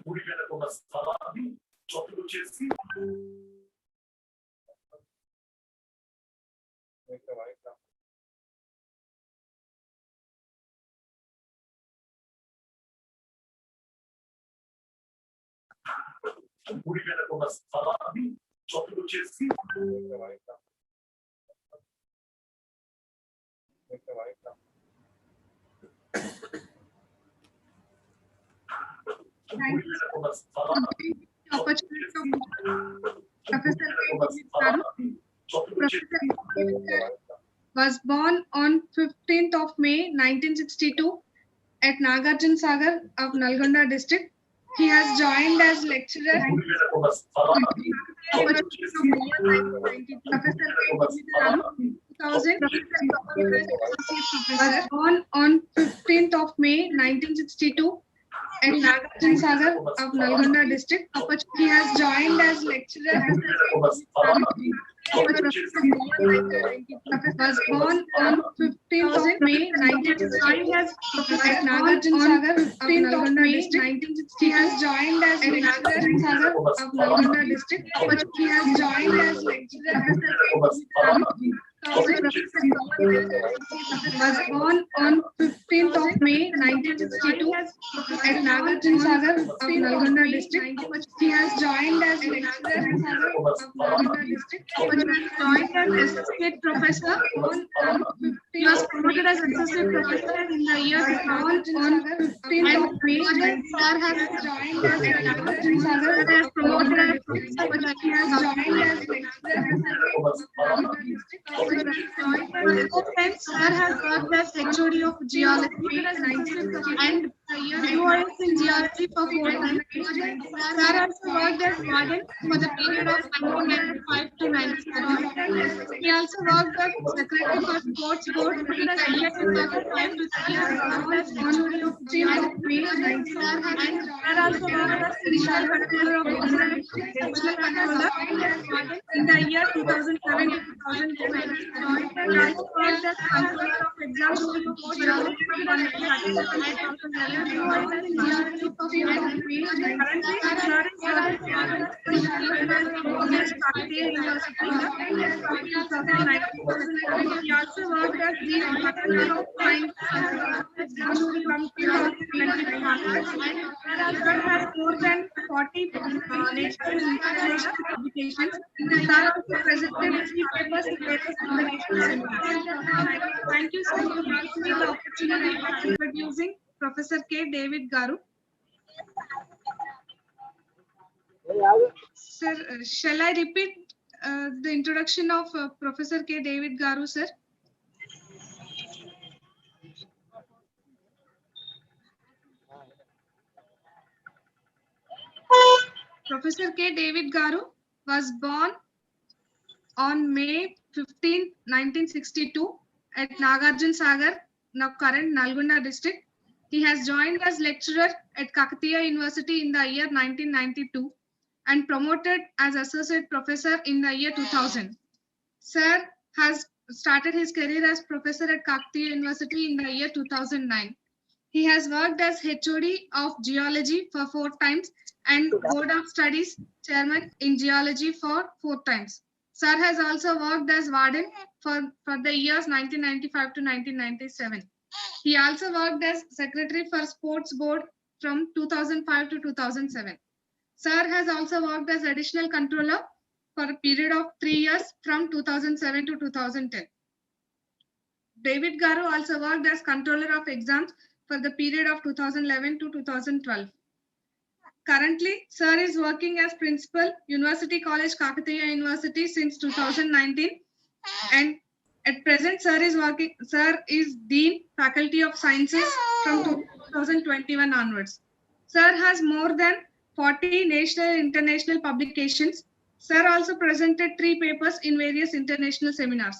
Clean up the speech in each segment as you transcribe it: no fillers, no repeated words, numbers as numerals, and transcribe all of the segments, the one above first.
గుడి వెనక ఉన్న స్థలాన్ని చదువు చేసి గుడి వెనక ఉన్న స్థలాన్ని చదువు చేసి Was born on 15th of May 1962 at Nagarjun Sagar of Nalgonda district. He has joined as lecturer. Was born on 15th of May 1962 at Nagarjun Sagar of Nalgonda district. He has joined as lecturer. Was born on 15th of May 1962 at Nagarjun Sagar of Nalgonda district. He has joined as Nagarjun Sagar of Nalgonda district. He has joined as lecturer. Was born on 15th of May 1962 at Nagarjun Sagar of Nalgonda district. He has joined as lecturer of Nalgonda district. Joined as associate professor. He was promoted as associate professor in the year on 15th of May. Sir has joined as Nagarjun Sagar has promoted as professor. He has joined as lecturer of Nalgonda district. Sir has worked as HOD of geology and UIS in geology for 4 times. Sir also worked as warden for the period of 1995 to 97. He also worked as secretary for sports board from the year 2005 to the year as HOD of geology. Sir also worked as additional controller of in the year 2007 to 2010. He also worked as controller of exams for geology from 2011. He also worked as the faculty of science from 2020. Has more than 40 national and international publications. Sir also presented three papers in the national seminars. Thank you so much for giving me the opportunity of introducing Professor K. David Garu. Sir, shall I repeat the introduction of Professor K. David Garu, sir? Professor K. David Garu was born on May 15, 1962 at Nagarjun Sagar, now current Nalgonda district. He has joined as lecturer at Kakatiya University in the year 1992 and promoted as associate professor in the year 2000. Sir has started his career as professor at Kakatiya University in the year 2009. He has worked as HOD of geology for 4 times and Board of Studies chairman in geology for 4 times. Sir has also worked as warden for the years 1995 to 1997. He also worked as secretary for sports board from 2005 to 2007. Sir has also worked as additional controller for a period of 3 years from 2007 to 2010. David Garu also worked as controller of exams for the period of 2011 to 2012. Currently, Sir is working as principal, University College Kakatiya University since 2019, and at present, Sir is Dean, Faculty of Sciences from 2021 onwards. Sir has more than 40 national and international publications Sir also presented 3 papers in various international seminars.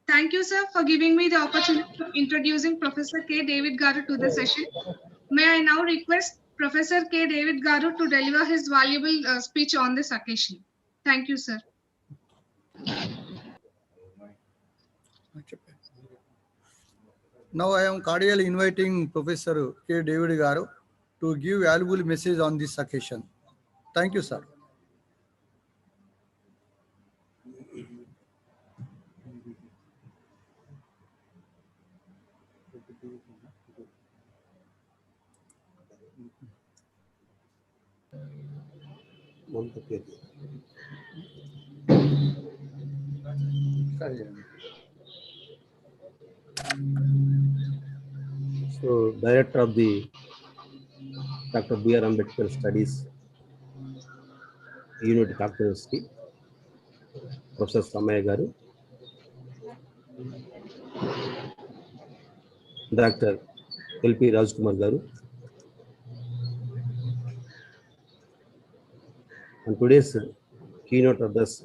Thank you, sir, for giving me the opportunity of introducing Professor K. David Garu to the session. May I now request Professor K. David Garu to deliver his valuable speech on this occasion. Thank you, sir. Now I am cordially inviting Professor K. David Garu to give valuable message on this occasion. Thank you, sir. So, Director of the Dr. B.R. Ambedkar Studies, Unity Kakatiya University, Professor Samaya Garu, Dr. L.P. Rajkumar Garu, and today's keynote address,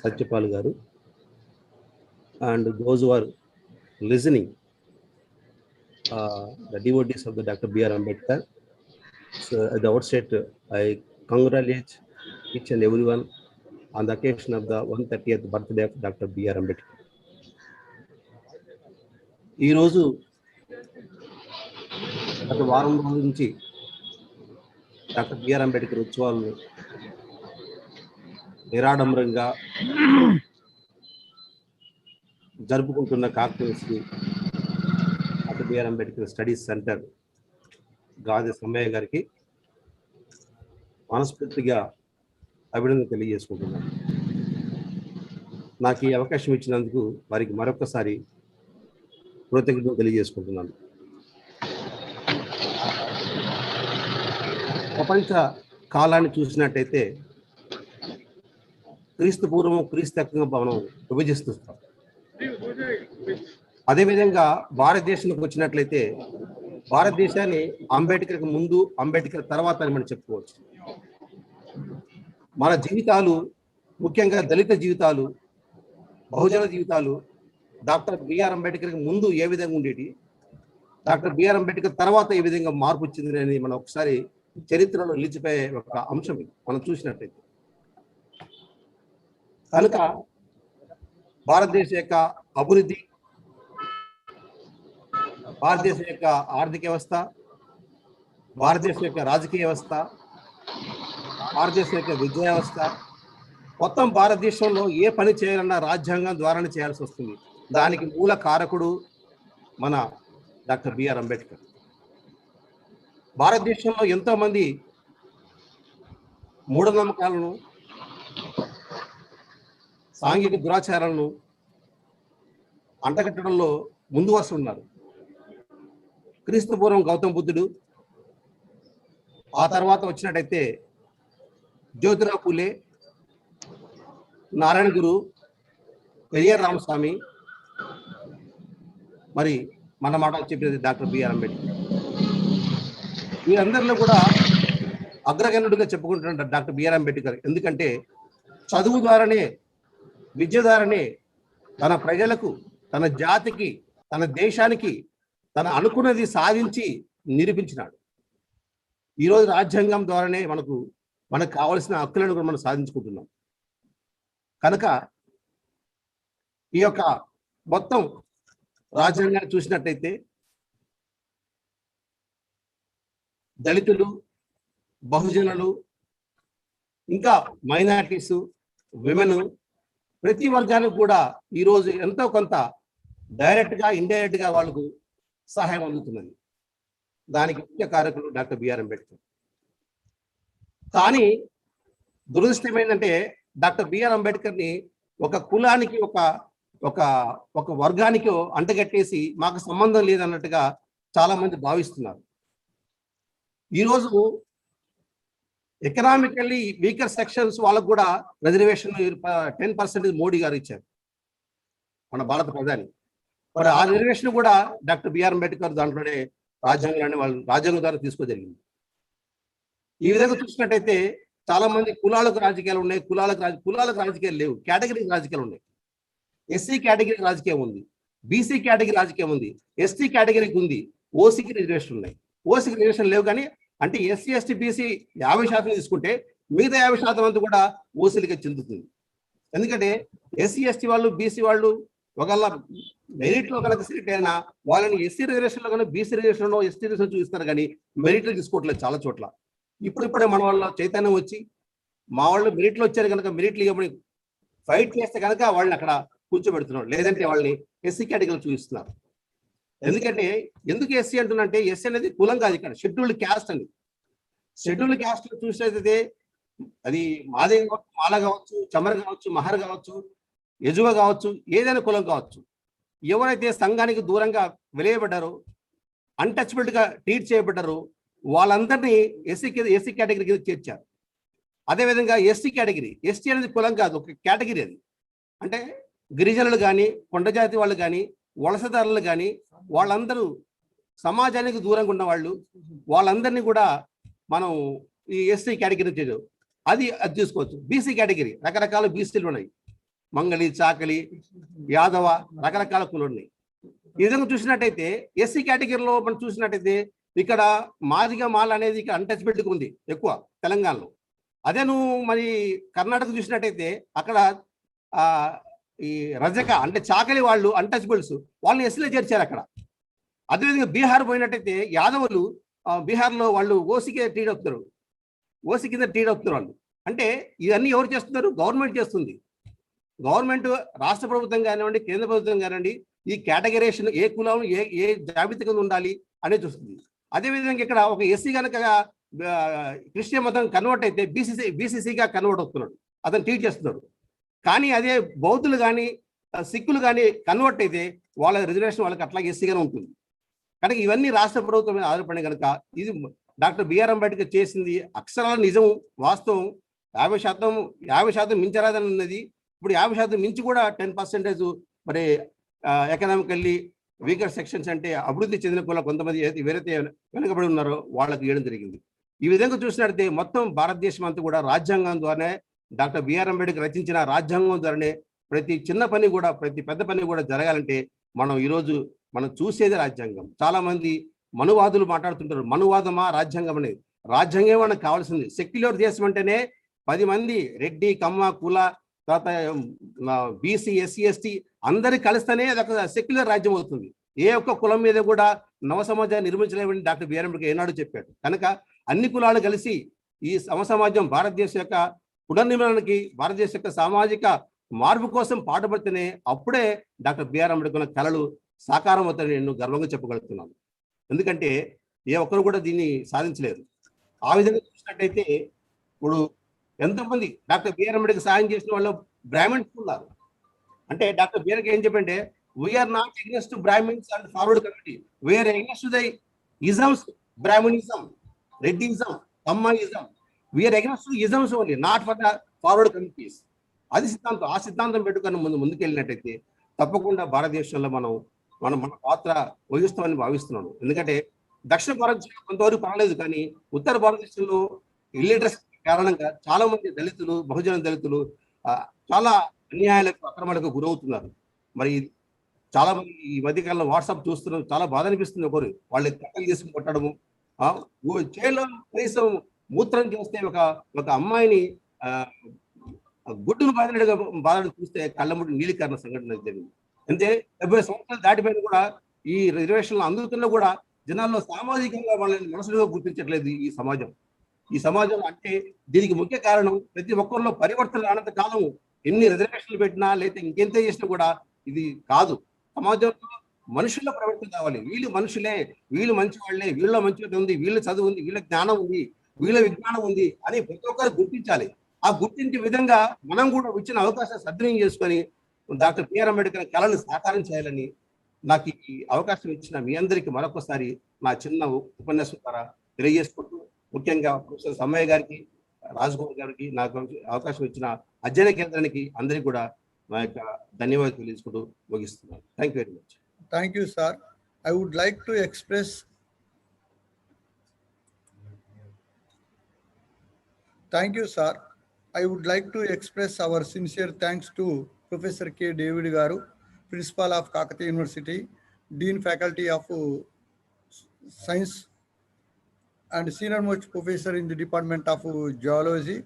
Satyapal Garu, and those who are listening, the devotees of the Dr. B.R. Ambedkar. So at the outset, I congratulate each and everyone on the occasion of the 130th birthday of Dr. B.R. Ambedkar. ఈ రోజు గత వారం రోజుల నుంచి doctor BR Ambedkar ఉత్సవాలను నిరాడంబరంగా జరుపుకుంటున్న Kakatiya doctor BR Ambedkar studies centre Gadi Sammaiah గారికి మనస్ఫూర్తిగా అభినందన తెలియజేసుకుంటున్నాను. నాకు ఈ అవకాశం ఇచ్చినందుకు వారికి మరొకసారి కృతజ్ఞతలు తెలియజేసుకుంటున్నాను. ప్రపంచ కాలాన్ని చూసినట్టయితే క్రీస్తు పూర్వం క్రీస్తుకంగా మనం విభజిస్తున్నాం. అదేవిధంగా భారతదేశానికి వచ్చినట్లయితే భారతదేశాన్ని అంబేద్కర్కి ముందు అంబేద్కర్ తర్వాత అని మనం చెప్పుకోవచ్చు. మన జీవితాలు, ముఖ్యంగా దళిత జీవితాలు, బహుజన జీవితాలు డాక్టర్ బిఆర్ అంబేద్కర్కి ముందు ఏ విధంగా ఉండేది, డాక్టర్ బిఆర్ అంబేద్కర్ తర్వాత ఏ విధంగా మార్పు వచ్చింది అని మనం ఒకసారి చరిత్రలో నిలిచిపోయే ఒక అంశం మనం చూసినట్లయితే. కనుక భారతదేశ యొక్క అభివృద్ధి, భారతదేశం యొక్క ఆర్థిక వ్యవస్థ, భారతదేశం యొక్క రాజకీయ వ్యవస్థ, భారతదేశం యొక్క విద్యా వ్యవస్థ, మొత్తం భారతదేశంలో ఏ పని చేయాలన్నా రాజ్యాంగం ద్వారానే చేయాల్సి వస్తుంది. దానికి మూల కారకుడు మన డాక్టర్ బిఆర్ అంబేద్కర్. భారతదేశంలో ఎంతో మంది మూఢనమ్మకాలను, సాంఘిక దురాచారాలను అంటగట్టడంలో ముందు వస్తున్నారు. క్రీస్తు పూర్వం గౌతమ బుద్ధుడు, ఆ తర్వాత వచ్చినట్టయితే జ్యోతిరావు పూలే, నారాయణ గురు, పెరియార్ రామస్వామి, మరి మన మాట చెప్పేది డాక్టర్ బిఆర్ అంబేద్కర్. వీరందరిలో కూడా అగ్రగణ్యుడిగా చెప్పుకుంటున్న డాక్టర్ బిఆర్ అంబేద్కర్. ఎందుకంటే చదువు ద్వారానే, విద్య ద్వారానే తన ప్రజలకు, తన జాతికి, తన దేశానికి తన అనుకున్నది సాధించి నిరూపించినాడు. ఈరోజు రాజ్యాంగం ద్వారానే మనకు కావలసిన హక్కులను కూడా మనం సాధించుకుంటున్నాం. కనుక ఈ యొక్క మొత్తం రాజ్యాంగాన్ని చూసినట్టయితే దళితులు, బహుజనులు, ఇంకా మైనారిటీస్, విమెన్, ప్రతి వర్గానికి కూడా ఈరోజు ఎంతో కొంత డైరెక్ట్గా, ఇండైరెక్ట్గా వాళ్ళకు సహాయం అందుతున్నది. దానికి ముఖ్య కారకులు డాక్టర్ బిఆర్ అంబేద్కర్. కానీ దురదృష్టం ఏంటంటే డాక్టర్ బిఆర్ అంబేద్కర్ని ఒక కులానికి, ఒక వర్గానికి అంటగట్టేసి మాకు సంబంధం లేదన్నట్టుగా చాలా మంది భావిస్తున్నారు. ఈరోజు ఎకనామికల్లీ వీకర్ సెక్షన్స్ వాళ్ళకు కూడా రిజర్వేషన్ 10% మోడీ గారు ఇచ్చారు, మన భారత ప్రధాని. మరి ఆ రిజర్వేషన్ కూడా డాక్టర్ బిఆర్ అంబేద్కర్ దాంట్లోనే రాజ్యాంగం ద్వారా తీసుకో జరిగింది. ఈ విధంగా చూసినట్టయితే చాలా మంది కులాలకు రాజకీయాలు ఉన్నాయి, కులాలకు రాజకీయాలు లేవు, కేటగిరీ రాజకీయాలు ఉన్నాయి. ఎస్సీ కేటగిరీ రాజకీయం ఉంది, బీసీ కేటగిరీ రాజకీయం ఉంది, ఎస్టీ కేటగిరీకి ఉంది, ఓసీకి రిజర్వేషన్ ఉన్నాయి. ఓసీకి రిజర్వేషన్ లేవు, కానీ అంటే ఎస్సీ ఎస్టీ బీసీ 50% తీసుకుంటే మిగతా 50% అంతా కూడా ఓసీలకి చెందుతుంది. ఎందుకంటే ఎస్సీ ఎస్టీ వాళ్ళు బీసీ వాళ్ళు ఒకవేళ మెరిట్ లో కనుక సెలెక్ట్ అయినా వాళ్ళని ఎస్సీ రిజర్వేషన్ లో కానీ బీసీ రిజర్వేషన్ లో ఎస్టీ రిజర్వేషన్ చూపిస్తారు, కానీ మెరిట్ లో తీసుకోవట్లేదు చాలా చోట్ల. ఇప్పుడిప్పుడే మన వాళ్ళ చైతన్యం వచ్చి మా వాళ్ళు మెరిట్ లో వచ్చారు కనుక మెరిట్లు ఇవ్వమని ఫైట్ చేస్తే కనుక వాళ్ళని అక్కడ కూర్చోబెడుతున్నారు, లేదంటే వాళ్ళని ఎస్సీ కేటగిరీలో చూపిస్తున్నారు. ఎందుకంటే ఎందుకు ఎస్సీ అంటున్నంటే ఎస్సీ అనేది కులం కాదు, ఇక్కడ షెడ్యూల్డ్ క్యాస్ట్ అని. షెడ్యూల్డ్ క్యాస్ట్ చూసినట్లయితే అది మాదే కావచ్చు, మాల కావచ్చు, చమర కావచ్చు, మహర్ కావచ్చు, యజువ కావచ్చు, ఏదైనా కులం కావచ్చు, ఎవరైతే సంఘానికి దూరంగా వెలియబడ్డారో, అన్టచబుల్డ్ గా ట్రీట్ చేయబడ్డారో వాళ్ళందరినీ ఎస్సీ కేటగిరీ కింద చేర్చారు. అదేవిధంగా ఎస్టీ కేటగిరీ, ఎస్టీ అనేది కులం కాదు, ఒక కేటగిరీ అది. అంటే గిరిజనులు కానీ, కొండ జాతి వాళ్ళు కానీ, వలసదారులు కానీ, వాళ్ళందరూ సమాజానికి దూరంగా ఉన్న వాళ్ళు, వాళ్ళందరినీ కూడా మనం ఈ ఎస్టీ కేటగిరీ చేయదు. అది తీసుకోవచ్చు. బీసీ కేటగిరీ రకరకాల బీసీలు ఉన్నాయి, మంగళి, చాకలి, యాదవ, రకరకాల కులు ఉన్నాయి. ఈ విధంగా చూసినట్టయితే ఎస్సీ కేటగిరీలో మనం చూసినట్టయితే ఇక్కడ మాదిగ మాల అనేది ఇక్కడ అన్టచబిలిటీగా ఉంది ఎక్కువ తెలంగాణలో. అదే నువ్వు మరి కర్ణాటక చూసినట్టయితే అక్కడ ఈ రజక అంటే చాకలి వాళ్ళు అన్టచబుల్స్, వాళ్ళని ఎస్సీలో చేర్చారు అక్కడ. అదేవిధంగా బీహార్ పోయినట్టయితే యాదవులు బీహార్లో వాళ్ళు ఓసీకే ట్రీట్ అవుతారు, ఓసీ కింద ట్రీట్ అవుతారు వాళ్ళు. అంటే ఇవన్నీ ఎవరు చేస్తున్నారు? గవర్నమెంట్ చేస్తుంది. గవర్నమెంట్, రాష్ట్ర ప్రభుత్వం కానివ్వండి, కేంద్ర ప్రభుత్వం కానివ్వండి, ఈ కేటగరేషన్ ఏ కులం ఏ జాబితా కింద ఉండాలి అనేది చూస్తుంది. అదేవిధంగా ఇక్కడ ఒక ఎస్సీ కనుక క్రిస్టియన్ మతం కన్వర్ట్ అయితే బీసీసీగా కన్వర్ట్ అవుతున్నాడు, అతను ట్రీట్ చేస్తున్నాడు. కానీ అదే బౌద్ధులు కానీ సిక్కులు కానీ కన్వర్ట్ అయితే వాళ్ళ రిజర్వేషన్ వాళ్ళకి అట్లాగే ఎస్సీగానే ఉంటుంది. కనుక ఇవన్నీ రాష్ట్ర ప్రభుత్వం మీద ఆధారపడి కనుక ఇది డాక్టర్ బిఆర్ అంబేద్కర్ చేసింది అక్షరాల నిజం, వాస్తవం. 50% మించరాదని ఉన్నది. ఇప్పుడు 50% మించి కూడా 10% మరి ఎకనామికల్లీ వీకర్ సెక్షన్స్ అంటే అభివృద్ధి చెందిన కుల కొంతమంది ఎవరైతే వెనుకబడి ఉన్నారో వాళ్ళకి ఇవ్వడం జరిగింది. ఈ విధంగా చూసినట్లయితే మొత్తం భారతదేశం అంతా కూడా రాజ్యాంగం ద్వారానే, డాక్టర్ బిఆర్ అంబేద్కర్ రచించిన రాజ్యాంగం ద్వారానే ప్రతి చిన్న పని కూడా ప్రతి పెద్ద పని కూడా జరగాలంటే ఈరోజు మనం చూసేది రాజ్యాంగం. చాలా మంది మనువాదులు మాట్లాడుతుంటారు, మనువాదమా రాజ్యాంగం అనేది. రాజ్యాంగం మనకు కావాల్సింది. సెక్యులర్ దేశం అంటేనే 10 మంది రెడ్డి, కమ్మ, కుల, తర్వాత బీసీ, ఎస్సీ, ఎస్టీ అందరికి కలిస్తేనే అది ఒక సెక్యులర్ రాజ్యం అవుతుంది. ఏ ఒక్క కులం మీద కూడా నవ సమాజాన్ని నిర్మించలేమని డాక్టర్ బిఆర్ అంబేద్కర్ ఏనాడు చెప్పాడు. కనుక అన్ని కులాలు కలిసి ఈ సమాజం భారతదేశం యొక్క పునర్నిర్మాణానికి, భారతదేశం యొక్క సామాజిక మార్పు కోసం పాటుపడితేనే అప్పుడే డాక్టర్ బిఆర్ అంబేద్కర్ కళలు సాకారం అవుతాయని నేను గర్వంగా చెప్పగలుగుతున్నాను. ఎందుకంటే ఏ ఒక్కరు కూడా దీన్ని సాధించలేరు. ఆ విధంగా చూసినట్టయితే ఇప్పుడు ఎంతోమంది డాక్టర్ బిఆర్ అంబేద్కర్ సాయం చేసిన వాళ్ళు బ్రాహ్మణ్స్ ఉన్నారు. అంటే డాక్టర్ బిఆర్ ఏం చెప్పంటే, we are not against Brahmins and forward community, we are against the isms, Brahmanism, Reddyism, Kammaism, we are against isms only, not for the forward communities. అది సిద్ధాంతం. ఆ సిద్ధాంతం పెట్టుకొని ముందుకెళ్ళినట్టయితే తప్పకుండా భారతదేశంలో మనం మన పాత్ర వహిస్తామని భావిస్తున్నాను. ఎందుకంటే దక్షిణ భారతదేశంలో కొంతవరకు పర్వాలేదు, కానీ ఉత్తర భారతదేశంలో ఇల్లిటరసీ కారణంగా చాలా మంది దళితులు, బహుజన దళితులు చాలా అన్యాయాలకు, అక్రమాలకు గురవుతున్నారు. మరి చాలా మంది ఈ మధ్యకాలంలో వాట్సాప్ చూస్తున్నారు, చాలా బాధ అనిపిస్తుంది. ఒకరు వాళ్ళు కట్టలు తీసుకుని కొట్టడము, చేలో కనీసం మూత్రం చేస్తే ఒక అమ్మాయిని గుడ్డును బాధను చూస్తే కళ్ళముడి నీలికరణ సంఘటన జరిగింది. అంటే 70 సంవత్సరాలు దాటిపోయిన కూడా ఈ రిజర్వేషన్లు అందుతున్నా కూడా జనాల్లో సామాజికంగా వాళ్ళని మనసులుగా గుర్తించట్లేదు ఈ సమాజం. అంటే దీనికి ముఖ్య కారణం ప్రతి ఒక్కరిలో పరివర్తన రానంత కాలం ఎన్ని రిజర్వేషన్లు పెట్టినా లేదా ఇంకెంత చేసినా కూడా ఇది కాదు. సమాజంలో మనుషుల్లో ప్రవర్తన కావాలి. వీళ్ళు మనుషులే, వీళ్ళు మంచి వాళ్ళే, వీళ్ళ మంచి ఉంది, వీళ్ళ చదువు ఉంది, వీళ్ళ జ్ఞానం ఉంది, వీళ్ళ విజ్ఞానం ఉంది అని ప్రతి ఒక్కరు గుర్తించాలి. ఆ గుర్తించే విధంగా మనం కూడా ఇచ్చిన అవకాశాన్ని సద్వినియోగం చేసుకొని డాక్టర్ బిఆర్ అంబేద్కర్ కళను సాకారం చేయాలని నాకు ఈ అవకాశం ఇచ్చిన మీ అందరికీ మరొకసారి నా చిన్న ఉపన్యాసం ద్వారా తెలియజేసుకుంటూ, ముఖ్యంగా ప్రొఫెసర్ సమ్మయ్య గారికి, రాజగోపాల్ గారికి నాకు అవకాశం ఇచ్చిన అధ్యయన కేంద్రానికి అందరికీ కూడా నా యొక్క ధన్యవాదాలు తెలియజేసుకుంటూ ముగిస్తున్నాను. Thank you very much. Thank you, sir. I would like to express Thank you, sir. I would like to express our sincere thanks to Professor K. David Garu, Principal of Kakatiya University, Dean Faculty of Science, and Senior Most Professor in the Department of Geology,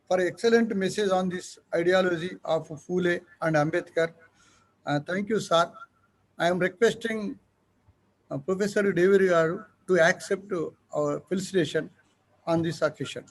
for excellent message on this ideology of Phule and Ambedkar. Thank you, sir. I am requesting Professor David Garu to accept our felicitation on this occasion.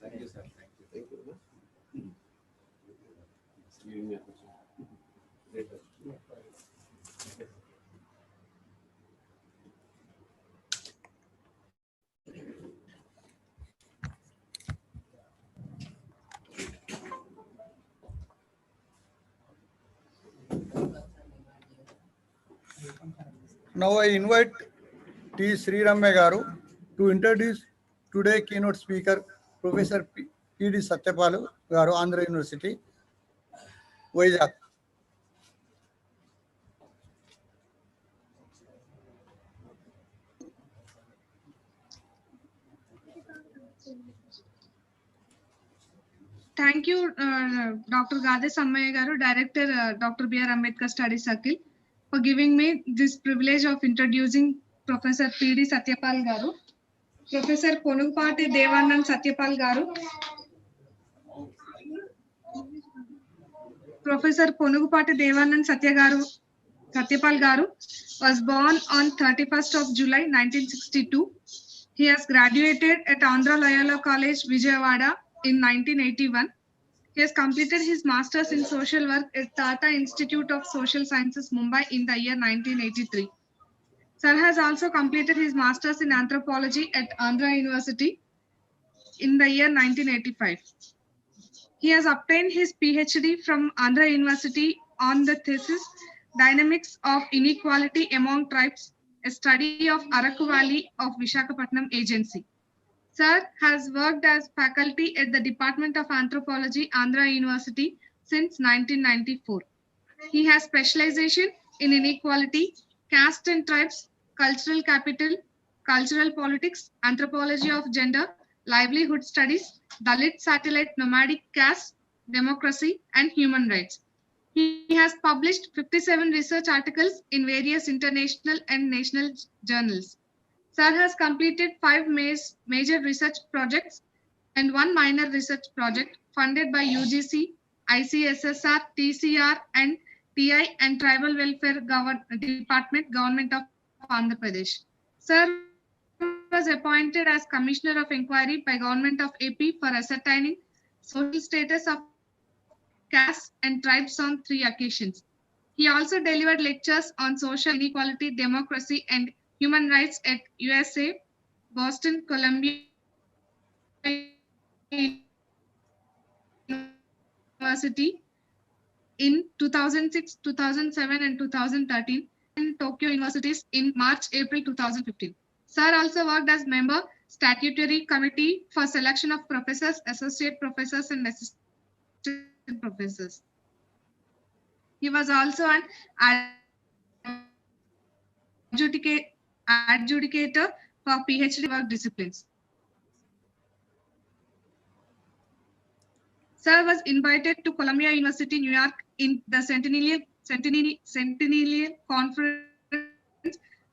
Thank you, sir. Thank you. Giving me a question. Great. Now I invite T. Sriramya Garu to introduce today keynote speaker, Professor P.D. Satyapalu Garu, Andhra University, Vizag. Thank you, Dr. Gade Sammaya Garu, Director, Dr. B.R. Ambedkar Study Circle, for giving me this privilege of introducing Professor P.D. Satyapal Garu. Professor Ponugupati Devanand Satyapal Garu. Professor Ponugupati Devanand Satyapal Garu was born on 31st of July 1962. He has graduated at Andhra Loyola College, Vijayawada in 1981. He has completed his Masters in Social Work at Tata Institute of Social Sciences, Mumbai in the year 1983. Sir has also completed his Masters in Anthropology at Andhra University in the year 1985. He has obtained his PhD from Andhra University on the thesis Dynamics of Inequality Among Tribes, a study of Araku Valley of Visakhapatnam Agency. Sir has worked as faculty at the Department of Anthropology, Andhra University since 1994. He has specialization in inequality, caste and tribes, cultural capital, cultural politics, anthropology of gender, livelihood studies, Dalit satellite nomadic caste, democracy, and human rights. He has published 57 research articles in various international and national journals. Sir has completed 5 major research projects and 1 minor research project funded by UGC, ICSSR, TCR, and TI and Tribal Welfare Department, Government of Andhra Pradesh. Sir was appointed as Commissioner of Inquiry by Government of AP for ascertaining social status of castes and tribes on 3 occasions. He also delivered lectures on social inequality, democracy, and human rights at USA, Boston, Columbia University in 2006, 2007, and 2013, and Tokyo Universities in March, April 2015. Sir also worked as member statutory committee for selection of professors, associate professors, and assistant professors. He was also an adjudicator for PhD work disciplines. Sir was invited to Columbia University, New York in the Centennial Conference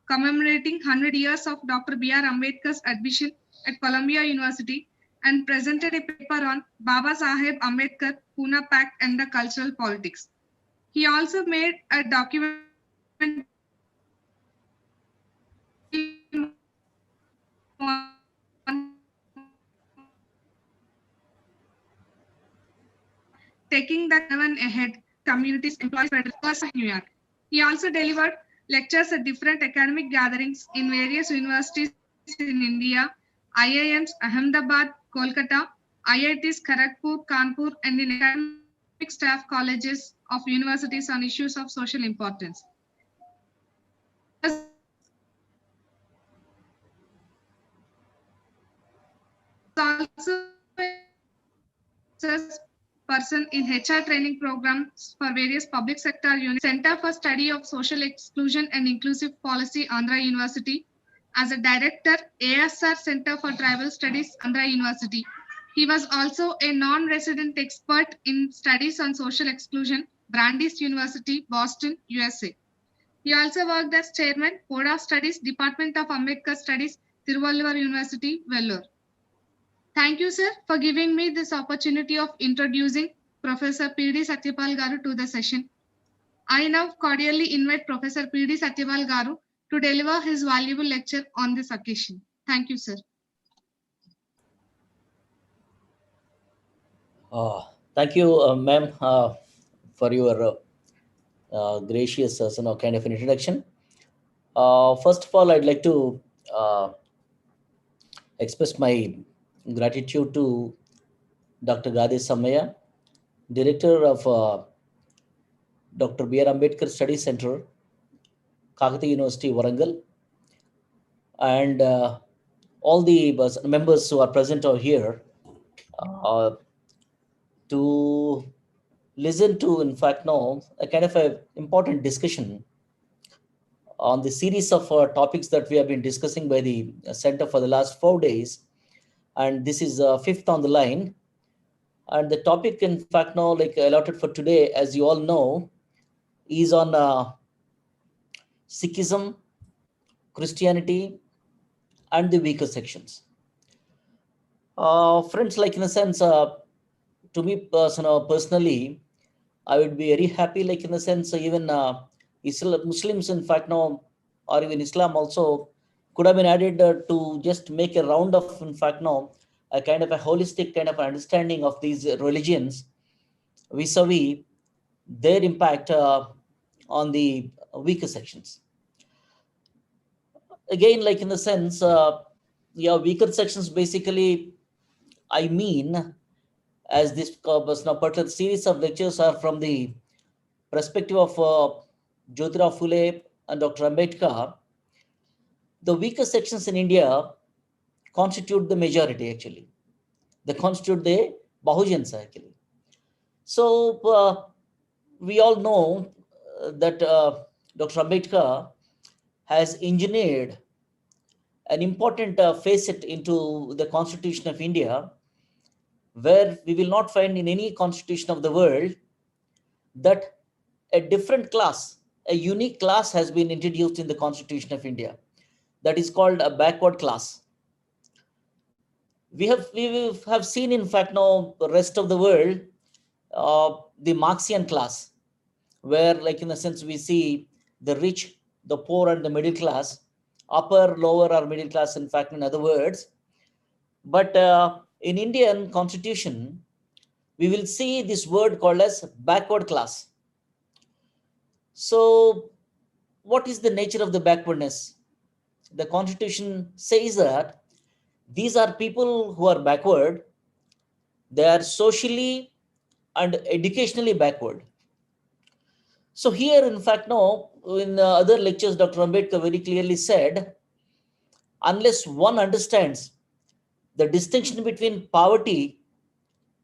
commemorating 100 years of Dr. B.R. Ambedkar's admission at Columbia University and presented a paper on Baba Saheb Ambedkar, Pune Pact and the Cultural Politics. He also made a document taking the one ahead communities employees federal of New York. He also delivered lectures at different academic gatherings in various universities in India, IIMs Ahmedabad, Kolkata, IITs Kharagpur, Kanpur, and in academic staff colleges of universities on issues of social importance. Also person in HR training programs for various public sector units, Center for Study of Social Exclusion and Inclusive Policy, Andhra University. As a director, ASR Center for Tribal Studies, Andhra University. He was also a non-resident expert in studies on social exclusion, Brandeis University, Boston, USA. He also worked as chairman, Board of Studies, Department of Ambedkar Studies, Tiruvallur University, Vellore. Thank you, sir, for giving me this opportunity of introducing Professor P.D. Satyapal Garu to the session. I now cordially invite Professor P.D. Satyapal Garu to deliver his valuable lecture on this occasion. Thank you, sir. Thank you, ma'am, for your gracious kind of an introduction. First of all, I'd like to express my gratitude to Dr. Gade Samaya, Director of Dr. B.R. Ambedkar Study Center, Kakatiya University, Warangal, and all the members who are present over here to listen to, in fact, now a kind of a important discussion on the series of topics that we have been discussing by the center for the last 4 days, and this is fifth on the line. And the topic, in fact, now like allotted for today, as you all know, is on Sikhism, Christianity, and the weaker sections. Friends, like in a sense, to me personally, I would be very happy, like in the sense, even Muslims, in fact, now, or even Islam also could have been added to just make a round of, in fact, now, a kind of a holistic kind of understanding of these religions vis-a-vis their impact on the weaker sections. Again, like in the sense, weaker sections basically, I mean, as this particular series of lectures are from the perspective of Jyotirao Phule and Dr. Ambedkar, the weaker sections in India constitute the majority, actually. They constitute the Bahujans, actually. So we all know that Dr. Ambedkar has engineered an important facet into the Constitution of India, where we will not find in any constitution of the world that a different class, a unique class has been introduced in the Constitution of India. That is called a backward class. We have seen, in fact, now the rest of the world, the Marxian class, where, like in a sense, we see the rich, the poor, and the middle class, upper, lower, or middle class, in fact, in other words. But in Indian Constitution, we will see this word called as backward class. So what is the nature of the backwardness? The Constitution says that these are people who are backward. They are socially and educationally backward. So here, in fact, now, in other lectures, Dr. Ambedkar very clearly said, unless one understands the distinction between poverty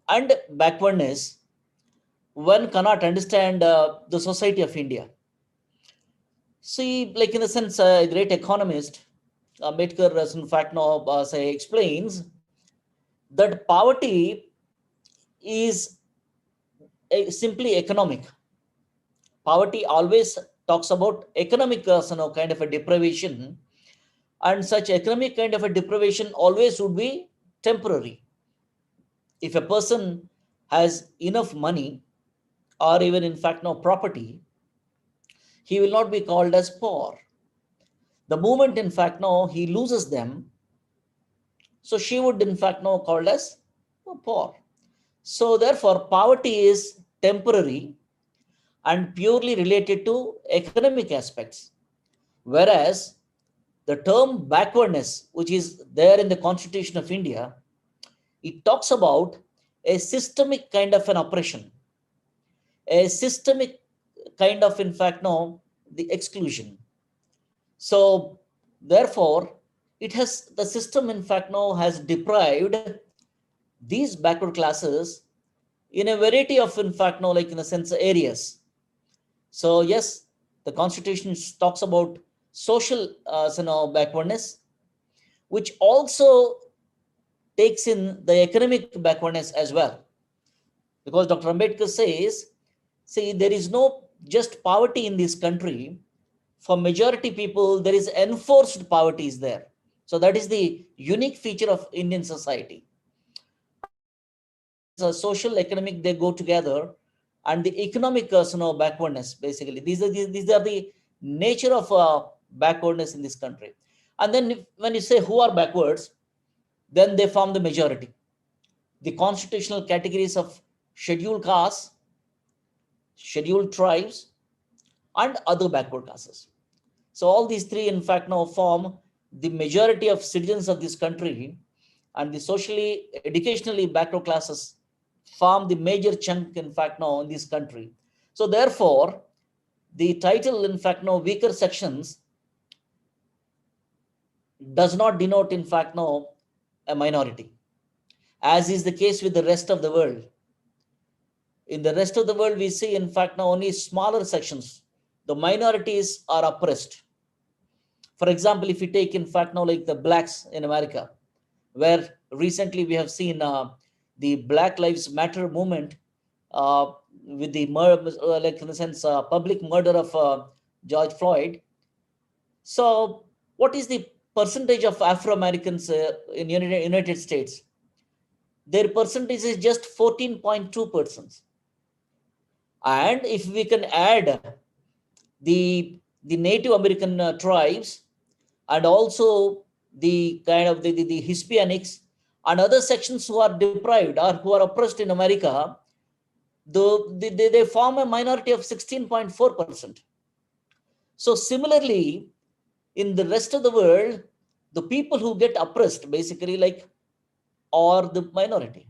and backwardness, one cannot understand the society of India. See, like in a sense, a great economist, Ambedkar, in fact, now explains that poverty is simply economic. Poverty always talks about economic, kind of a deprivation, and such economic kind of a deprivation always would be temporary. If a person has enough money, or even in fact no property, he will not be called as poor. The moment in fact no he loses them, so she would in fact no called as poor. So therefore poverty is temporary and purely related to economic aspects, whereas the term backwardness, which is there in the Constitution of India, it talks about a systemic kind of an oppression, a systemic kind of in fact no the exclusion. So therefore it has, the system in fact now has deprived these backward classes in a variety of in fact no like in a sense areas. So yes, the Constitution talks about social backwardness, which also takes in the economic backwardness as well, because Dr. Ambedkar says, see, there is no just poverty in this country. For majority people, there is enforced poverty is there. So that is the unique feature of Indian society. So social, economic, they go together, and the economic backwardness, basically. These are the nature of backwardness in this country. And then when you say who are backwards, then they form the majority. The constitutional categories of scheduled castes, scheduled tribes, and other backward classes. So all these three, in fact, now form the majority of citizens of this country, and the socially, educationally backward classes form the major chunk, in fact, now in this country. So therefore, the title, in fact, now weaker sections does not denote, in fact, now a minority, as is the case with the rest of the world. In the rest of the world, we see, in fact, now only smaller sections. The minorities are oppressed. For example, if you take, in fact, now like the blacks in America, where recently we have seen the Black Lives Matter movement with the like in the sense public murder of George Floyd. So, what is the percentage of Afro Americans in United States? Their percentage is just 14.2%. And if we can add the Native American tribes, and also the kind of the Hispanics and other sections who are deprived or who are oppressed in America, they form a minority of 16.4%. So similarly, in the rest of the world, the people who get oppressed basically like are the minority.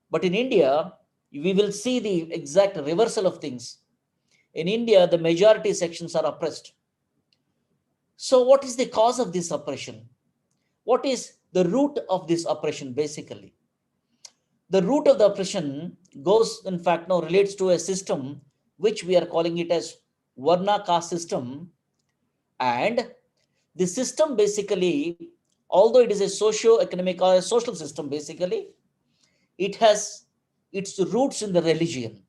But in India, we will see the exact reversal of things. In India, the majority sections are oppressed. So what is the cause of this oppression? What is the root of this oppression basically? The root of the oppression goes, in fact, now relates to a system which we are calling it as Varna caste system. And the system basically, although it is a socio-economic or a social system, basically, it has its roots in the religion.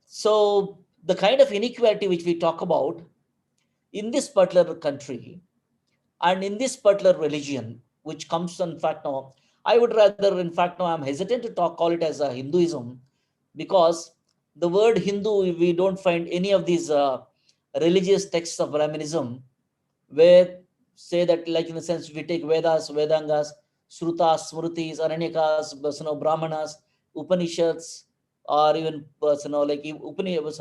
So the kind of inequality which we talk about in this particular country and in this particular religion, which comes, in fact, now, I would rather, in fact, now I'm hesitant to call it as a Hinduism, because the word Hindu, we don't find any of these religious texts of Brahmanism where say that, like in the sense we take Vedas, Vedangas, Srutas, Smrutis, Aranyakas, Brahmanas, Upanishads, or even like Upanishads,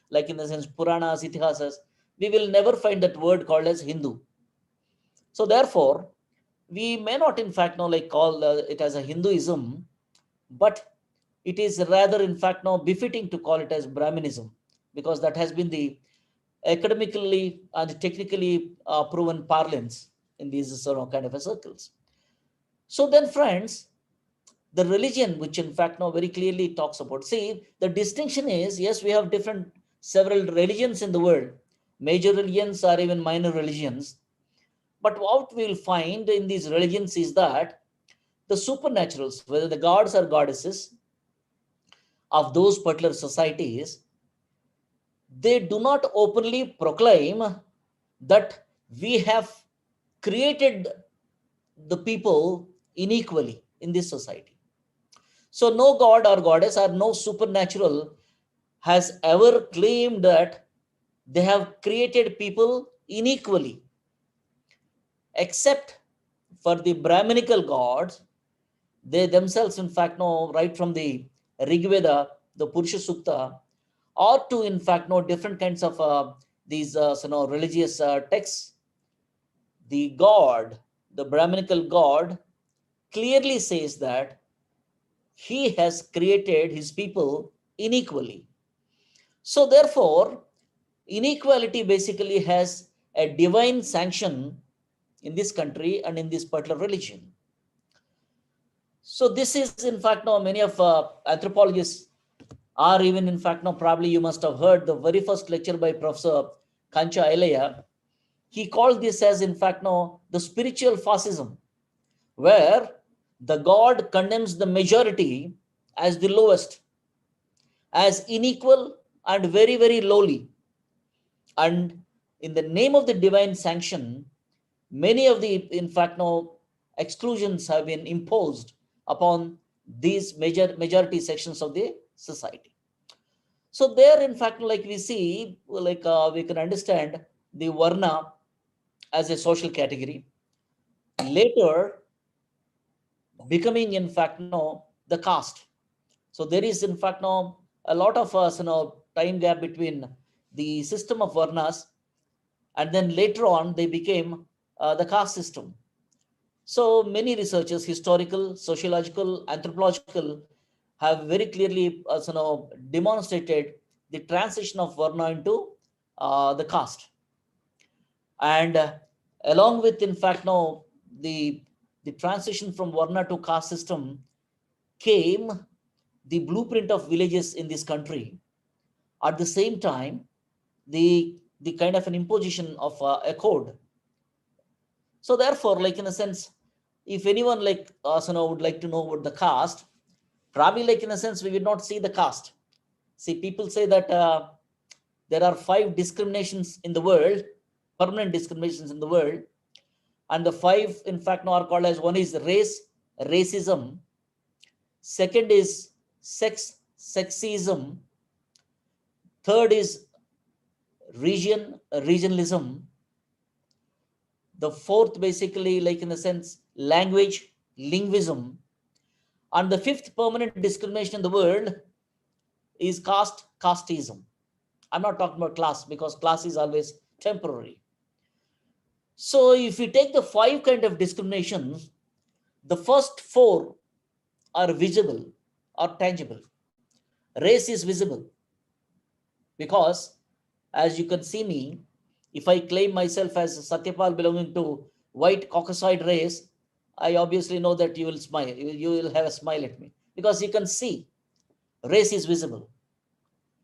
like in the sense Puranas, Itihasas, we will never find that word called as Hindu. So therefore, we may not, in fact, like call it as a Hinduism, but it is rather, in fact, now befitting to call it as Brahminism, because that has been the academically and technically proven parlance in these kind of circles. So then, friends, the religion, which in fact now very clearly talks about, see, the distinction is, yes, we have several religions in the world, major religions or even minor religions. But what we will find in these religions is that the supernaturals, whether the gods or goddesses of those particular societies, they do not openly proclaim that we have created the people unequally in this society. So no god or goddess or no supernatural has ever claimed that they have created people unequally, except for the Brahminical gods. They themselves, in fact, know right from the Rig Veda, the Purusha Sukta, or to, in fact, know different kinds of these religious texts. The god, the Brahminical god, clearly says that he has created his people unequally. So, therefore, inequality basically has a divine sanction in this country and in this particular religion. So this is, in fact, now many of anthropologists are even, in fact, now probably you must have heard the very first lecture by Professor Kancha Ilaya. He called this as, in fact, now the spiritual fascism, where the God condemns the majority as the lowest, as unequal and very, very lowly. And in the name of the divine sanction, many of the, in fact, now exclusions have been imposed upon these majority sections of the society. So there, in fact, like we see, like we can understand the Varna as a social category, later becoming, in fact, no, the caste. So there is, in fact, no, a lot of time gap between the system of Varnas, and then later on they became the caste system. So many researchers, historical, sociological, anthropological, have very clearly demonstrated the transition of Varna into the caste. And along with, in fact, now the transition from Varna to caste system came the blueprint of villages in this country. At the same time, the kind of an imposition of a code. So therefore, like in a sense, if anyone like would like to know about the caste, probably like in a sense we would not see the caste. See, people say that there are 5 discriminations in the world, permanent discriminations in the world, and the 5, in fact, now are called as: one is race, racism; second is sex, sexism; third is region, regionalism; the fourth, basically, like in a sense, language, linguism; and the 5th permanent discrimination in the world is caste, casteism. I'm not talking about class, because class is always temporary. So if you take the 5 kind of discriminations, the first 4 are visible or tangible. Race is visible, because as you can see me, if I claim myself as Satyapal belonging to white Caucasoid race, I obviously know that you will smile. You will have a smile at me, because you can see race is visible,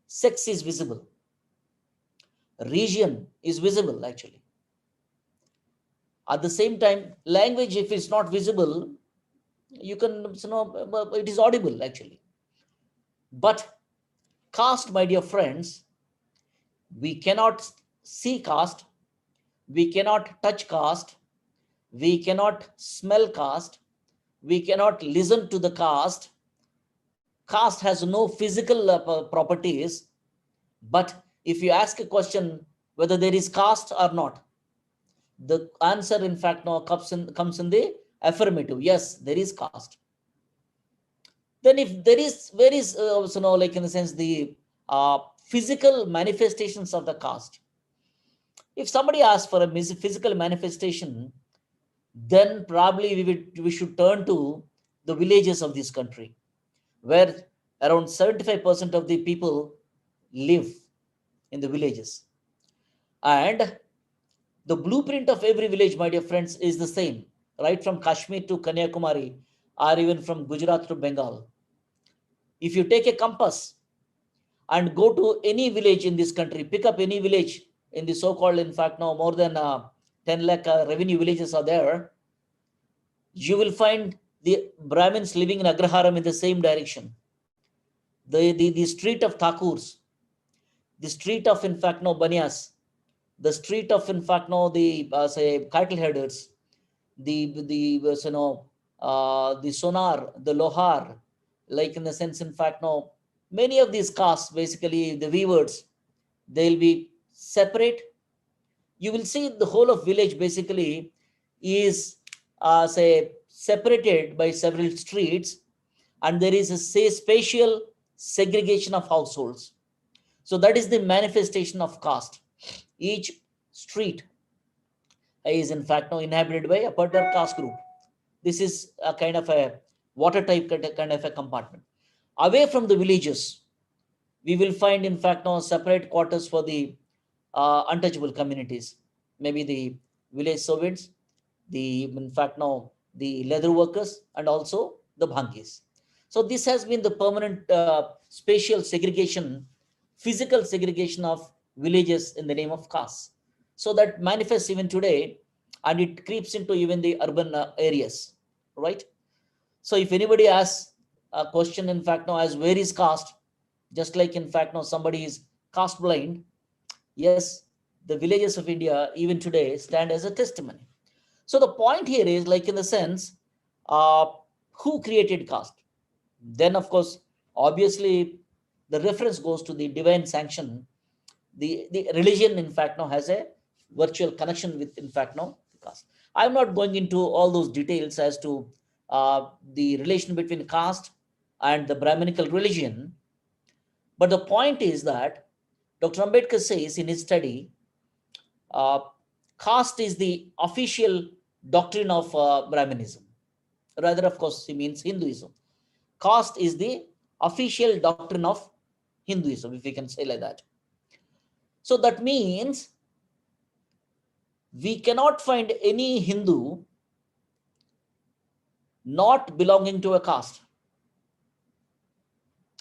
sex is visible, region is visible actually. At the same time, language, if it's not visible, you can, it is audible actually. But caste, my dear friends, we cannot see caste, we cannot touch caste, we cannot smell caste, we cannot listen to the caste. Caste has no physical properties, but if you ask a question whether there is caste or not, the answer, in fact, now comes in the affirmative. Yes, there is caste. Then if there is, where is like in a sense the physical manifestations of the caste? If somebody asks for a physical manifestation, then probably we should turn to the villages of this country, where around 75% of the people live in the villages. And the blueprint of every village, my dear friends, is the same, right from Kashmir to Kanyakumari, or even from Gujarat to Bengal. If you take a compass and go to any village in this country, pick up any village in the so-called, in fact, now more than 10 lakh revenue villages are there, you will find the Brahmins living in Agraharam in the same direction. The street of Thakurs, the street of, in fact, no Banyas, the street of, in fact, no the say cattle headers, the sonar, the lohar, like in the sense, in fact, no, many of these castes, basically the weavers, they'll be separate. You will see the whole of village basically is say separated by several streets, and there is a say spatial segregation of households. So that is the manifestation of caste. Each street is in fact now inhabited by a particular caste group. This is a kind of a watertight kind of a compartment. Away from the villages, we will find in fact now separate quarters for the untouchable communities, maybe the village servants, the in fact now the leather workers, and also the bhangis. So this has been the permanent spatial segregation, physical segregation of villages in the name of caste. So that manifests even today, and it creeps into even the urban areas, right? So if anybody asks a question, in fact, now as where is caste, just like in fact now somebody is caste blind, yes, the villages of India even today stand as a testimony. So the point here is like in the sense, who created caste? Then of course, obviously, the reference goes to the divine sanction. The religion, in fact, now has a virtual connection with, in fact, now caste. I'm not going into all those details as to the relation between caste and the Brahminical religion. But the point is that Dr. Ambedkar says in his study, caste is the official doctrine of Brahminism. Rather, of course, he means Hinduism. Caste is the official doctrine of Hinduism, if we can say like that. So that means we cannot find any Hindu not belonging to a caste.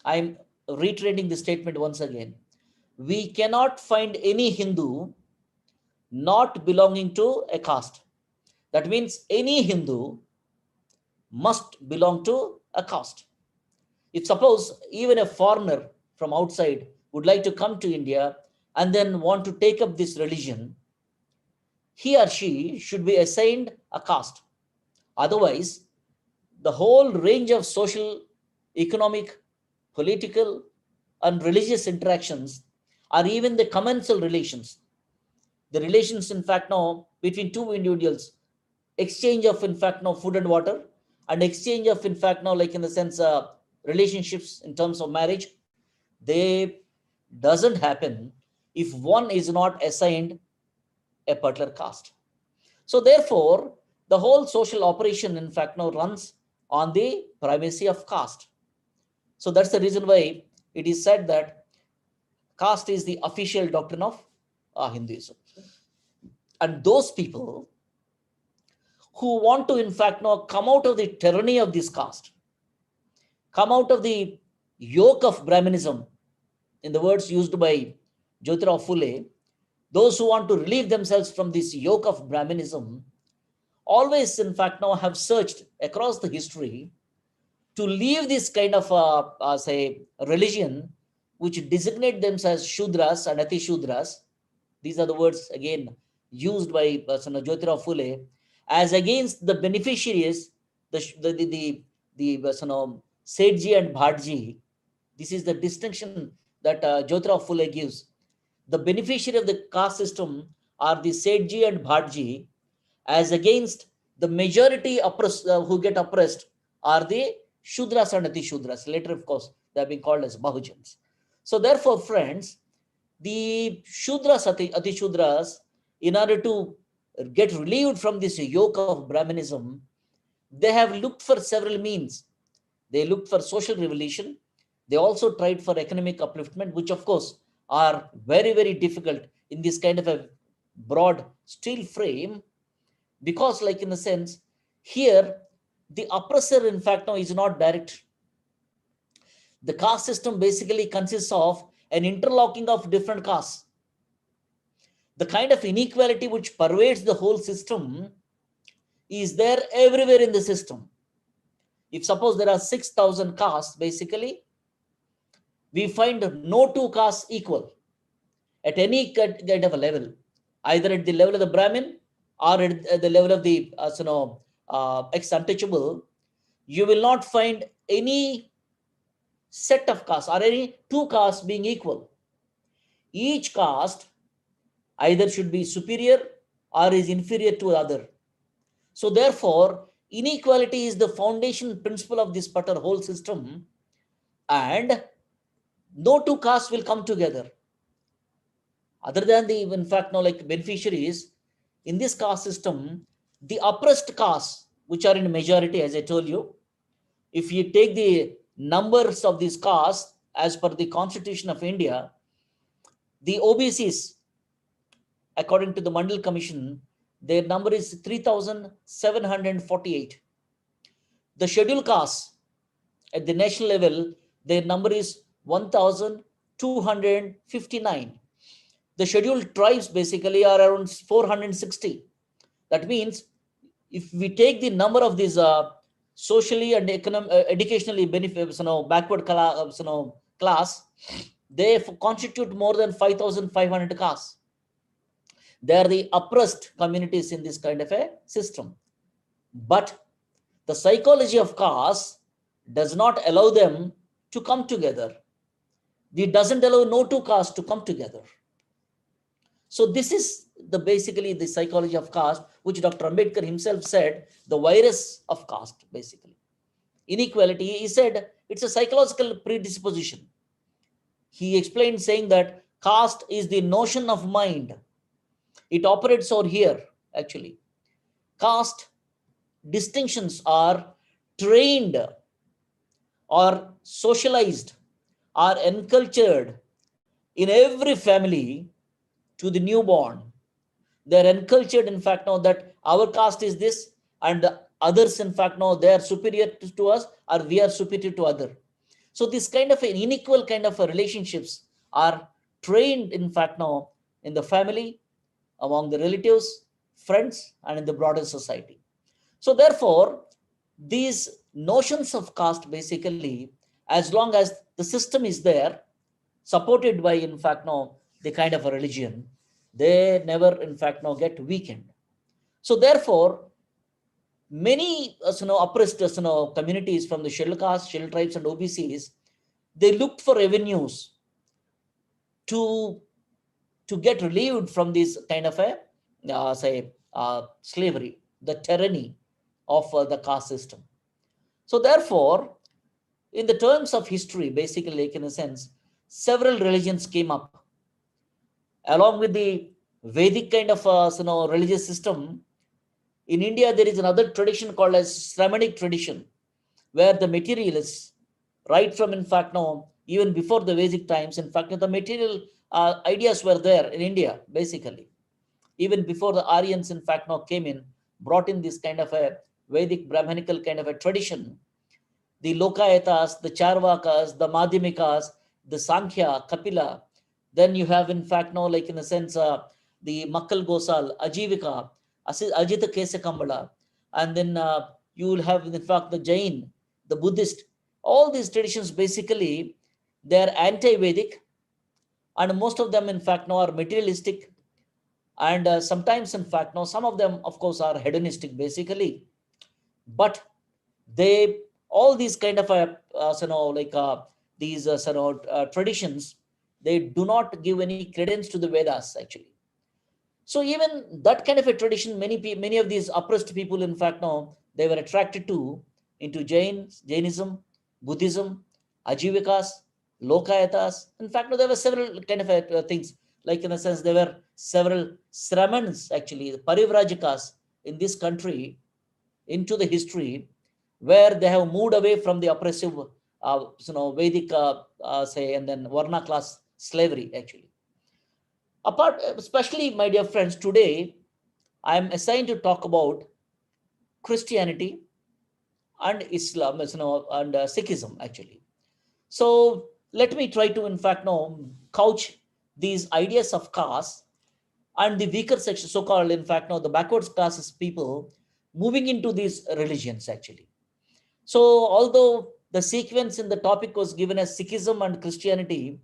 I'm reiterating the statement once again. We cannot find any Hindu not belonging to a caste. That means any Hindu must belong to a caste. If suppose even a foreigner from outside would like to come to India and then want to take up this religion, he or she should be assigned a caste. Otherwise, the whole range of social, economic, political, and religious interactions, or even the commensal relations, the relations, in fact, now between two individuals, exchange of, in fact, now food and water, and exchange of, in fact, now like in the sense relationships in terms of marriage, they doesn't happen if one is not assigned a particular caste. So therefore, the whole social operation, in fact, now runs on the primacy of caste. So that's the reason why it is said that caste is the official doctrine of Hinduism. And those people who want to, in fact, now come out of the tyranny of this caste, come out of the yoke of Brahminism, in the words used by Jyotirao Phule, those who want to relieve themselves from this yoke of Brahminism, always, in fact, now have searched across the history to leave this kind of, say, religion, which designate themselves as Shudras and Ati Shudras. These are the words, again, used by Jyotirao Phule, as against the beneficiaries, the Sethji and Bhatji. This is the distinction that Jyotirao Phule gives. The beneficiary of the caste system are the Sethji and Bhatji, as against the majority who get oppressed are the Shudras and Ati Shudras. Later, of course, they have been called as Bahujans. So therefore, friends, the Shudras, Ati Shudras, in order to get relieved from this yoke of Brahminism, they have looked for several means. They looked for social revolution. They also tried for economic upliftment, which of course are very, very difficult in this kind of a broad steel frame, because like in a sense, here, the oppressor, in fact, now is not direct. The caste system basically consists of an interlocking of different castes. the kind of inequality which pervades the whole system is there everywhere in the system. If suppose there are 6,000 castes, basically, we find no two castes equal at any kind of a level, either at the level of the Brahmin or at the level of the ex-untouchable. You will not find any set of castes or any two castes being equal. Each caste either should be superior or is inferior to the other. So therefore, inequality is the foundation principle of this particular whole system, and no two castes will come together. Other than the, in fact, like beneficiaries, in this caste system, the oppressed castes, which are in majority, as I told you, if you take the numbers of these castes as per the Constitution of India, the OBCs, according to the Mandal Commission, their number is 3,748. The scheduled castes at the national level, their number is 1,259. The scheduled tribes basically are around 460. That means if we take the number of these socially and educationally backward class, they constitute more than 5,500 castes. They are the oppressed communities in this kind of a system. But the psychology of caste does not allow them to come together. It doesn't allow no two castes to come together. So this is basically the psychology of caste, which Dr. Ambedkar himself said, the virus of caste, basically. Inequality, he said, it's a psychological predisposition. He explained saying that caste is the notion of mind. It operates over here, actually. Caste distinctions are trained or socialized or encultured in every family to the newborn. They're encultured, in fact, know that our caste is this, and the others, in fact, know they are superior to us, or we are superior to other. So this kind of an unequal kind of relationships are trained, in fact, now in the family, among the relatives, friends, and in the broader society. So therefore, these notions of caste, basically, as long as the system is there, supported by, in fact, now the kind of a religion, they never, in fact, now get weakened. So therefore, many oppressed communities from the scheduled castes, scheduled tribes, and OBCs, they looked for avenues to get relieved from this kind of a slavery, the tyranny of the caste system. So therefore, in the terms of history, basically, like in a sense, several religions came up. Along with the Vedic kind of religious system, in India there is another tradition called as Shramanic tradition, where the materialists, right from, in fact, now even before the Vedic times, in fact, the material ideas were there in India, basically. Even before the Aryans, in fact, now came in, brought in this kind of a Vedic Brahmanical kind of a tradition. The Lokayatas, the Charvakas, the Madhyamikas, the Sankhya, Kapila. Then you have, in fact, now, like in a sense, the Makkal Gosal, Ajivika, Ajita Kesekambala, and then you will have, in fact, the Jain, the Buddhist. All these traditions, basically, they are anti-Vedic, and most of them, in fact, now are materialistic, and sometimes, in fact, now some of them, of course, are hedonistic, basically. But they, all these kind of these traditions, they do not give any credence to the Vedas, actually. So even that kind of a tradition, many of these oppressed people, in fact, now they were attracted to into Jainism, Buddhism, Ajivikas, Lokayatas. In fact, there were several kind of things. Like in a sense, there were several Shramans, actually, the Parivrajakas in this country, into the history, where they have moved away from the oppressive, Vedic, and then Varna class slavery, actually. Apart, especially, my dear friends, today I am assigned to talk about Christianity and Islam, and Sikhism, actually. So let me try to, in fact, now couch these ideas of caste and the weaker section, so-called, in fact, now the backwards classes people moving into these religions actually. So although the sequence in the topic was given as Sikhism and Christianity,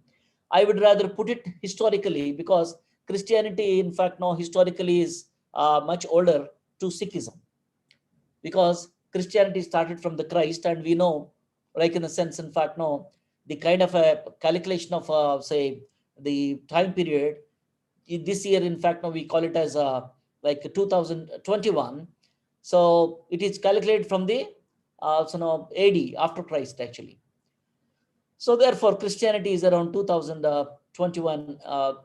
I would rather put it historically, because Christianity, in fact, now historically is much older to Sikhism, because Christianity started from the Christ, and we know, like in a sense, in fact, no, the kind of a calculation of, say, the time period this year, in fact, now we call it as like 2021. So it is calculated from the AD, after Christ actually. So therefore, Christianity is around 2021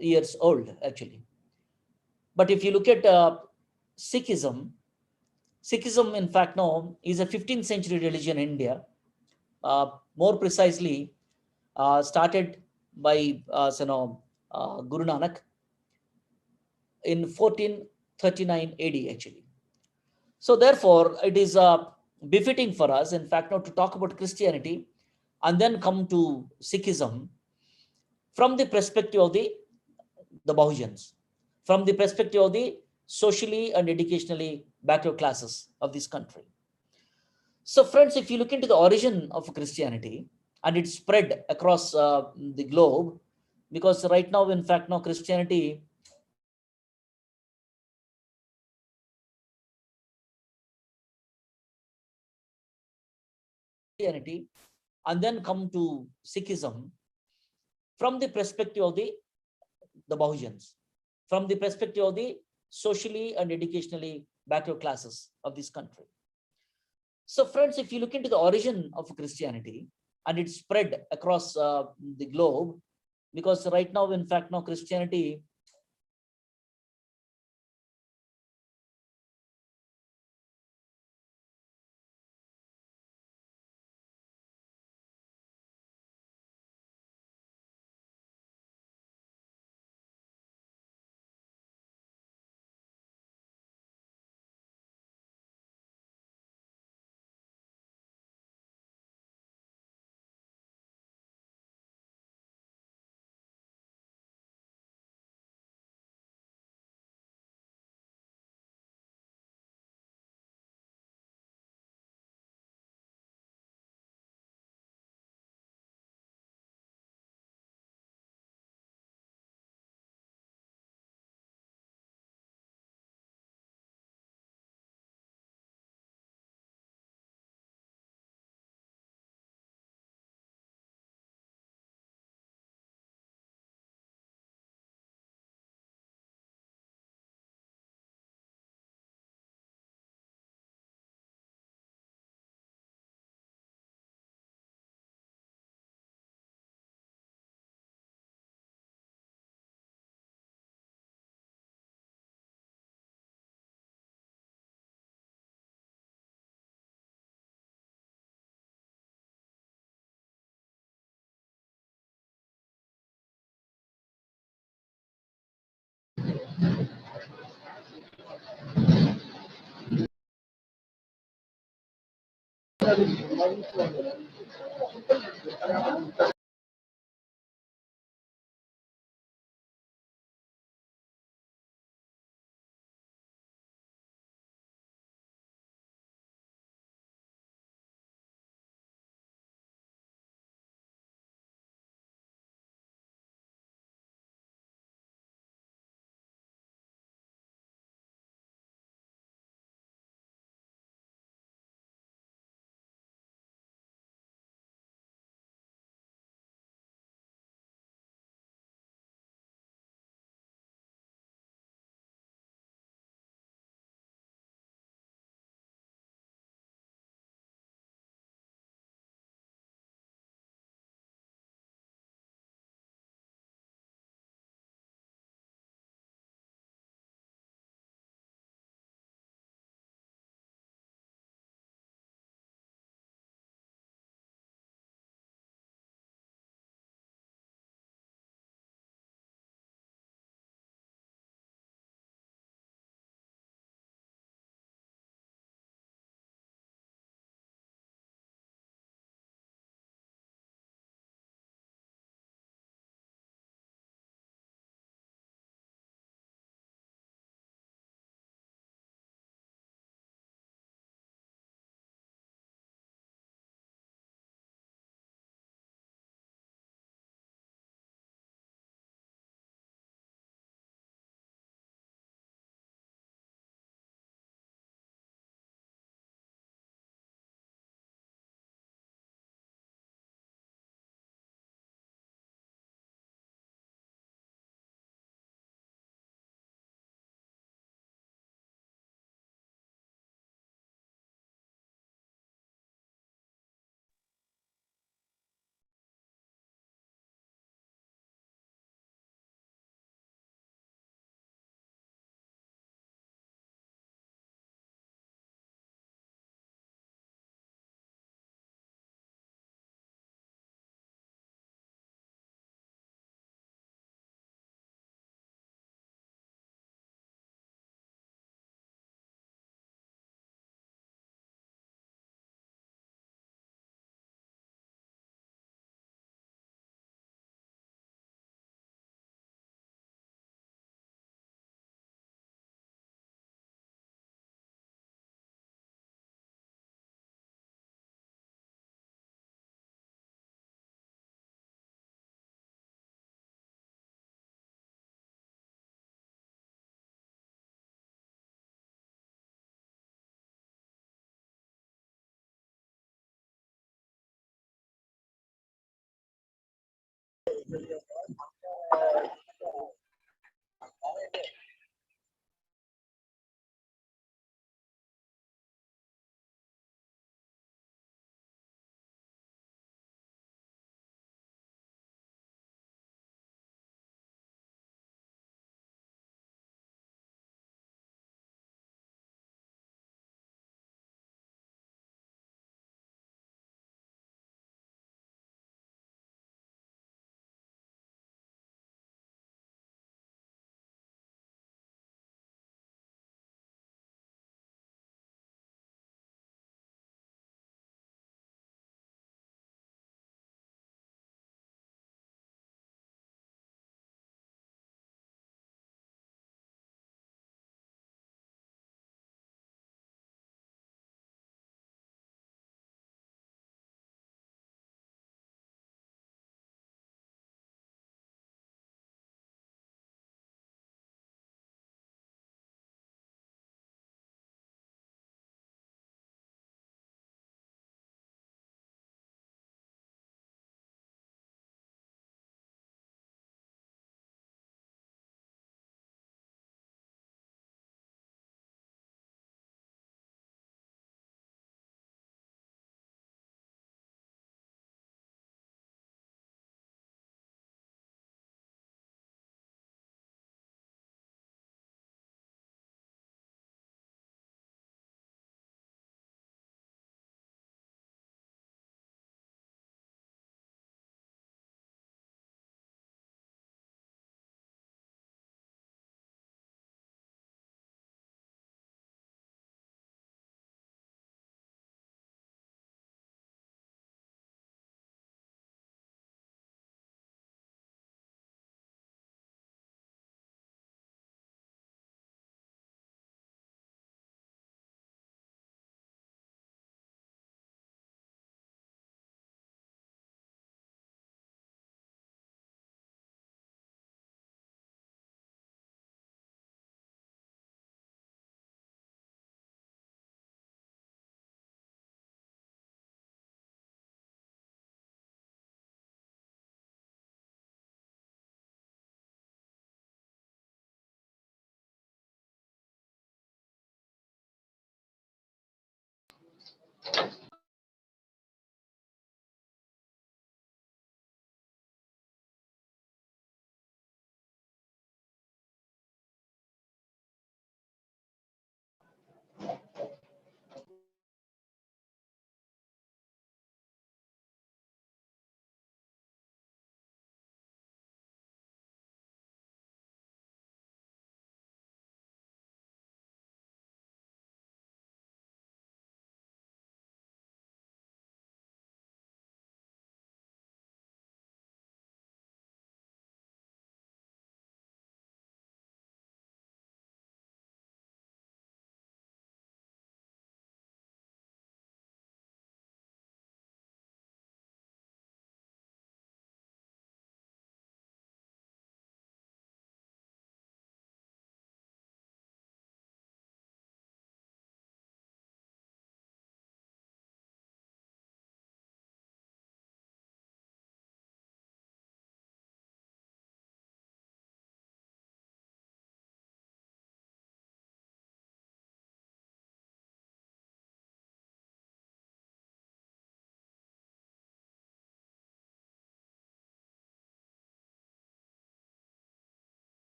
years old actually. But if you look at Sikhism, in fact, no, is a 15th century religion in India. More precisely, started by Guru Nanak in 1439 AD actually. So therefore, it is befitting for us, in fact, now to talk about Christianity and then come to Sikhism from the perspective of the Bahujans, from the perspective of the socially and educationally backward classes of this country. So friends, if you look into the origin of Christianity and its spread across the globe, because right now, in fact, now Christianity and then come to Sikhism from the perspective of the Bahujans, from the perspective of the socially and educationally backward classes of this country. So friends, if you look into the origin of Christianity and its spread across the globe, because right now, in fact, now Christianity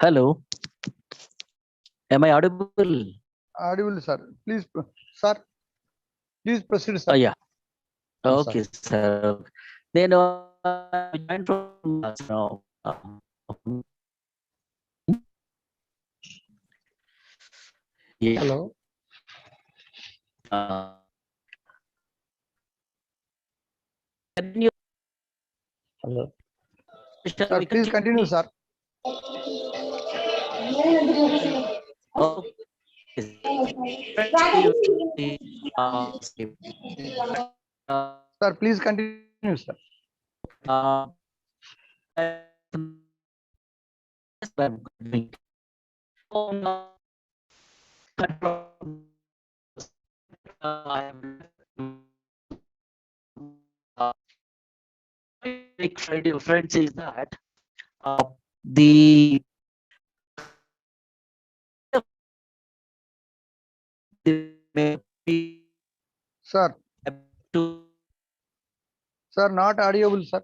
Hello, am I audible? Audible, sir. Please, sir. Please proceed, sir. Yeah. I'm Okay, sorry. sir. Then I joined from yeah. Hello. Uh, can you, Hello. shall Sir, we please continue, continue? sir. Okay. Same. Sir, please continue, sir. Uh, I'm doing. Oh, no. I'm uh, big difference is that the may be Sir, to sir, not audible, sir.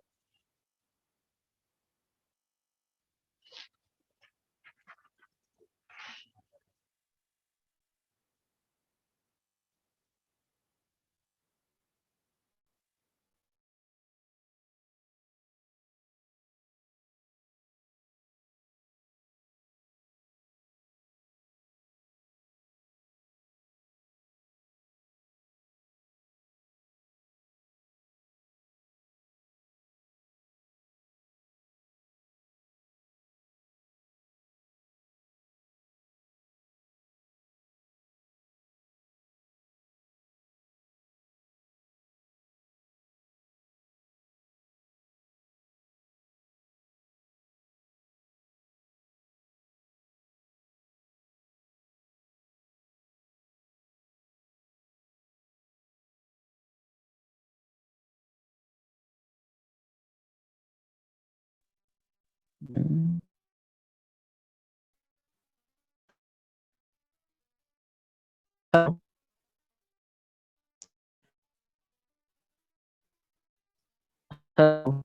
Hello.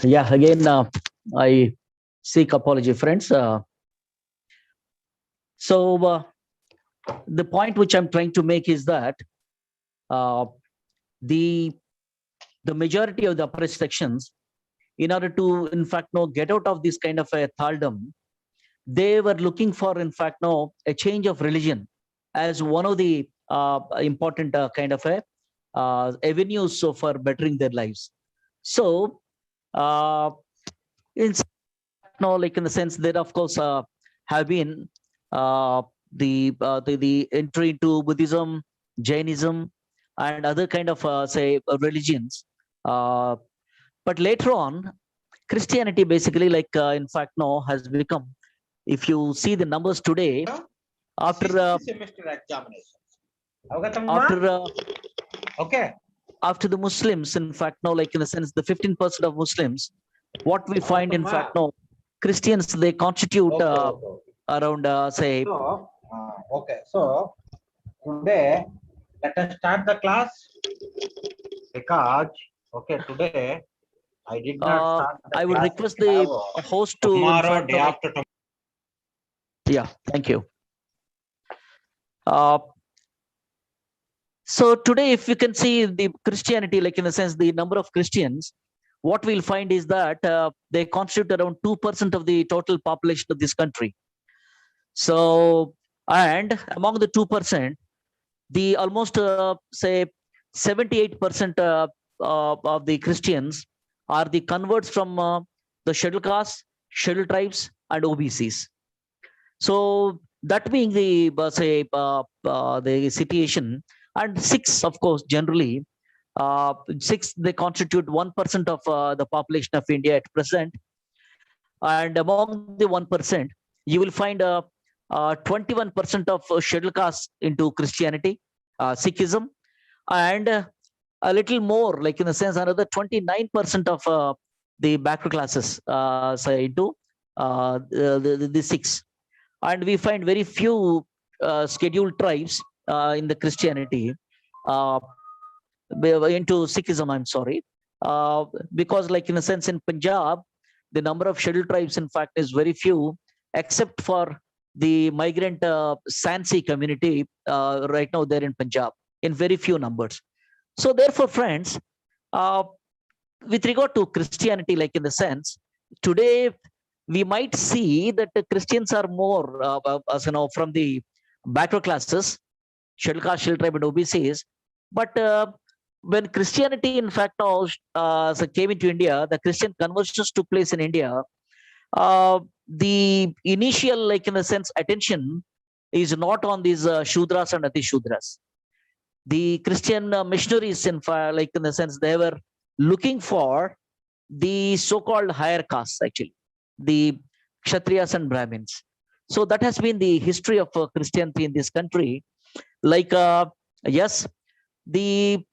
Yeah, again, I seek apology, friends. So the point which I'm trying to make is that uh, the majority of the oppressed sections, in order to, in fact, no, get out of this kind of a thraldom, they were looking for, in fact, no, a change of religion as one of the important kind of a avenues for bettering their lives. So, in no, like in the sense that, of course, have been uh, the entry into Buddhism, Jainism, and other kind of say religions. But later on, Christianity basically, like in fact, no, has become. If you see the numbers today, after semester examinations. after Okay. after the Muslims, in fact, no, like in a sense, the 15% of Muslims, what we find, in fact, no, Christians, they constitute around, say, Okay. So today, let us start the class because today I did not start the I would class. request the host to, in Tomorrow, fact, day no, after tomorrow. yeah, thank you. So today, if you can see the Christianity, like in a sense, the number of Christians, what we'll find is that they constitute around 2% of the total population of this country. So, and among the 2%, the almost say 78% of the Christians are the converts from the scheduled castes, scheduled tribes, and OBCs. So that being the say the situation, and six, of course, generally six, they constitute 1% of the population of India at present, and among the 1%, you will find 21% of scheduled castes into Christianity, Sikhism, and a little more, like in the sense, another 29% of the backward classes say into the six. And we find very few scheduled tribes in the Christianity uh, into Sikhism, I'm sorry, because like in a sense in Punjab, the number of scheduled tribes, in fact, is very few, except for the migrant Sansi community right now there in Punjab, in very few numbers. So therefore, friends, with regard to Christianity, like in the sense, today we might see that the Christians are more, as you know, from the backward classes, scheduled caste, scheduled tribe, and OBCs. But when Christianity, in fact, now so came into India, the Christian conversions took place in India. The initial, like in a sense, attention is not on these Shudras and Ati Shudras. The Christian missionaries, in fact, like in the sense, they were looking for the so-called higher castes, actually, the Kshatriyas and Brahmins. So that has been the history of Christianity in this country. Like, yes, the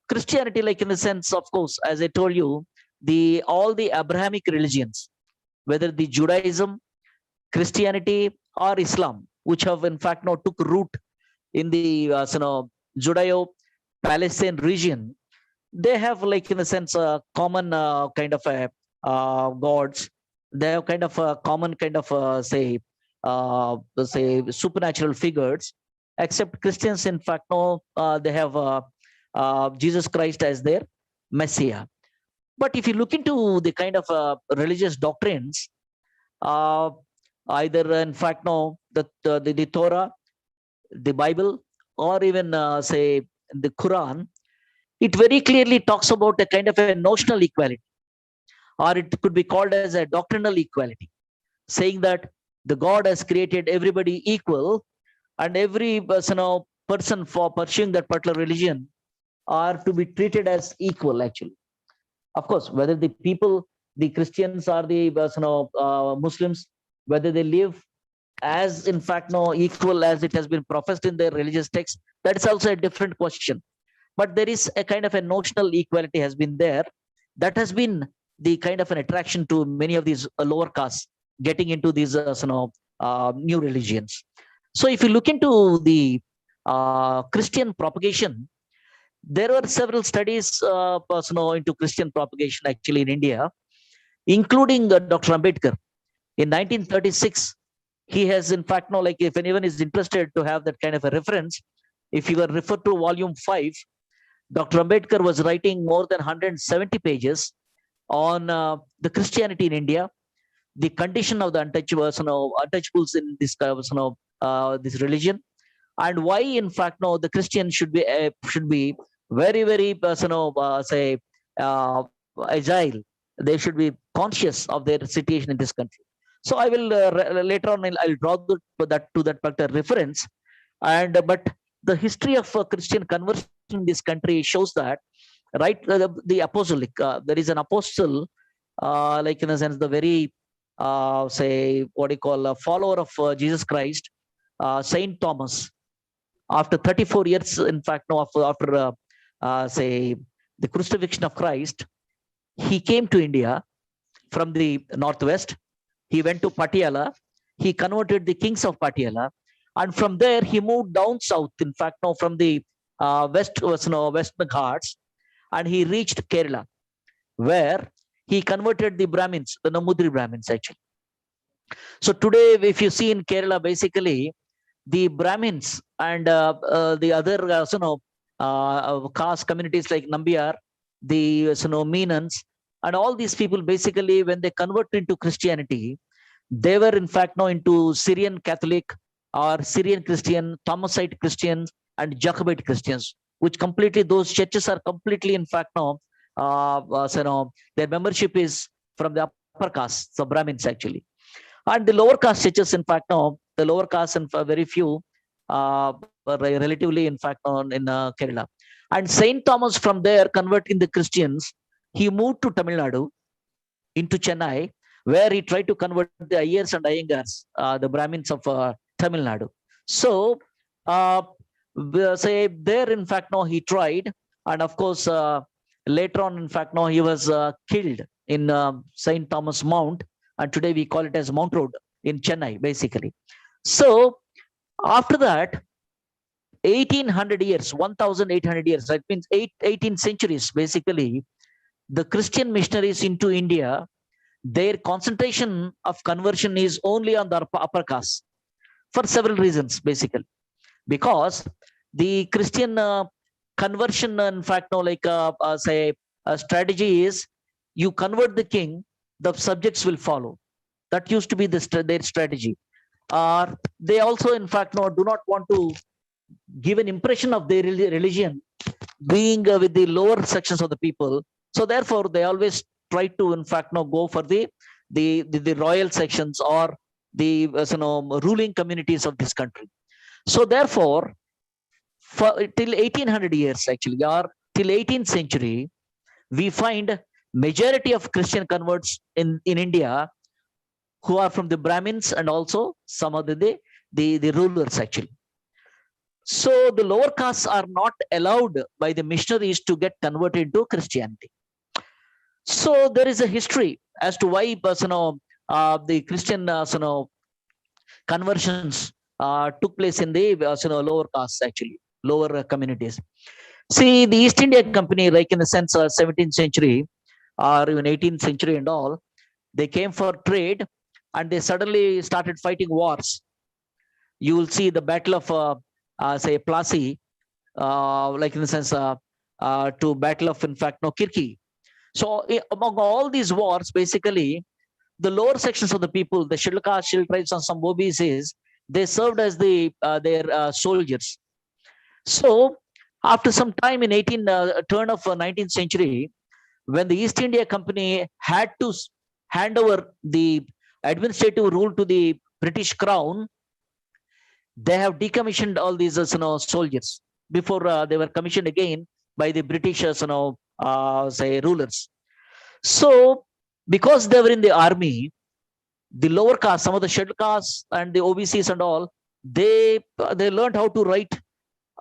Christianity, like in the sense, of course, as I told you, the all the Abrahamic religions, whether the Judaism, Christianity, or Islam, which have in fact now took root in the Judeo-Palestine region, they have, like in a sense, a common kind of a gods, they have kind of a common kind of say supernatural figures, except Christians in fact no, they have Jesus Christ as their Messiah. But if you look into the kind of religious doctrines, either in fact no, the Torah, the Bible, or even say the Quran, it very clearly talks about a kind of a notional equality, or it could be called as a doctrinal equality, saying that the God has created everybody equal, and every person for pursuing that particular religion are to be treated as equal. Actually, of course, whether the people, the Christians or the Muslims, whether they live as in fact no equal as it has been professed in their religious text, that is also a different question. But there is a kind of a notional equality has been there, that has been the kind of an attraction to many of these lower castes getting into these new religions. So if you look into the Christian propagation, there were several studies into Christian propagation actually in India, including Dr. Ambedkar. In 1936, he has in fact like if anyone is interested to have that kind of a reference, if you were referred to volume 5, Dr. Ambedkar was writing more than 170 pages on the Christianity in India, the condition of the untouchables in this this religion, and why in fact no the Christian should be very very say agile. They should be conscious of their situation in this country. So I will later on I'll draw that to that particular reference. And but the history of Christian conversion in this country shows that, right, the apostolic, there is an apostle, like in a sense the very say what do you call a follower of Jesus Christ, Saint Thomas. After 34 years, in fact, no, after say the crucifixion of Christ, he came to India from the northwest. He went to Patiala. He converted the kings of Patiala, and from there he moved down south. In fact, no, from the western Ghats, and he reached Kerala, where he converted the Brahmins, the Namudri Brahmins actually. So today, if you see in Kerala, basically the Brahmins and the other caste communities like Nambiar, the Meenans, and all these people, basically when they convert into Christianity, they were in fact now into Syrian Catholic or Syrian Christian, Thomasite Christians, and Jacobite Christians, which completely those churches are completely in fact now their membership is from the upper caste, so Brahmins actually. And the lower caste churches, in fact, no, the lower caste and very few, relatively, in fact, in Kerala. And Saint Thomas from there converting the Christians, he moved to Tamil Nadu, into Chennai, where he tried to convert the Ayers and Iyengars, the Brahmins of Tamil Nadu. So, say there, in fact, no, he tried, and of course, later on, in fact, no, he was killed in Saint Thomas Mount. And today we call it as Mount Road in Chennai, basically. So after that, 1800 years, 1800 years, that means 18 centuries, basically, the Christian missionaries into India, their concentration of conversion is only on the upper caste for several reasons, basically. Because the Christian conversion, in fact, no, like say a strategy is you convert the king, the subjects will follow. That used to be their strategy. They also, in fact, no, do not want to give an impression of their religion being with the lower sections of the people. So therefore, they always try to, in fact, no, go for the royal sections or the ruling communities of this country. So therefore, till 1800 years, actually, or till 18th century, we find majority of Christian converts in India who are from the Brahmins and also some of the rulers actually. So the lower castes are not allowed by the missionaries to get converted into Christianity. So there is a history as to why the Christian conversions took place in the lower castes actually, lower communities. See, the East India Company, like in the sense 17th century or even 18th century and all, They came for trade and they suddenly started fighting wars. You will see the battle of, say, Plassey, like in the sense, to battle of, in fact, no, Kirki. So among all these wars, basically, the lower sections of the people, the scheduled caste, scheduled tribes, and some OBCs, they served as their soldiers. So after some time in turn of 19th century, when the East India Company had to hand over the administrative rule to the British Crown, they have decommissioned all these soldiers before they were commissioned again by the British say rulers. So because they were in the army, the lower caste, some of the scheduled castes and the OBCs and all, they learned how to read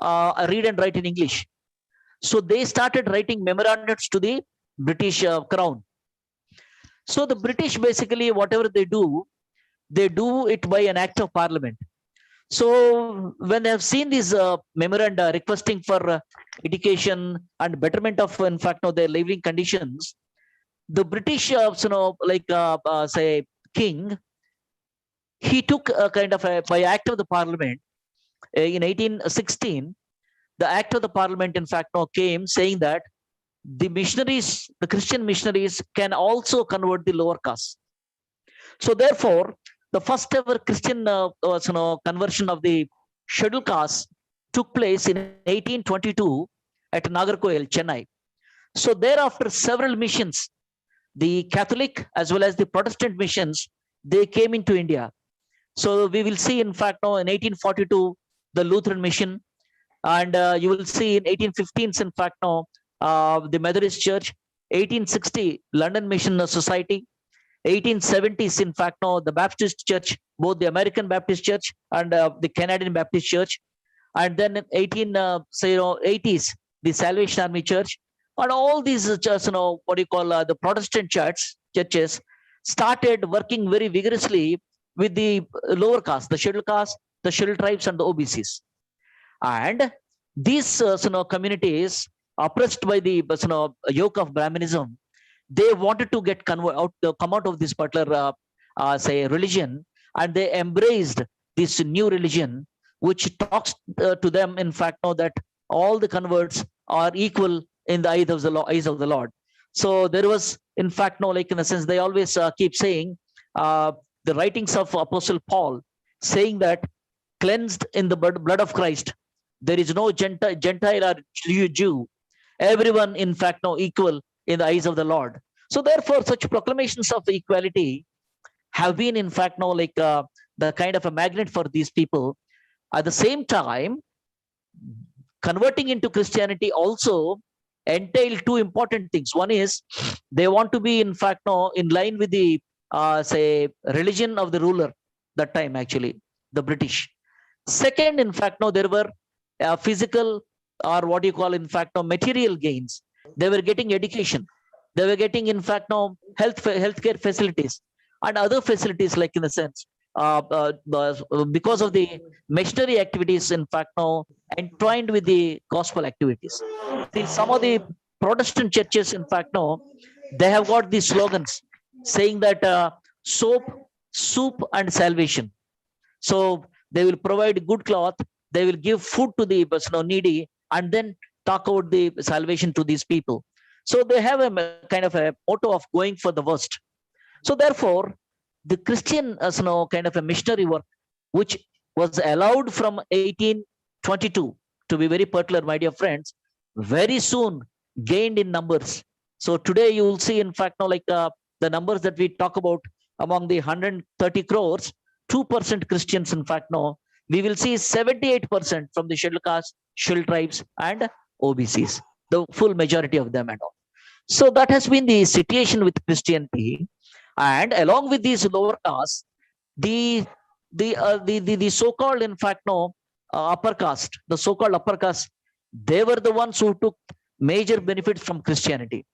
and write in English. So they started writing memorandums to the British Crown. So the British, basically, whatever they do it by an act of parliament. So when they have seen these memoranda requesting for education and betterment of, in fact, their living conditions, the British, say, king, he took a kind of by act of the parliament in 1816. The act of the parliament, in fact, came saying that the missionaries, the Christian missionaries, can also convert the lower caste. So therefore, the first ever Christian conversion of the scheduled caste took place in 1822 at Nagarkoil, Chennai. So thereafter, several missions, the Catholic as well as the Protestant missions, they came into India. So we will see, in fact, in 1842, the Lutheran mission, and you will see in 1815s, in fact, the Methodist Church, 1860, London Mission Society, 1870s, in fact, the Baptist Church, both the American Baptist Church and the Canadian Baptist Church, and then in 1880s, the Salvation Army Church, and all these churches, the Protestant churches started working very vigorously with the lower caste, the scheduled caste, the scheduled tribes, and the OBCs. And these communities, oppressed by the yoke of Brahminism, they wanted to come out of this particular say religion, and they embraced this new religion, which talks to them, in fact, that all the converts are equal in the eyes of the Lord. So there was, in fact, like in a sense, they always keep saying the writings of Apostle Paul, saying that cleansed in the blood of Christ, there is no Gentile or Jew, everyone, in fact, equal in the eyes of the Lord. So therefore, such proclamations of equality have been, in fact, the kind of a magnet for these people. At the same time, converting into Christianity also entailed two important things. One is they want to be, in fact, in line with the say religion of the ruler that time, actually the British. Second, in fact, there were physical, or what you call, in fact, material gains. They were getting education. They were getting, in fact, healthcare facilities and other facilities, like in a sense, because of the missionary activities, in fact, entwined with the gospel activities. See, some of the Protestant churches, in fact, they have got these slogans saying that soap, soup, and salvation. So they will provide good cloth, they will give food to the needy, and then talk about the salvation to these people. So they have a kind of a motto of going for the worst. So therefore, the Christian kind of a missionary work, which was allowed from 1822, to be very particular, my dear friends, very soon gained in numbers. So today you will see, in fact, the numbers that we talk about, among the 130 crores, 2% Christians, in fact, we will see 78% from the scheduled caste, scheduled tribes, and OBCs, the full majority of them and all. So that has been the situation with Christianity. And along with these lower castes, the so-called, in fact, upper caste, the so-called upper caste, they were the ones who took major benefit from Christianity.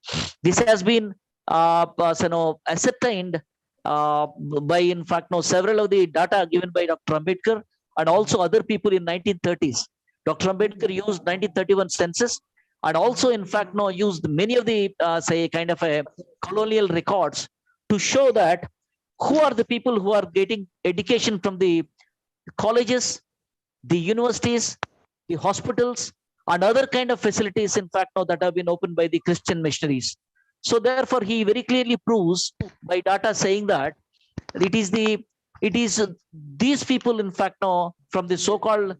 This has been ascertained by, in fact, several of the data given by Dr. Ambedkar and also other people in 1930s. Dr. Ambedkar used 1931 census, and also, in fact, used many of the say kind of a colonial records to show that who are the people who are getting education from the colleges, the universities, the hospitals, and other kind of facilities, in fact, now that have been opened by the Christian missionaries. So therefore, he very clearly proves by data saying that it is these people, in fact, now from the so-called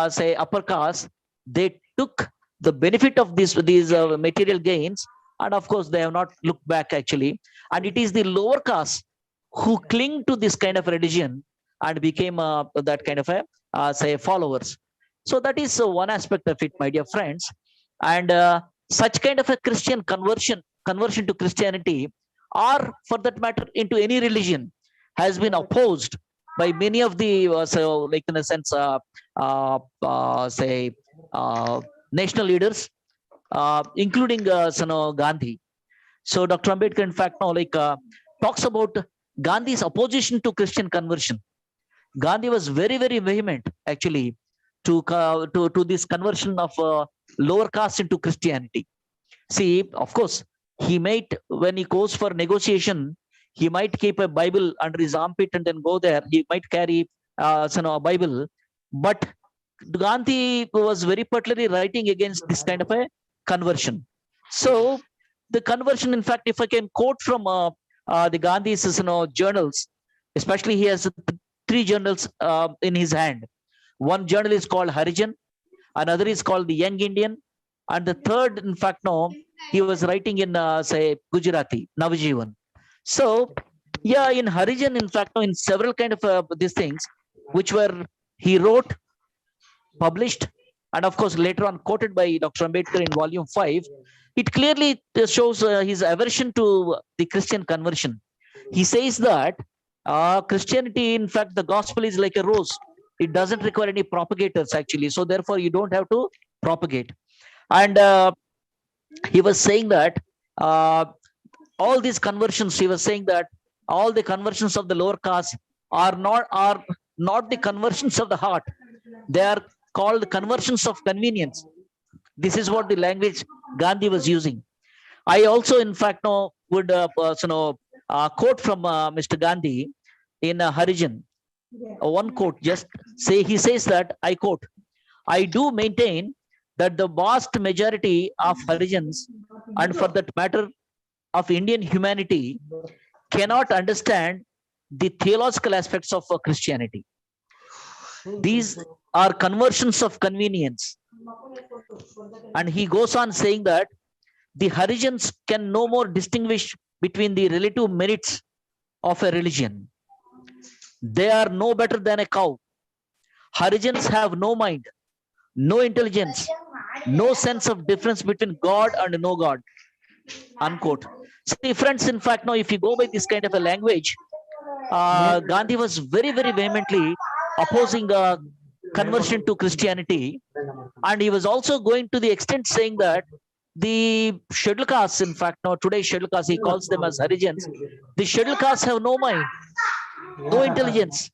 say upper caste, they took the benefit of these material gains, and of course they have not looked back actually. And it is the lower caste who cling to this kind of religion and became that kind of a say followers. So that is one aspect of it, my dear friends. And such kind of a Christian conversion to Christianity, or for that matter into any religion, has been opposed by many of the so like in a sense say national leaders, including Gandhi. So Dr. Ambedkar, in fact, now talks about Gandhi's opposition to Christian conversion. Gandhi was very, very vehement actually to this conversion of lower caste into Christianity. See, of course, he might, when he goes for negotiation, he might keep a Bible under his armpit and then go there. He might carry a Bible, but Gandhi was very particularly writing against this kind of a conversion. So the conversion, in fact, if I can quote from the Gandhi's journals, especially he has 3 journals in his hand. One journal is called Harijan, another is called the Young Indian, and the third, in fact, no, he was writing in say Gujarati, Navjivan. So yeah, in Harijan, in fact, no, in several kind of these things, which were he wrote, published, and of course later on quoted by Dr. Ambedkar in volume 5, it clearly shows his aversion to the Christian conversion. He says that Christianity, in fact, the gospel is like a rose. It doesn't require any propagators actually. So therefore, you don't have to propagate. And he was saying that all these conversions, he was saying that all the conversions of the lower caste are not the conversions of the heart. They are called conversions of convenience. This is what the language Gandhi was using. I also, in fact, would quote from Mr. Gandhi in Harijan. One quote, just say, he says that, I quote, "I do maintain that the vast majority of Harijans, and for that matter of Indian humanity, cannot understand the theological aspects of Christianity. These are conversions of convenience." And he goes on saying that the Harijans can no more distinguish between the relative merits of a religion. They are no better than a cow. Harijans have no mind, no intelligence, no sense of difference between God and no God. Unquote. See, friends, in fact, now if you go by this kind of a language, Gandhi was very, very vehemently opposing conversion to Christianity, and he was also going to the extent saying that the scheduled castes, in fact, now today's scheduled castes, he calls them as Harijans. The scheduled castes have no mind, no intelligence,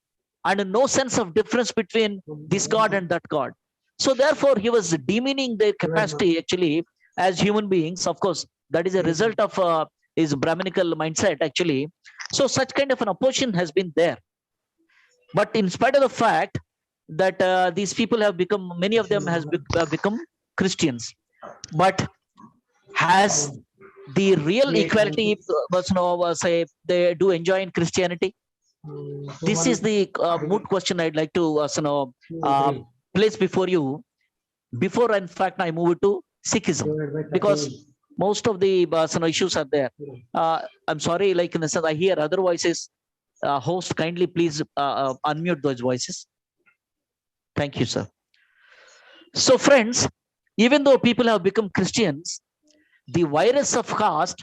and no sense of difference between this God and that God. So therefore, he was demeaning their capacity actually as human beings. Of course, that is a result of his Brahminical mindset actually. So such kind of an opposition has been there. But in spite of the fact that these people have become, many of them have become Christians, but has the real equality say they do enjoy in Christianity? This is the moot question I'd like to place before you. Before, in fact, I move it to Sikhism, because most of the issues are there. I'm sorry, like in the sense I hear other voices. Host, kindly please unmute those voices. Thank you, sir. So, friends, even though people have become Christians, the virus of caste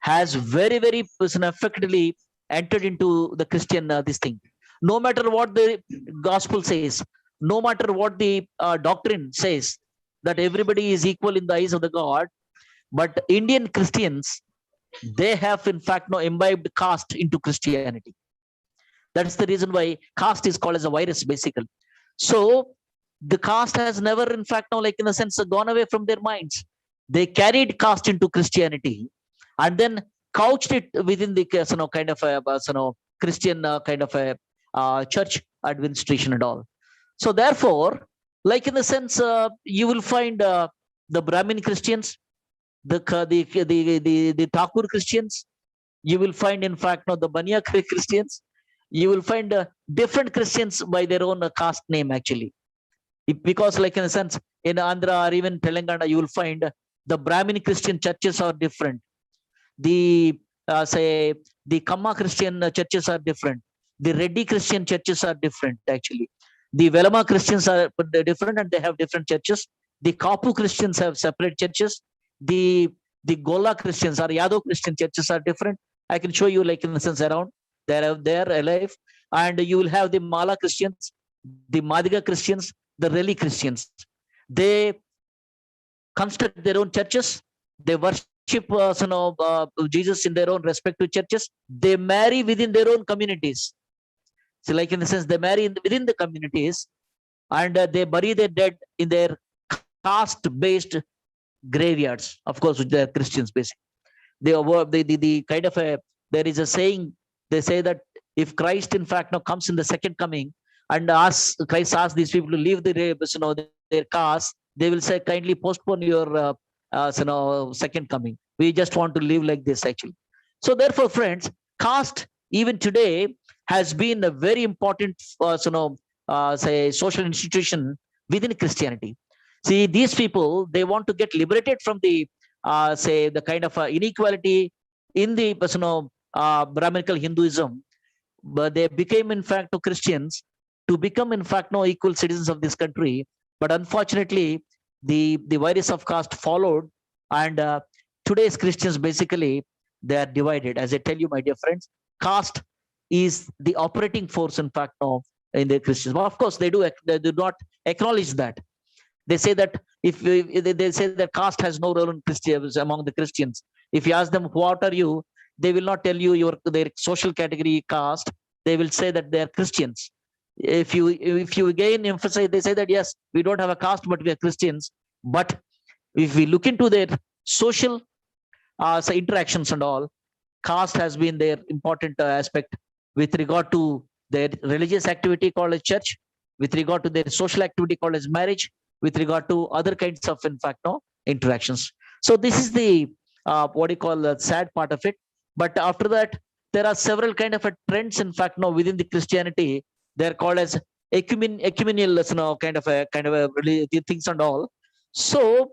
has very, very effectively entered into the Christian this thing. No matter what the gospel says, no matter what the doctrine says, that everybody is equal in the eyes of the God, but Indian Christians, they have in fact now imbibed caste into Christianity. That's the reason why caste is called as a virus, basically. So the caste has never, in fact, now, like in a sense, gone away from their minds. They carried caste into Christianity, and then couched it within the kind of a Christian kind of a church administration and all. So therefore, like in the sense, you will find the Brahmin Christians, the Thakur Christians. You will find, in fact, the Banya Christians. You will find different Christians by their own caste name, actually. Because, like in a sense, in Andhra or even Telangana, you will find the Brahmin Christian churches are different. The say the Kamma Christian churches are different. The Reddy Christian churches are different, actually. The Velama Christians are different and they have different churches. The Kapu Christians have separate churches. The Gola Christians or Yadav Christian churches are different. I can show you, like in the sense, around they're alive. And you will have the Mala Christians, the Madiga Christians, the Reli Christians. They construct their own churches. They worship Jesus in their own respective churches. They marry within their own communities. So, like in the sense, they marry within the communities, and they bury their dead in their caste-based graveyards. Of course, they are Christians, basically. The kind of a, there is a saying. They say that if Christ, in fact, now comes in the second coming, and Christ asks these people to leave their caste, they will say, kindly postpone your second coming. We just want to live like this, actually. So therefore, friends, caste even today has been a very important say social institution within Christianity. See, these people, they want to get liberated from the say the kind of inequality in the Brahminical Hinduism, but they became, in fact, Christians to become, in fact, equal citizens of this country. But unfortunately, the virus of caste followed, and today's Christians, basically, they are divided. As I tell you, my dear friends, caste is the operating force, in fact, in the Christians. But of course, they do not acknowledge that. They say that they say that caste has no role in Christians among the Christians. If you ask them, what are you, they will not tell you their social category caste. They will say that they are Christians. If you again emphasize, they say that yes, we don't have a caste, but we are Christians. But if we look into their social interactions and all, caste has been their important aspect with regard to their religious activity called as church, with regard to their social activity called as marriage, with regard to other kinds of, in fact, interactions. So this is the what you call the sad part of it. But after that, there are several kind of trends, in fact, within the Christianity. They're called as ecumenial, kind of a things and all. So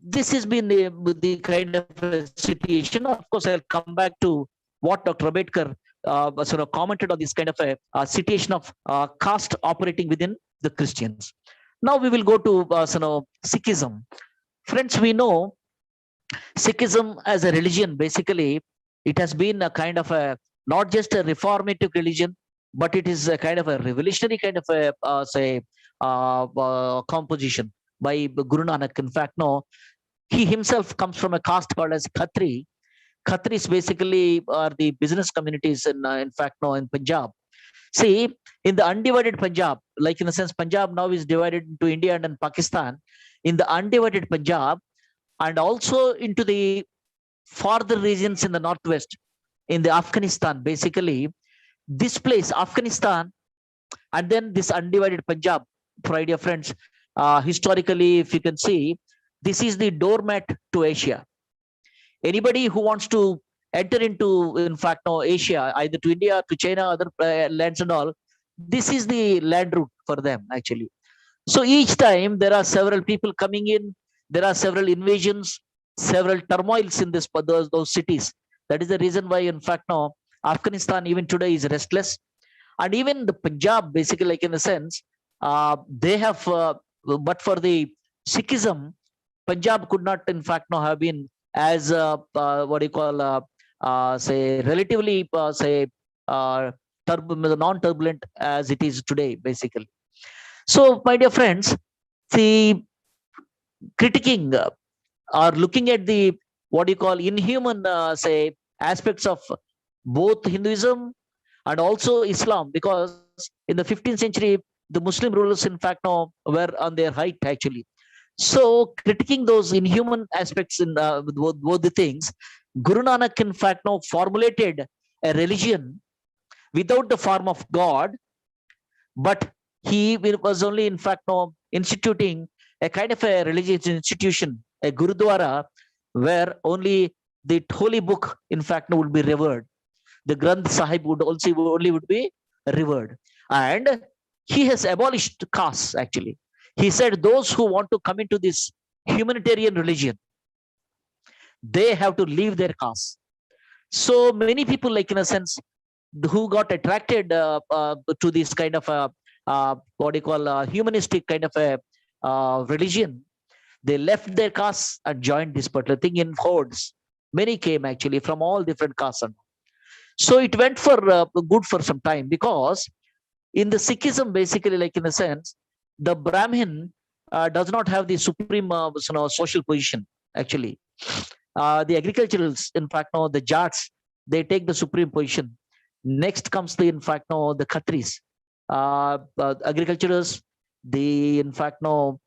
this has been the kind of situation. Of course, I'll come back to what Dr. Ambedkar commented on this kind of a situation of caste operating within the Christians. Now we will go to Sikhism. Friends, we know Sikhism as a religion, basically, it has been a kind of a, not just a reformative religion, but it is a kind of a revolutionary kind of a composition by Guru Nanak. In fact, he himself comes from a caste called as Khatri. Khatris basically are the business communities in fact, in Punjab. See, in the undivided Punjab, like in the sense Punjab now is divided into India and Pakistan, in the undivided Punjab, and also into the farther regions in the northwest, in the Afghanistan, basically, this place, Afghanistan, and then this undivided Punjab, my dear friends, historically, if you can see, this is the doormat to Asia. Anybody who wants to enter into, in fact, Asia, either to India, to China, other lands and all, this is the land route for them, actually. So each time there are several people coming in, there are several invasions, several turmoils in those cities. That is the reason why, in fact, Afghanistan even today is restless. And even the Punjab, basically, like in a sense, they have, but for the Sikhism, Punjab could not, in fact, have been as, what do you call, say, relatively, say, non-turbulent as it is today, basically. So, my dear friends, the critiquing or looking at the, what do you call, inhuman, say, aspects of both Hinduism and also Islam, because in the 15th century, the Muslim rulers, in fact, were on their height, actually. So critiquing those inhuman aspects in both the things, Guru Nanak, in fact, now formulated a religion without the form of God, but he was only, in fact, now instituting a kind of a religious institution, a Gurudwara, where only the holy book, in fact, would be revered. The Granth Sahib would also only would be revered. And he has abolished castes, actually. He said those who want to come into this humanitarian religion, they have to leave their caste. So many people, like in a sense, who got attracted to this kind of a what do you call humanistic kind of a religion, they left their castes and joined this particular thing in hordes. Many came actually from all different castes. So it went for good for some time, because in the Sikhism, basically, like in a sense, the Brahmin does not have the supreme social position. Actually, the agriculturals, in fact, no, the Jats, they take the supreme position. Next comes the, in fact, no, the Khatris, agriculturals. The, in fact, no,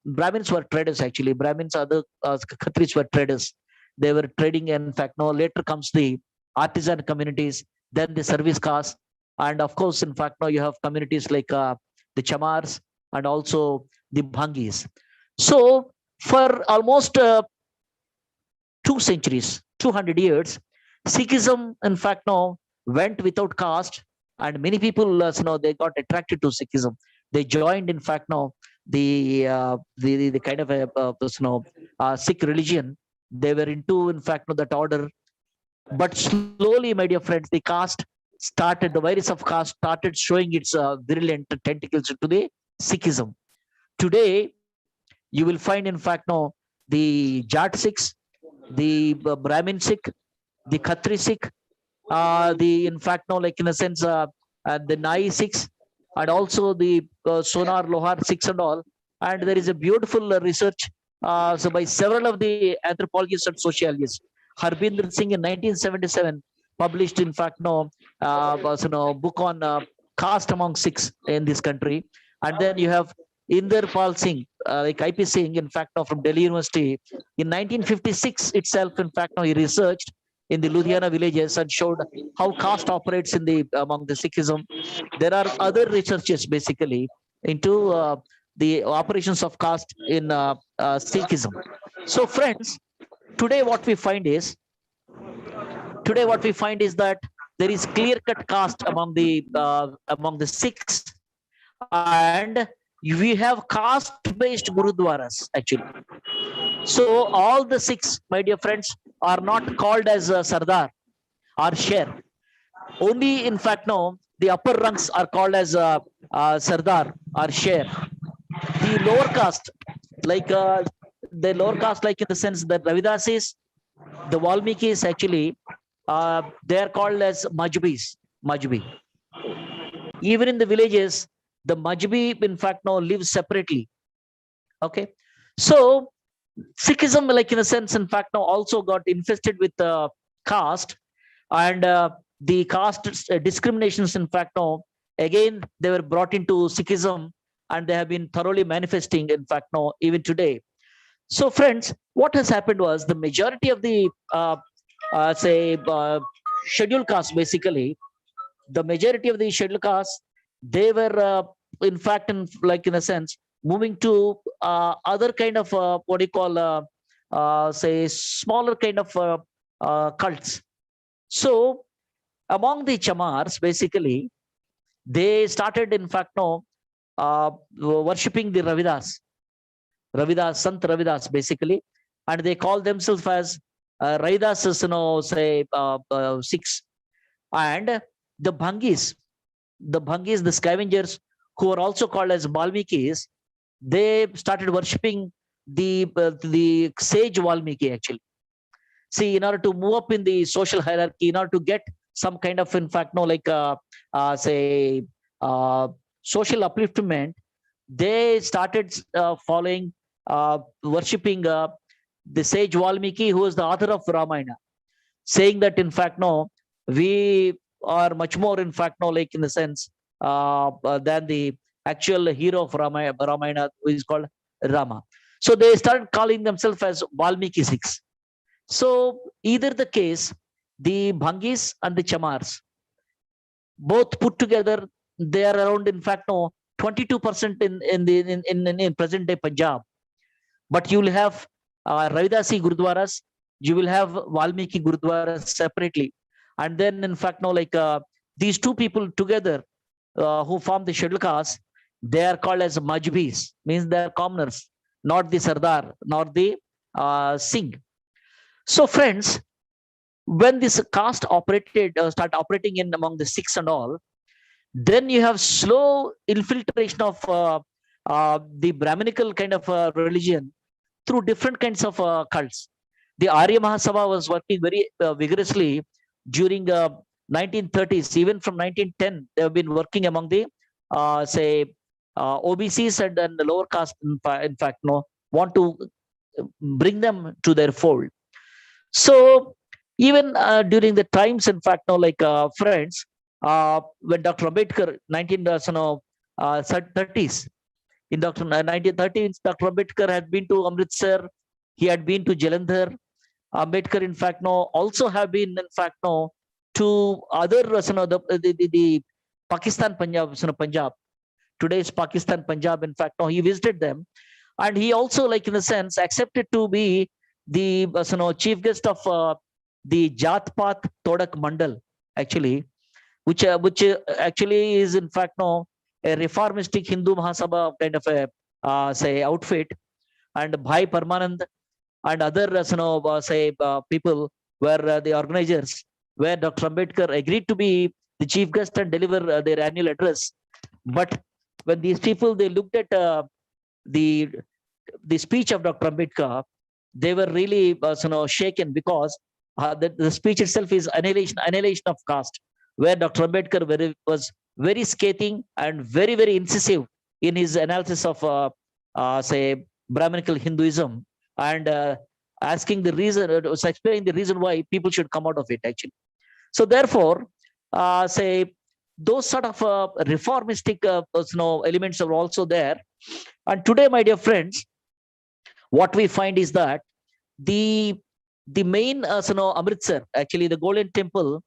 Brahmins were traders. Actually, Brahmins are the Khatris were traders. They were trading. In fact, no, later comes the artisan communities, then the service caste, and of course, in fact, now you have communities like the Chamars and also the Bhangis. So for almost 2 centuries, 200 years, Sikhism, in fact, now went without caste, and many people, they got attracted to Sikhism. They joined, in fact, now the kind of a Sikh religion. They were into, in fact, that order. But slowly, my dear friends, the caste started, the virus of caste started showing its virulent tentacles into the Sikhism. Today, you will find, in fact, now the Jat Sikhs, the Brahmin Sikh, the Khatri Sikh, the, in fact, now, like in a sense, the Nai Sikhs, and also the Sonar Lohar Sikhs and all. And there is a beautiful research so by several of the anthropologists and sociologists. Harbinder Singh in 1977 published, in fact, book on caste among Sikhs in this country. And then you have Inder Pal Singh, like IP Singh, in fact, from Delhi University. In 1956 itself, in fact, he researched in the Ludhiana villages and showed how caste operates in the among the Sikhism. There are other researches basically into the operations of caste in Sikhism. So, friends, today what we find is that there is clear-cut caste among the Sikhs, and we have caste-based gurudwaras actually. So all the Sikhs, my dear friends, are not called as Sardar or Sher. Only, in fact, no, the upper ranks are called as Sardar or Sher. The lower caste, like in the sense that Ravidasis, the Valmikis, actually, they are called as Majbis. Even in the villages, the Majbi, in fact, now lives separately. Okay, so Sikhism, like in a sense, in fact, now also got infested with caste, and the caste discriminations, in fact, now again they were brought into Sikhism, and they have been thoroughly manifesting, in fact, now even today. So, friends, what has happened was the majority of the scheduled caste, basically, the majority of the scheduled caste, they were in fact, in a sense, moving to other kind of what do you call say smaller kind of cults. So among the Chamars, basically, they started, in fact, worshipping the Ravidas, Sant Ravidas, basically, and they call themselves as Ravidas, Sikhs. And the Bhangis, the scavengers, who are also called as Valmikis, they started worshipping the sage Valmiki, actually. See, in order to move up in the social hierarchy, in order to get some kind of, in fact, social upliftment, they started following, worshipping the sage Valmiki, who is the author of Ramayana, saying that, in fact, we are much more, in fact, in the sense than the actual hero of Ramayana, who is called Rama. So they started calling themselves as Valmiki Sikhs. So either the case, the Bhangis and the Chamars, both put together, they are around, in fact, no, 22% in present day Punjab. But you will have Ravidasi Gurudwaras, you will have Valmiki Gurudwaras separately. And then, in fact, no, like these two people together who form the scheduled caste, they are called as Majbis, means they are commoners, not the Sardar, not the Singh. So, friends, when this caste operated, start operating in among the Sikhs and all, then you have slow infiltration of the Brahminical kind of religion through different kinds of cults. The Arya Mahasabha was working very vigorously during 1930s. Even from 1910, they have been working among the OBCs and then the lower caste. In fact, no, want to bring them to their fold. So even during the times, in fact, no, like friends, when Dr. Ambedkar, 1930s, in 1930s, Dr. Ambedkar had been to Amritsar, he had been to Jalandhar. Ambedkar, in fact, no, also have been, in fact, no, to other, the Pakistan, Punjab, today's Pakistan, Punjab. In fact, no, he visited them, and he also, like in a sense, accepted to be the chief guest of the Jat Path Todak Mandal, actually, which actually is, in fact, no, a reformistic Hindu Mahasabha kind of a outfit, and Bhai Parmanand and other people were the organizers, where Dr. Ambedkar agreed to be the chief guest and deliver their annual address. But when these people, they looked at the speech of Dr. Ambedkar, they were really shaken, because the speech itself is annihilation of caste, where Dr. Ambedkar was very scathing and very, very incisive in his analysis of Brahminical Hinduism, and asking the reason, explaining the reason why people should come out of it, actually. So therefore, those sort of reformistic elements are also there. And today, my dear friends, what we find is that the main Amritsar, actually the Golden Temple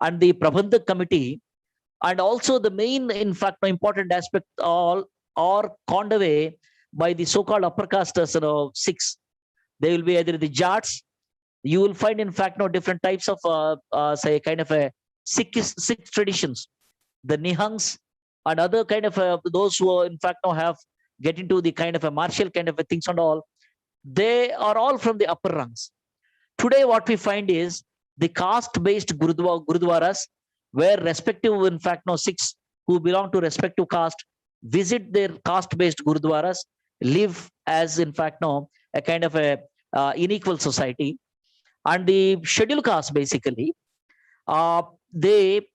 and the Prabandhak Committee, and also the main, in fact, important aspect, all are conned away by the so-called upper caste Sikhs. They will be either the Jats. You will find, in fact, different types of kind of a Sikh traditions, the Nihangs and other kind of those who in fact have get into the kind of a martial kind of a things and all. They are all from the upper ranks. Today, what we find is the caste-based Gurudwaras, where respective, in fact, Sikhs who belong to respective caste visit their caste-based Gurudwaras, live as, in fact, a kind of a unequal society. And the scheduled caste, basically, they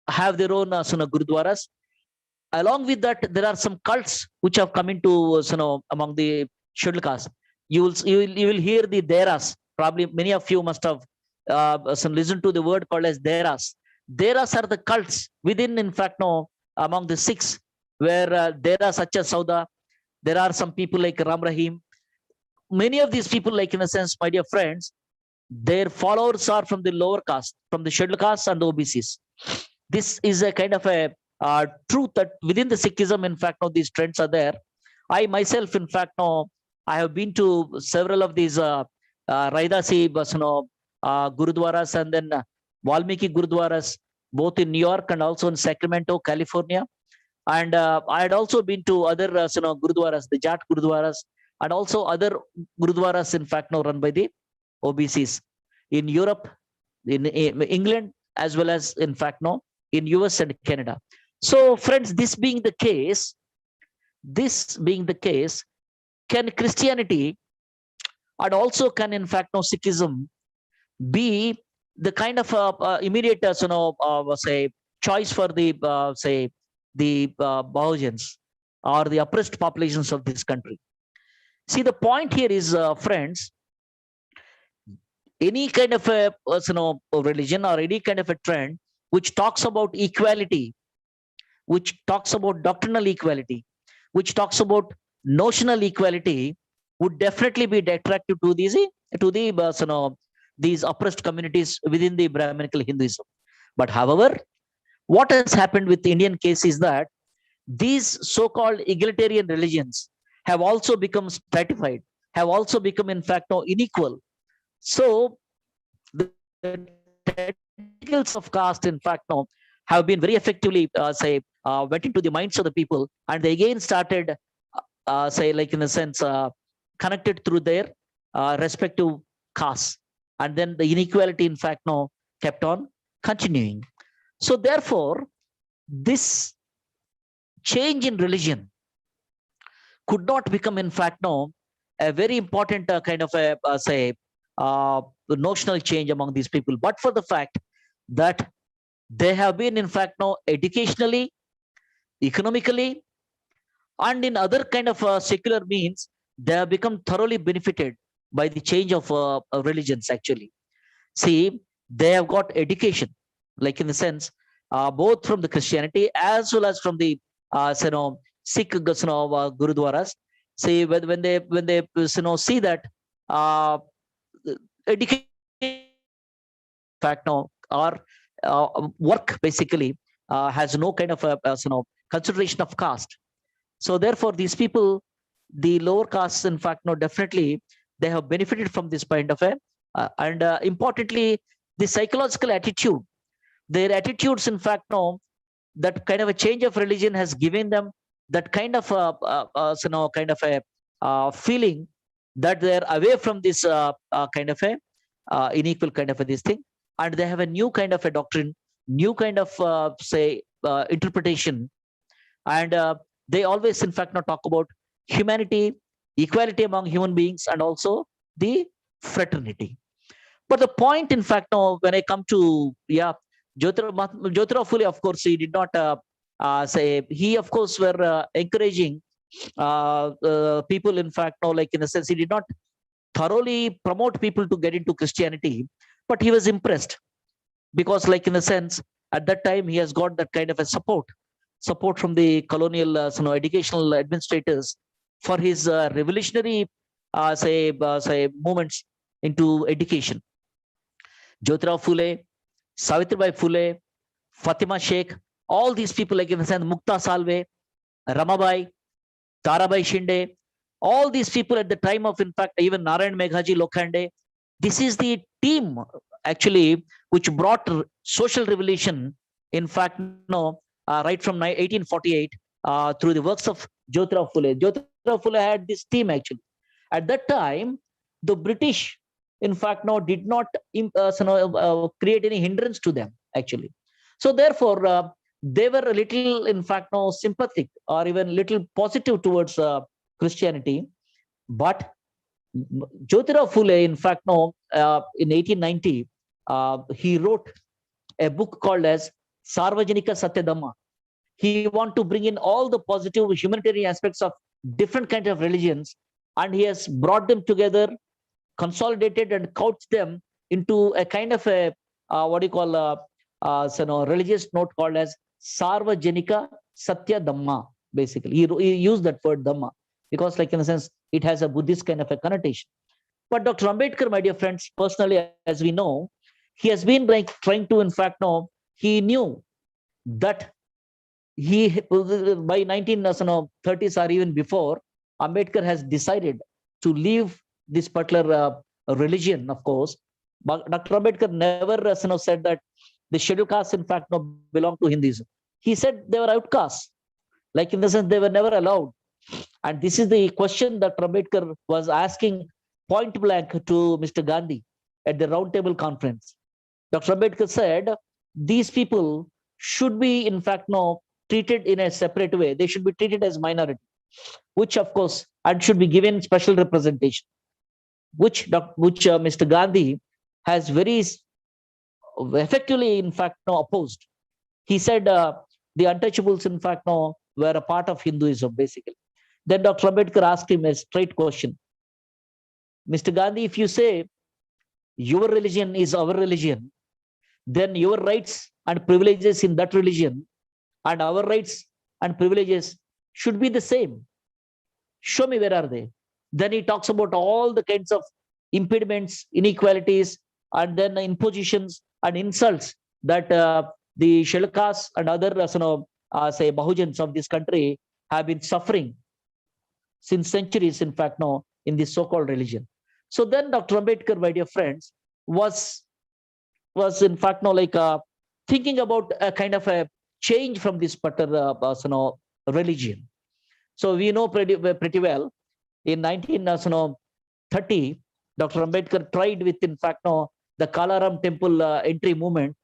have their own Gurudwaras. Along with that, there are some cults which have come into among the scheduled caste. You will hear the Deras. Probably many of you must have listened to the word called as Deras. Deras are the cults within, in fact, among the Sikhs, where there are such as Sauda. There are some people like Ram Rahim. Many of these people, like in a sense, my dear friends, their followers are from the lower caste, from the scheduled caste and the OBCs. This is a kind of a truth that within the Sikhism, in fact, these trends are there. I myself, in fact, I have been to several of these Raidasi Gurudwaras and then Valmiki Gurudwaras, both in New York and also in Sacramento, California. And I had also been to other Gurudwaras, the Jat Gurudwaras, and also other Gurudwaras, in fact, run by the OBCs in Europe, in England, as well as, in fact, in US and Canada. So, friends, this being the case, can Christianity and also can, in fact, Sikhism be the kind of immediate, say, choice for the, the Bahujans or the oppressed populations of this country? See, the point here is, friends, any kind of a religion or any kind of a trend which talks about equality, which talks about doctrinal equality, which talks about notional equality, would definitely be detractive to these to the these oppressed communities within the Brahminical Hinduism. But however, what has happened with the Indian case is that these so-called egalitarian religions have also become stratified, have also become in fact now unequal. So the tentacles of caste in fact now have been very effectively went into the minds of the people, and they again started say like in a sense connected through their respective castes, and then the inequality in fact now kept on continuing. So therefore this change in religion could not become in fact no a very important kind of a notional change among these people, but for the fact that they have been in fact no educationally, economically, and in other kind of secular means, they have become thoroughly benefited by the change of religions. Actually, see, they have got education, like in the sense both from the Christianity as well as from the Sikh Gurudwaras. See, when they see that education fact now or work basically has no kind of consideration of caste. So therefore these people, the lower castes in fact no definitely they have benefited from this kind of a and importantly the psychological attitude, their attitudes in fact no that kind of a change of religion has given them that kind of kind of a feeling that they're away from this kind of a unequal kind of a this thing, and they have a new kind of a doctrine, new kind of interpretation, and they always in fact not talk about humanity, equality among human beings, and also the fraternity. But the point in fact now when I come to Jyotirao Phule, of course he did not say, he of course were encouraging people in fact now, like in a sense he did not thoroughly promote people to get into Christianity, but he was impressed because like in a sense at that time he has got that kind of a support from the colonial educational administrators for his revolutionary movements into education. Jyotirao Phule, Savitribai Phule, Fatima Sheikh, all these people like in the sense Mukta Salve, Ramabai, Tarabai Shinde, all these people at the time of in fact even Narayan Meghaji Lokhande, this is the team actually which brought social revolution in fact right from 1848 through the works of Jyotirao Phule. Jyotirao Phule had this team actually. At that time, the British in fact did not create any hindrance to them actually. So therefore they were a little in fact sympathetic or even little positive towards Christianity. But Jyotirao Phule in fact in 1890 he wrote a book called as Sarvajanika Satya Dhamma. He want to bring in all the positive humanitarian aspects of different kinds of religions, and he has brought them together, consolidated and couched them into a kind of a religious note called as Sarvajanika Satya Dhamma. Basically, he used that word Dhamma because, like in a sense, it has a Buddhist kind of a connotation. But Dr. Ambedkar, my dear friends, personally, as we know, he has been like trying to, in fact, he knew that he by 1930s or even before, Ambedkar has decided to leave this particular religion, of course. But Dr. Ambedkar never said that the scheduled castes, in fact, belong to Hinduism. He said they were outcasts, like in the sense they were never allowed. And this is the question that Ambedkar was asking point blank to Mr. Gandhi at the roundtable conference. Dr. Ambedkar said these people should be, in fact, treated in a separate way. They should be treated as minority, which, of course, and should be given special representation, which Mr. Gandhi has very effectively, in fact, opposed. He said the untouchables, in fact, were a part of Hinduism, basically. Then Dr. Ambedkar asked him a straight question. Mr. Gandhi, if you say your religion is our religion, then your rights and privileges in that religion and our rights and privileges should be the same. Show me where are they. Then he talks about all the kinds of impediments, inequalities, and then impositions and insults that the scheduled castes and other say Bahujans of this country have been suffering since centuries, in fact, now in this so-called religion. So then Dr. Ambedkar, my dear friends, was in fact now like thinking about a kind of a change from this particular religion. So we know pretty well in 1930, Dr. Ambedkar tried with, in fact, now the Kalaram temple entry movement,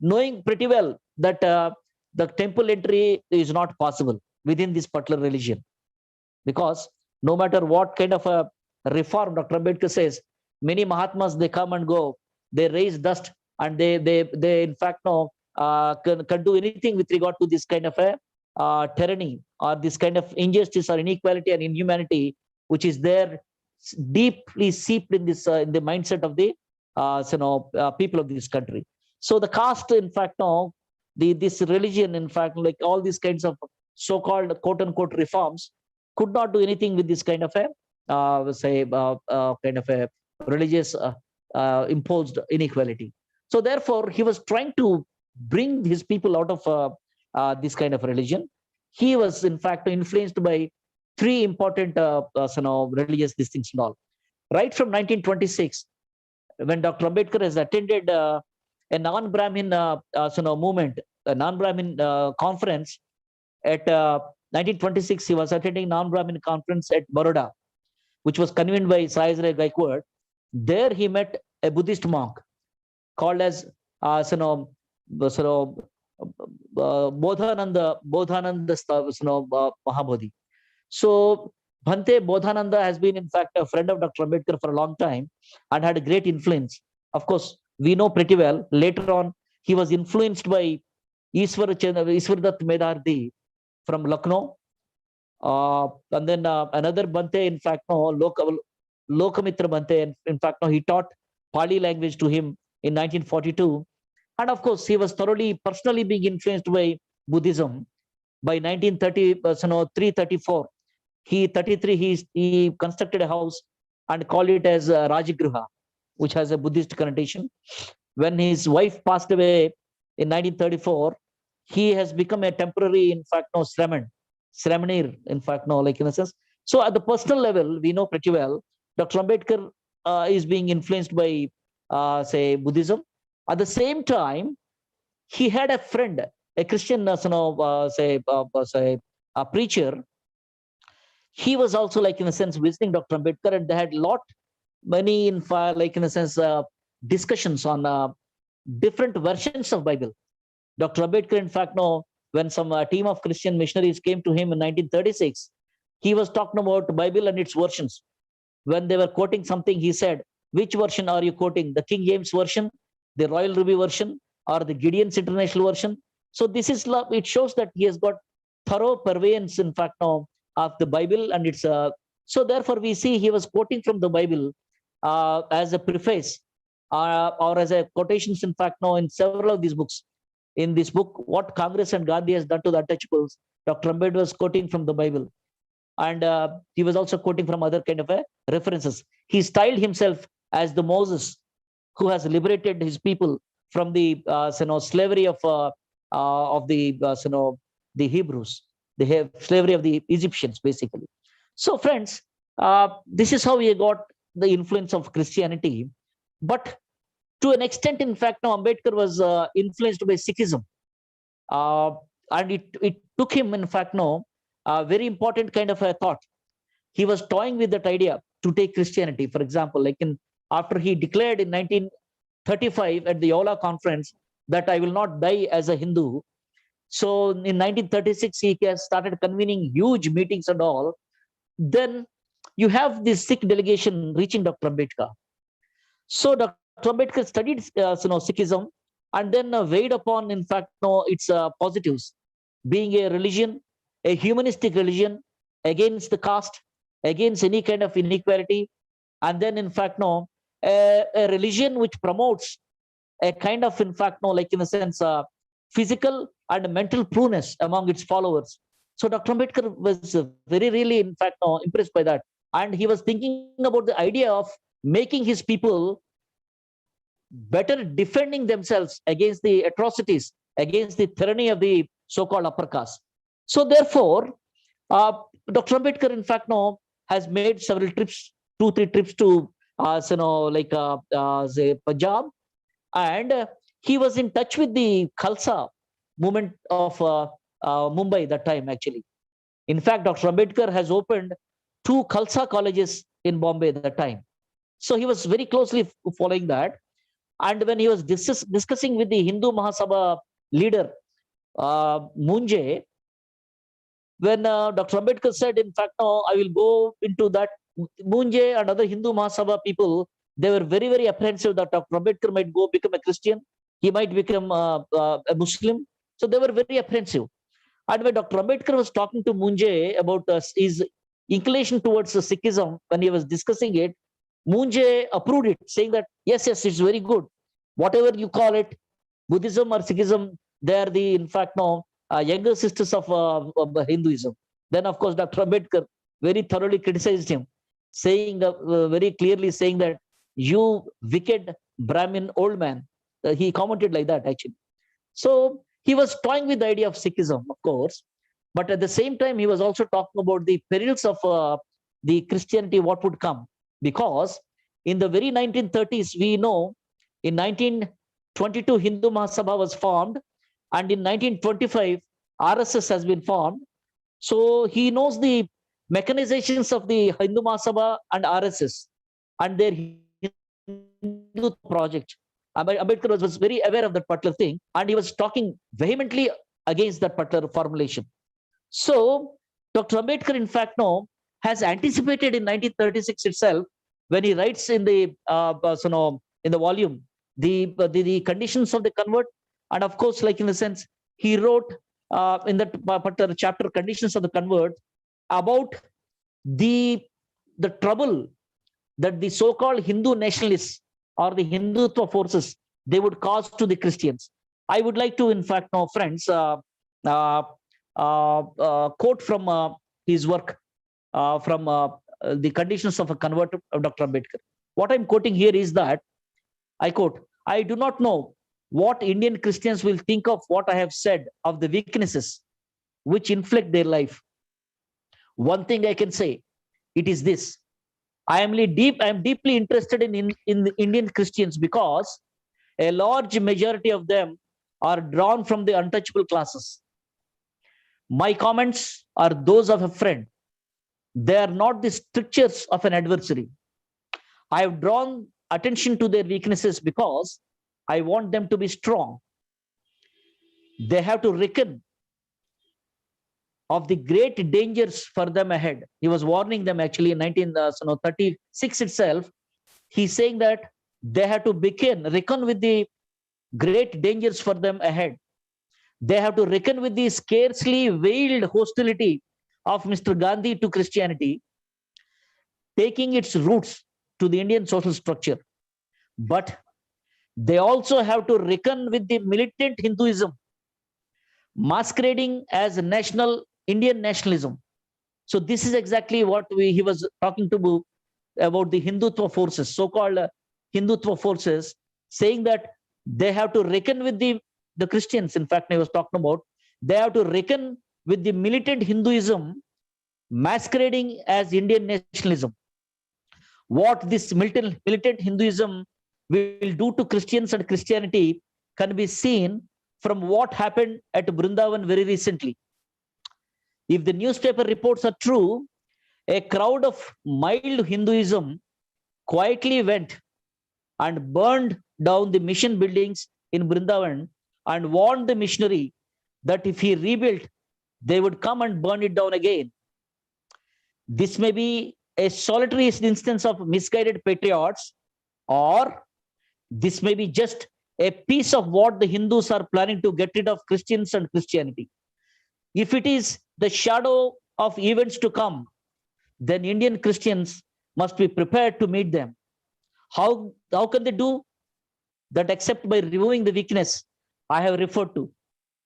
knowing pretty well that the temple entry is not possible within this particular religion, because no matter what kind of a reform Dr. Ambedkar says, many Mahatmas, they come and go, they raise dust, and they in fact now can do anything with regard to this kind of a tyranny or this kind of injustice or inequality and inhumanity, which is there deeply seeped in this in the mindset of the people of this country. So the caste, in fact, now this religion, in fact, like all these kinds of so-called quote-unquote reforms, could not do anything with this kind of a kind of a religious imposed inequality. So therefore, he was trying to bring his people out of this kind of religion. He was, in fact, influenced by three important religious distincts and all. Right from 1926, when Dr. Ambedkar has attended a non-Brahmin movement, a non-Brahmin conference at 1926, he was attending non-Brahmin conference at Baroda, which was convened by Sayajray Gaikwad. There he met a Buddhist monk called as Bodhananda Mahabodhi. So Bhante Bodhananda has been, in fact, a friend of Dr. Ambedkar for a long time and had a great influence. Of course, we know pretty well, later on, he was influenced by Ishwardatt Medhardi from Lucknow. And then another Bhante, in fact, Lokamitra Bhante, in fact, he taught Pali language to him in 1942. And of course, he was thoroughly, personally being influenced by Buddhism. By 1933-34, he constructed a house and called it as Rajagriha, which has a Buddhist connotation. When his wife passed away in 1934, he has become a temporary, in fact, Sramanir, in fact, like in a sense. So at the personal level, we know pretty well, Dr. Ambedkar is being influenced by, say, Buddhism. At the same time, he had a friend, a Christian, a preacher. He was also, like in a sense, visiting Dr. Ambedkar, and they had many, in fact, like in a sense, discussions on different versions of Bible. Dr. Ambedkar, in fact, when some team of Christian missionaries came to him in 1936, he was talking about Bible and its versions. When they were quoting something, he said, which version are you quoting? The King James version, the Royal Ruby version, or the Gideon's International version? So this is love. It shows that he has got thorough purveyance, in fact, of the Bible, and it's so therefore we see he was quoting from the Bible as a preface or as a quotations, in fact, in several of these books. In this book, What Congress and Gandhi Has Done to the Untouchables, Dr. Ambedkar was quoting from the Bible, and he was also quoting from other kind of references. He styled himself as the Moses who has liberated his people from the slavery of the Hebrews, the slavery of the Egyptians, basically. So, friends, this is how we got the influence of Christianity. But to an extent, in fact, Ambedkar was influenced by Sikhism, and it took him, in fact, a very important kind of a thought. He was toying with that idea to take Christianity. For example, like after he declared in 1935 at the Yola conference that I will not die as a Hindu. So in 1936, he started convening huge meetings and all. Then you have this Sikh delegation reaching Dr. Ambedkar. So Dr. Ambedkar studied Sikhism and then weighed upon, in fact, its positives, being a religion, a humanistic religion against the caste, against any kind of inequality, and then, in fact, a religion which promotes a kind of, in fact, like in a sense, physical and mental prudeness among its followers. So Dr. Ambedkar was really, in fact, impressed by that. And he was thinking about the idea of making his people better defending themselves against the atrocities, against the tyranny of the so-called upper caste. So therefore, Dr. Ambedkar, in fact, now has made several trips, 2-3 trips to, say Punjab, and he was in touch with the Khalsa movement of Mumbai that time, actually. In fact, Dr. Ambedkar has opened 2 Khalsa colleges in Bombay at that time. So he was very closely following that. And when he was discussing with the Hindu Mahasabha leader, Munje, when Dr. Ambedkar said, in fact, no, I will go into that, Munje and other Hindu Mahasabha people, they were very, very apprehensive that Dr. Ambedkar might go become a Christian, he might become a Muslim. So they were very apprehensive. And when Dr. Ambedkar was talking to Munje about his inclination towards Sikhism, when he was discussing it, Munje approved it, saying that, yes, it's very good. Whatever you call it, Buddhism or Sikhism, they are the, in fact, no, younger sisters of Hinduism. Then, of course, Dr. Ambedkar very thoroughly criticized him, saying very clearly saying that, you wicked Brahmin old man. He commented like that, actually. So he was toying with the idea of Sikhism, of course, but at the same time, he was also talking about the perils of the Christianity, what would come. Because in the very 1930s, we know in 1922, Hindu Mahasabha was formed, and in 1925, RSS has been formed. So he knows the mechanizations of the Hindu Mahasabha and RSS and their Hindu project. Ambedkar was very aware of that particular thing, and he was talking vehemently against that particular formulation. So Dr. Ambedkar, in fact, now has anticipated in 1936 itself, when he writes in the in the volume the conditions of the convert, and of course, like in the sense, he wrote in that particular chapter, conditions of the convert, about the trouble that the so-called Hindu nationalists or the Hindutva forces, they would cause to the Christians. I would like to, in fact, now, friends, quote from his work, from the conditions of a convert of Dr. Ambedkar. What I'm quoting here is that, I quote, I do not know what Indian Christians will think of what I have said of the weaknesses which inflict their life. One thing I can say, it is this: I am deeply interested in the Indian Christians because a large majority of them are drawn from the untouchable classes. My comments are those of a friend. They are not the strictures of an adversary. I have drawn attention to their weaknesses because I want them to be strong. They have to reckon of the great dangers for them ahead. He was warning them actually in 1936 itself. He's saying that they have to reckon with the great dangers for them ahead. They have to reckon with the scarcely veiled hostility of Mr. Gandhi to Christianity, taking its roots to the Indian social structure. But they also have to reckon with the militant Hinduism, masquerading as national Indian nationalism. So this is exactly what he was talking to about the Hindutva forces, so-called Hindutva forces, saying that they have to reckon with the Christians. In fact, I was talking about, they have to reckon with the militant Hinduism masquerading as Indian nationalism. What this militant Hinduism will do to Christians and Christianity can be seen from what happened at Vrindavan very recently. If the newspaper reports are true, a crowd of mild Hinduism quietly went and burned down the mission buildings in Vrindavan and warned the missionary that if he rebuilt, they would come and burn it down again. This may be a solitary instance of misguided patriots, or this may be just a piece of what the Hindus are planning to get rid of Christians and Christianity. If it is the shadow of events to come, then Indian Christians must be prepared to meet them. How can they do that except by removing the weakness I have referred to?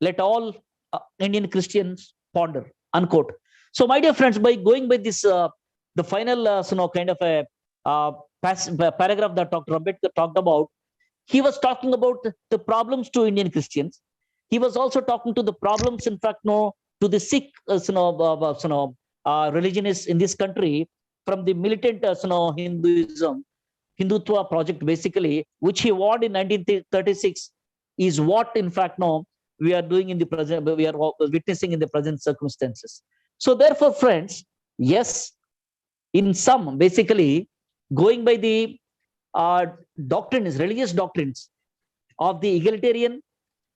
Let all Indian Christians ponder, unquote. So, my dear friends, by going by this, the final kind of a paragraph that Dr. Ambedkar talked about, he was talking about the problems to Indian Christians. He was also talking to the problems, in fact, no, to the Sikh, religionists in this country from the militant, Hinduism, Hindutva project, basically, which he won in 1936, is what, in fact, no, we are doing in the present, we are witnessing in the present circumstances. So, therefore, friends, yes, in some, basically, going by the doctrines, religious doctrines of the egalitarian,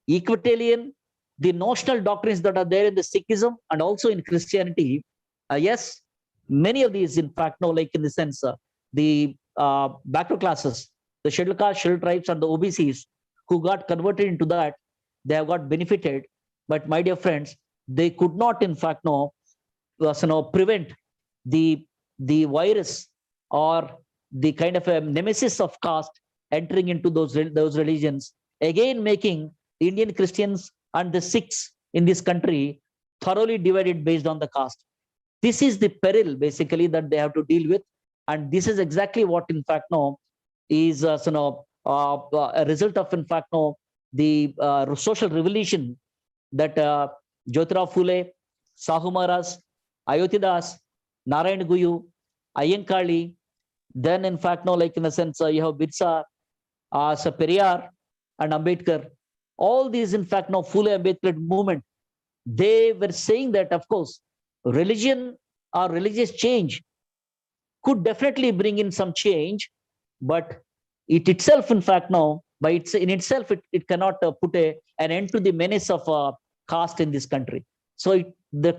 equitarian, the notional doctrines that are there in the Sikhism and also in Christianity, yes, many of these, in fact, no, like in the sense, the backward classes, the scheduled caste, scheduled tribes, and the OBCs who got converted into that, they have got benefited. But my dear friends, they could not, in fact, no, prevent the virus or the kind of a nemesis of caste entering into those religions, again making Indian Christians and the Sikhs in this country thoroughly divided based on the caste. This is the peril, basically, that they have to deal with, and this is exactly what, in fact, no, is a result of, in fact, no, the social revolution that Jyotirao Phule, Sahu Maharaj, Ayodhyadas, Narayan Guyu, Ayyankali, then, in fact, no, like in a sense, you have Birsa, Periyar, and Ambedkar. All these, in fact, now Phule Ambedkar movement, they were saying that, of course, religion or religious change could definitely bring in some change, but it itself, in fact, now by in itself, it cannot put an end to the menace of caste in this country. So the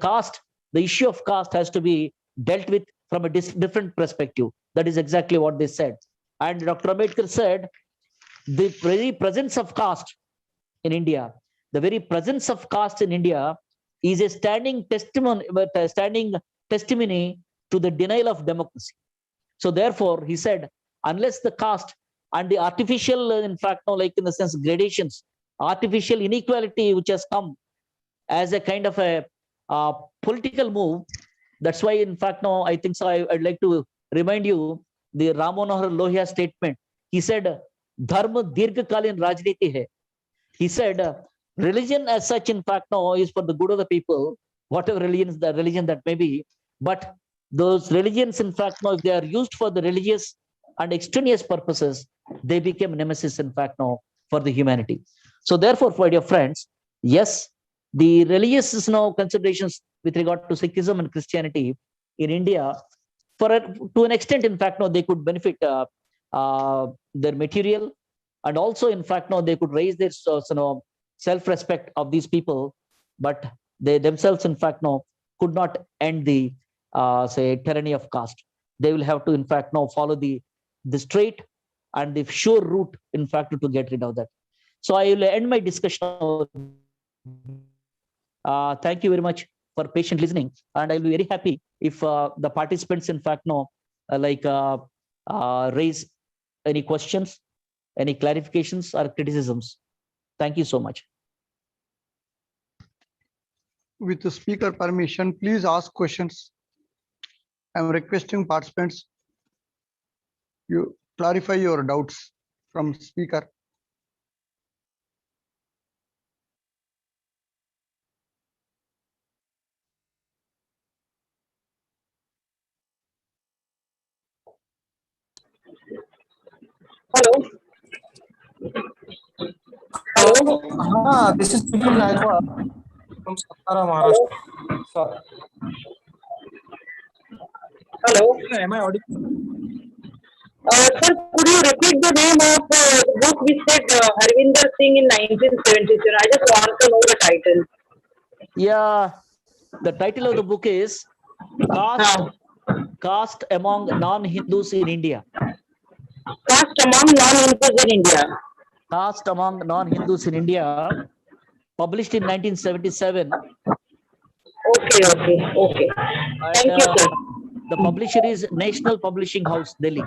issue of caste has to be dealt with from a different perspective. That is exactly what they said. And Dr. Ambedkar said, the very presence of caste in India, the very presence of caste in India is a standing testimony to the denial of democracy. So therefore, he said, unless the caste and the artificial, in fact, no, like in the sense gradations, artificial inequality which has come as a kind of a political move, that's why, in fact, no, I think so. I'd like to remind you the Ram Manohar Lohia statement. He said, "Dharma dirghakalin rajniti hai." He said, religion as such, in fact, no, is for the good of the people, whatever religion that may be. But those religions, in fact, no, if they are used for the religious and extraneous purposes, they become nemesis, in fact, no, for the humanity. So therefore, my dear friends, yes, the religious considerations with regard to Sikhism and Christianity in India, to an extent, in fact, no, they could benefit their material, and also, in fact, no, they could raise their self-respect of these people, but they themselves, in fact, no, could not end the say tyranny of caste. They will have to, in fact, now follow the straight and the sure route, in fact, to get rid of that. So I will end my discussion. Thank you very much for patient listening, and I'll be very happy if the participants, in fact, know raise any questions, any clarifications or criticisms. Thank you so much. With the speaker permission, please ask questions. I'm requesting participants, you clarify your doubts from speaker. Hello. Hello. This is Vipul Naikwar from Satara, Maharashtra. Sorry. Hello. Am I audible? Sir, could you repeat the name of the book which said Harvinder Singh in 1977? I just want to know the title. Yeah, the title of the book is Caste Among Non-Hindus in India. Caste among non-Hindus in India. Caste Among Non-Hindus in India, published in 1977. Okay. Thank you, sir. The publisher is National Publishing House, Delhi.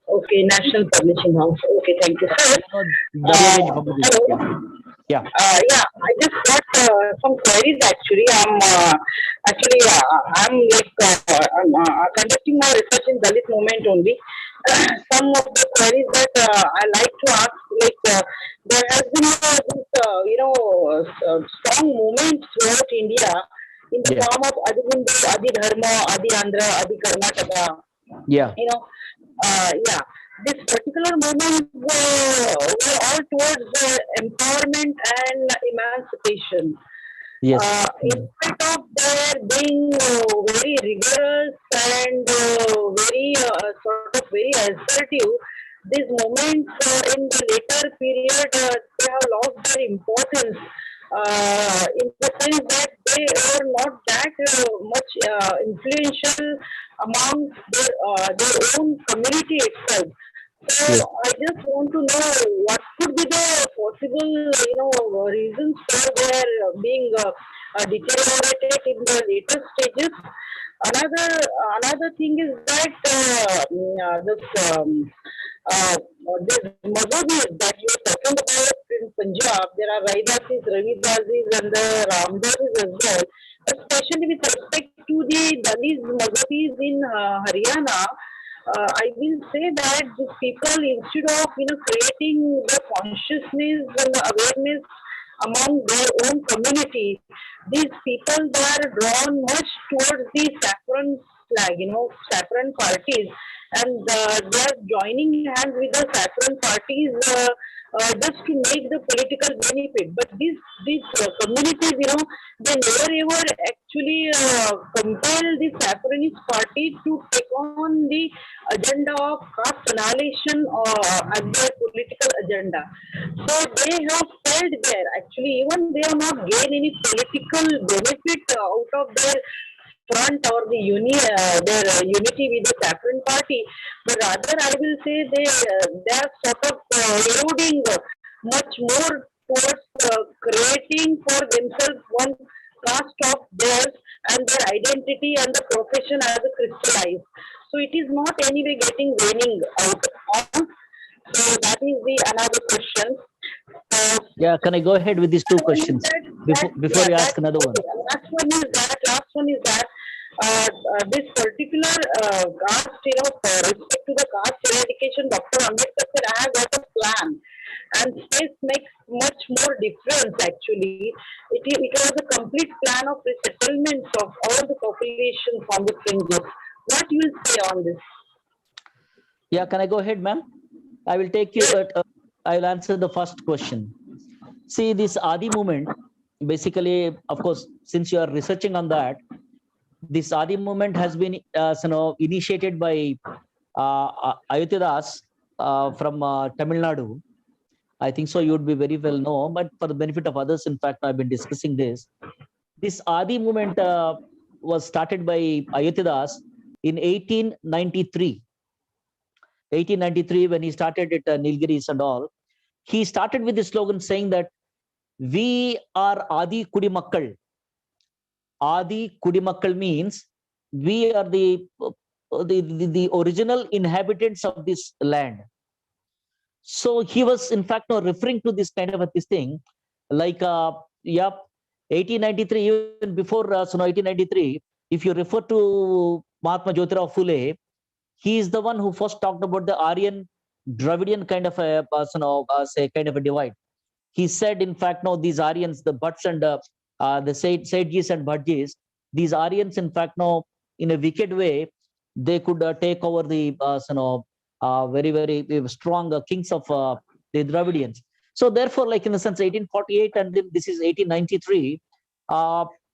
Okay, National Publishing House. Okay, thank you, sir. Hello. Yeah. I just got some queries actually. I'm conducting my research in Dalit movement only. some of the queries that I like to ask. Like there has been this, strong movement throughout India in the Yeah. form of Adi Hindu, Adi Dharma, Adi Andhra, Adi Karnataka. Yeah. Yeah, this particular movement were all towards empowerment and emancipation. Yes. In spite of their being very rigorous and very sort of very assertive, these movements in the later period they have lost their importance in the sense that they were not that much influential among their own community itself. So Yes. I just want to know what could be the possible, reasons for their being deteriorated in the later stages. Another thing is that this mazhabis that you're talking about in Punjab, there are Raidasis, Ravidasis, and the Ramdasis as well. Especially with respect to the Dalit mazhabis in Haryana, I will say that these people, instead of creating the consciousness and the awareness among their own community, these people they are drawn much towards the saffron flag, saffron parties, and they are joining hands with the saffron parties just to make the political benefit. But these communities, they never ever actually compel the saffronist party to take on the agenda of caste annihilation as their political agenda. So they have failed there. Actually, even they have not gained any political benefit out of their front or their unity with the saffron party, but rather I will say they are sort of eroding much more towards creating for themselves one caste of theirs and their identity and the profession as a crystallized. So it is not anyway getting winning out on. So that is the another question. Yeah. Can I go ahead with these two questions before you Yeah, ask another one? last one is that this particular caste, respect to the caste eradication, Dr. Ambedkar said, I have got a plan. And space makes much more difference actually. It was a complete plan of resettlement of all the population from the fringes. What you will say on this? Yeah. Can I go ahead, ma'am? I will take you. I will answer the first question. See, this Adi movement, basically, of course, since you are researching on that, this Adi movement has been initiated by Ayutyadas from Tamil Nadu. I think so. You would be very well know, but for the benefit of others, in fact, I've been discussing this. This Adi movement was started by Ayutyadas in 1893. 1893, when he started at Nilgiris and all, he started with the slogan saying that we are Adi Kudimakkal. Adi Kudimakkal means we are the original inhabitants of this land. So he was in fact referring to this kind of this thing, like 1893, even before 1893, if you refer to Mahatma Jyotirao Phule, he is the one who first talked about the Aryan Dravidian kind of a say kind of a divide. He said, in fact, no, these Aryans, the Bhatts and the Saidjis and Bhatjis, these Aryans, in fact, no, in a wicked way, they could take over the very, very strong kings of the Dravidians. So therefore, like in a sense, 1848 and then this is 1893,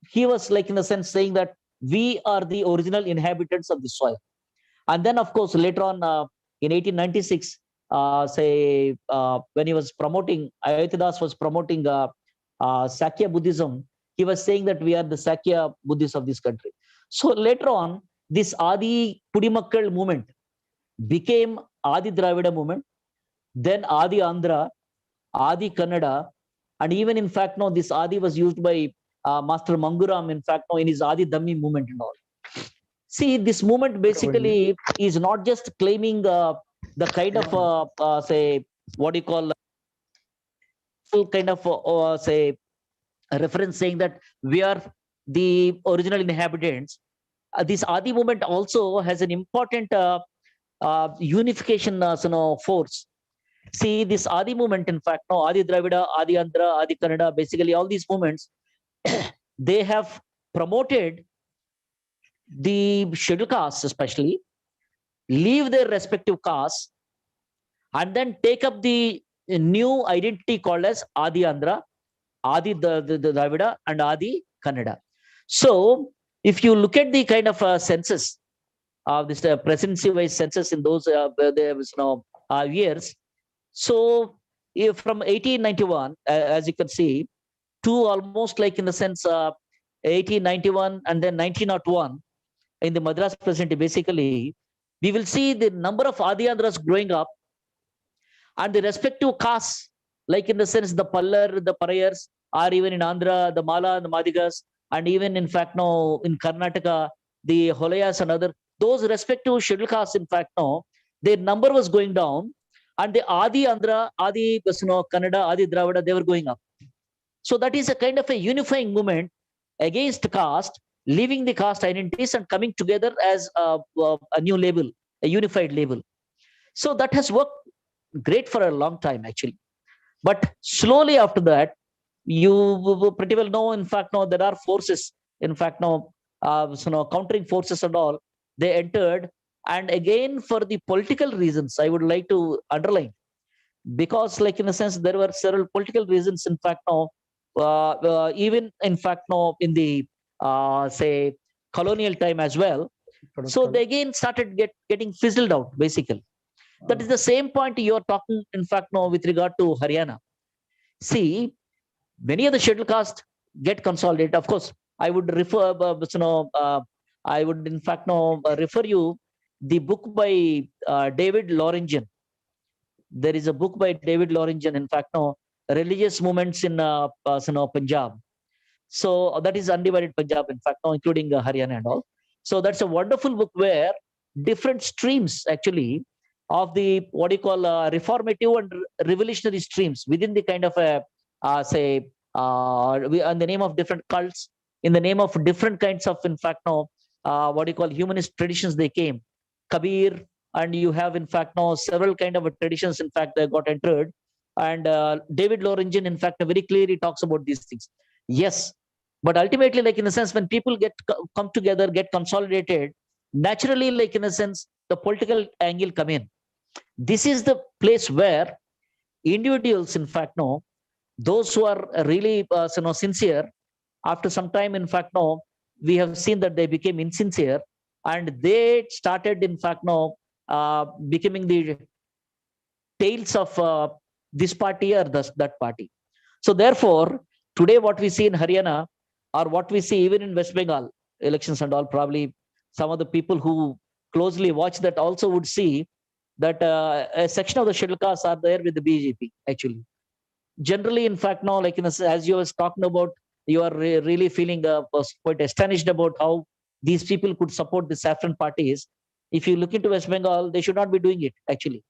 he was like in a sense saying that we are the original inhabitants of the soil. And then, of course, later on in 1896, when he was promoting, Ayutyadas was promoting Sakya Buddhism, he was saying that we are the Sakya Buddhists of this country. So later on, this Adi Kudimakkal movement became Adi Dravida movement, then Adi Andhra, Adi Kannada, and even in fact, no, this Adi was used by Master Manguram, in fact, no, in his Adi Dhammi movement and all. See, this movement basically is not just claiming the kind of say what you call kind of say reference saying that we are the original inhabitants. This Adi movement also has an important unification force. See, this Adi movement, in fact, no, Adi Dravida, Adi Andhra, Adi Kannada, basically all these movements, they have promoted the scheduled castes, especially, leave their respective castes, and then take up the new identity called as Adi Andhra, Adi Dravida, and Adi Kannada. So, if you look at the kind of census, this presidency-wise census in those years, so if from 1891, as you can see, to almost like in the sense 1891 and then 1901 in the Madras presidency, basically, we will see the number of Adi Andhras growing up and the respective castes, like in the sense the Pallar, the Parayars, or even in Andhra, the Mala, the Madigas, and even in fact now in Karnataka, the Holayas and other, those respective scheduled castes, in fact now, their number was going down, and the Adi Andhra, Adi Kannada, Adi Dravida, they were going up. So that is a kind of a unifying movement against caste, leaving the caste identities and coming together as a new label, a unified label. So that has worked great for a long time, actually. But slowly after that, you pretty well know, in fact, now there are forces, in fact, now, countering forces and all, they entered. And again, for the political reasons, I would like to underline, because like in a sense, there were several political reasons, in fact, now, even in fact, now in the, say, colonial time as well. So they again started getting fizzled out, basically. That is the same point you are talking, in fact, now with regard to Haryana. See, many of the scheduled castes get consolidated. Of course, I would refer, I would in fact now refer you the book by David Loringen. There is a book by David Loringen, in fact, now religious movements in Punjab. So that is undivided Punjab, in fact, now including Haryana and all. So that's a wonderful book where different streams actually of the what you call reformative and revolutionary streams within the kind of a in the name of different cults, in the name of different kinds of, in fact, now what you call humanist traditions, they came. Kabir, and you have, in fact, now several kind of traditions, in fact, they got entered. And David Loringen, in fact, very clearly talks about these things. Yes, but ultimately, like in a sense, when people come together, get consolidated, naturally, like in a sense, the political angle come in. This is the place where individuals, in fact, no, those who are really sincere, after some time, in fact, no, we have seen that they became insincere, and they started, in fact, no, becoming the tails of this party or that party. So therefore, today what we see in Haryana, or what we see even in West Bengal elections and all, probably some of the people who closely watch that also would see that a section of the scheduled castes are there with the BJP, actually. Generally, in fact, now, like as you was talking about, you are really feeling quite astonished about how these people could support the saffron parties. If you look into West Bengal, they should not be doing it, actually.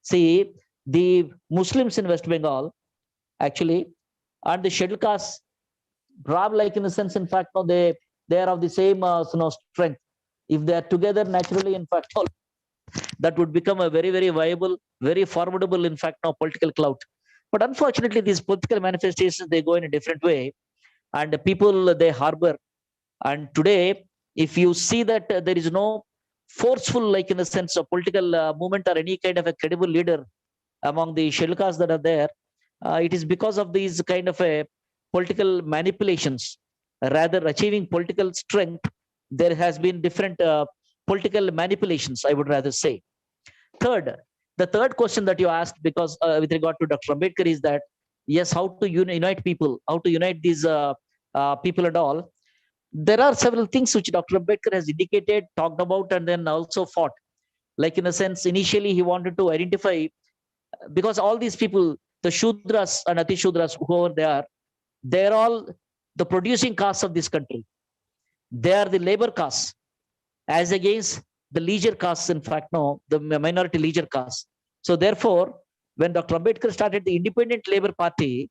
See, the Muslims in West Bengal, actually, and the scheduled castes, grab, like in a sense, in fact, no, they are of the same strength. If they are together, naturally, in fact, that would become a very, very viable, very formidable, in fact, now political clout. But unfortunately, these political manifestations, they go in a different way, and the people, they harbor. And today, if you see that there is no forceful, like in a sense, of political movement or any kind of a credible leader among the scheduled castes that are there, it is because of these kind of a political manipulations. Rather achieving political strength, there has been different political manipulations, I would rather say. The third question that you asked, because with regard to Dr. Ambedkar, is that, yes, how to unite people, how to unite these people and all. There are several things which Dr. Ambedkar has indicated, talked about, and then also fought. Like in a sense, initially he wanted to identify, because all these people, the Shudras and Ati Shudras, whoever they are, they're all the producing castes of this country. They are the labor castes, as against the leisure castes, in fact, no, the minority leisure castes. So therefore, when Dr. Ambedkar started the Independent Labour Party,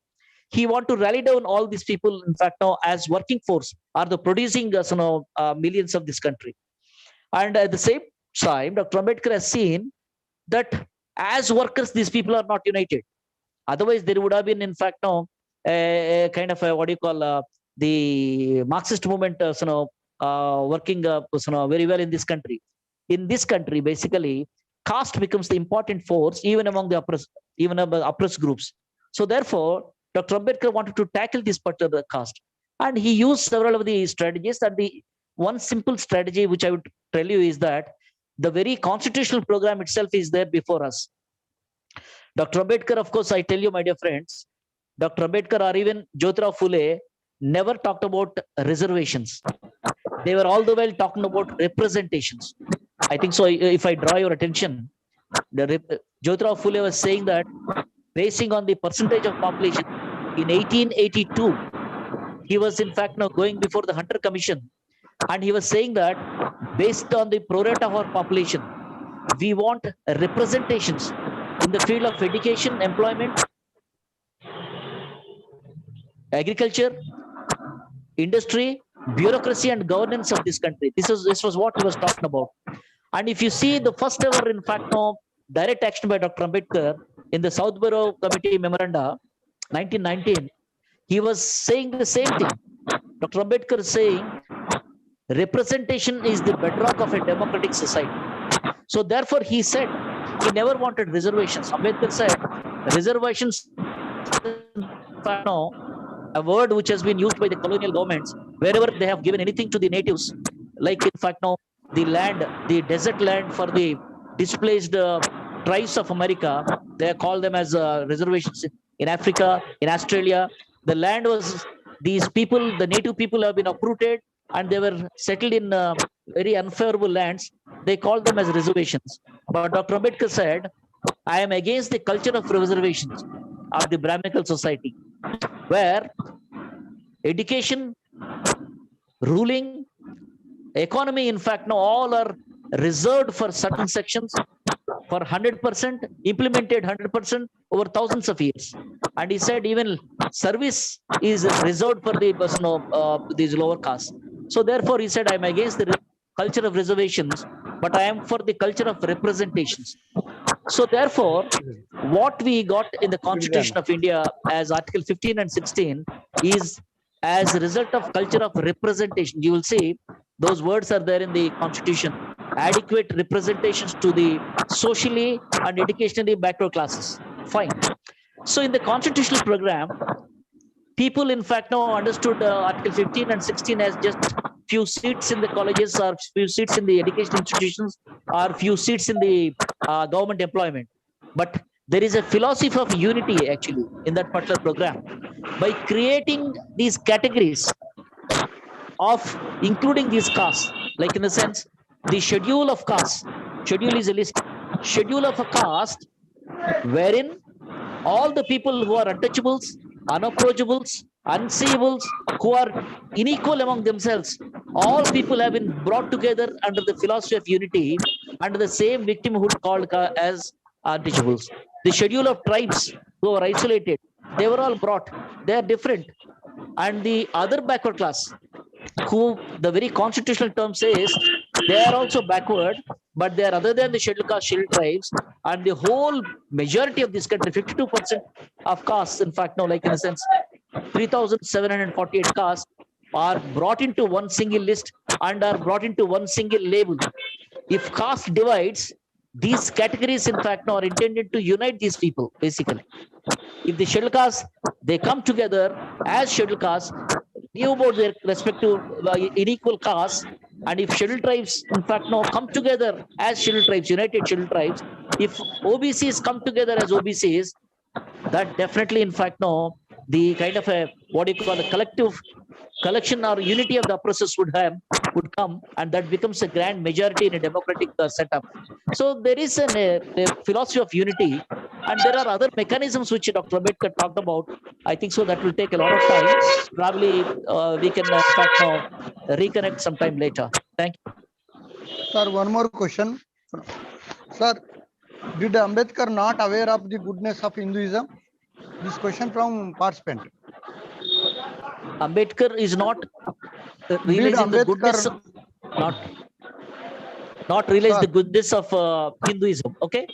he wanted to rally down all these people, in fact, now as working force, are the producing millions of this country. And at the same time, Dr. Ambedkar has seen that as workers, these people are not united. Otherwise, there would have been, in fact, no, a kind of a, what do you call, the Marxist movement, working, very well in this country. In this country, basically, caste becomes the important force even among the oppressed groups. So therefore, Dr. Ambedkar wanted to tackle this particular caste, and he used several of the strategies. And the one simple strategy which I would tell you is that the very constitutional program itself is there before us. Dr. Ambedkar, of course, I tell you, my dear friends, Dr. Ambedkar or even Jyotirao Phule never talked about reservations. They were all the while talking about representations. I think so. If I draw your attention, Jyotirao Phule was saying that basing on the percentage of population in 1882, he was in fact now going before the Hunter Commission, and he was saying that based on the pro rata of our population, we want representations in the field of education, employment, agriculture, industry, bureaucracy, and governance of this country. This was what he was talking about. And if you see the first ever, in fact, no direct action by Dr. Ambedkar in the Southborough Committee Memoranda, 1919, he was saying the same thing. Dr. Ambedkar is saying representation is the bedrock of a democratic society. So therefore, he said he never wanted reservations. Ambedkar said reservations, a word which has been used by the colonial governments wherever they have given anything to the natives, like in fact now the land, the desert land for the displaced tribes of America, they call them as reservations. In Africa, in Australia, the land was, these people, the native people have been uprooted and they were settled in very unfavorable lands. They called them as reservations. But Dr. Ambedkar said, I am against the culture of reservations of the Brahminical society, where education, ruling, economy, in fact, now all are reserved for certain sections for 100%, implemented 100% over thousands of years. And he said even service is reserved for the these lower castes. So therefore, he said, I am against the culture of reservations, but I am for the culture of representations. So therefore, what we got in the Constitution of India as Article 15 and 16 is as a result of culture of representation. You will see those words are there in the Constitution. Adequate representations to the socially and educationally backward classes. Fine. So in the constitutional program, people in fact now understood Article 15 and 16 as just few seats in the colleges or few seats in the education institutions or few seats in the government employment. But there is a philosophy of unity actually in that particular program. By creating these categories of including these castes, like in the sense, the schedule of caste, schedule is a list, schedule of a caste wherein all the people who are untouchables, unapproachables, unseeables, who are unequal among themselves, all people have been brought together under the philosophy of unity, under the same victimhood called as untouchables. The schedule of tribes who are isolated, they were all brought, they are different. And the other backward class, who the very constitutional term says they are also backward, but they are other than the scheduled caste, scheduled tribes, and the whole majority of this country, 52% of castes, in fact, now like in a sense, 3,748 castes are brought into one single list and are brought into one single label. If caste divides, these categories, in fact, now are intended to unite these people, basically. If the scheduled castes, they come together as scheduled castes, knew about their respective unequal castes, and if scheduled tribes, in fact, now come together as scheduled tribes, united scheduled tribes, if OBCs come together as OBCs, that definitely, in fact, now the kind of a, what do you call, a collective collection or unity of the oppressors would come, and that becomes a grand majority in a democratic setup. So there is a philosophy of unity, and there are other mechanisms which Dr. Ambedkar talked about. I think so that will take a lot of time. Probably we can in fact now reconnect sometime later. Thank you. Sir, one more question. Sir, did Ambedkar not aware of the goodness of Hinduism? This question from participant. Ambedkar is not realizing the goodness. not realize Sir. the goodness of Hinduism. Okay.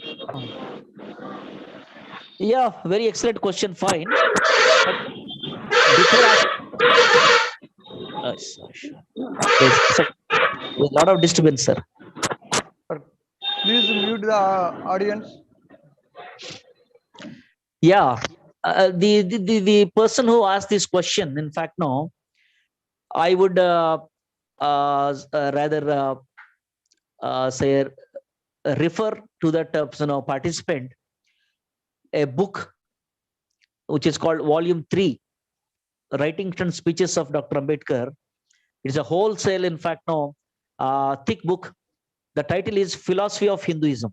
Yeah, very excellent question. Fine. But before asking, there's a lot of disturbance, sir. Please mute the audience. Yeah, the person who asked this question, in fact, no, I would rather say refer to that participant a book which is called Volume 3, Writing and Speeches of Dr. Ambedkar. It's a wholesale, in fact, no, thick book. The title is Philosophy of Hinduism.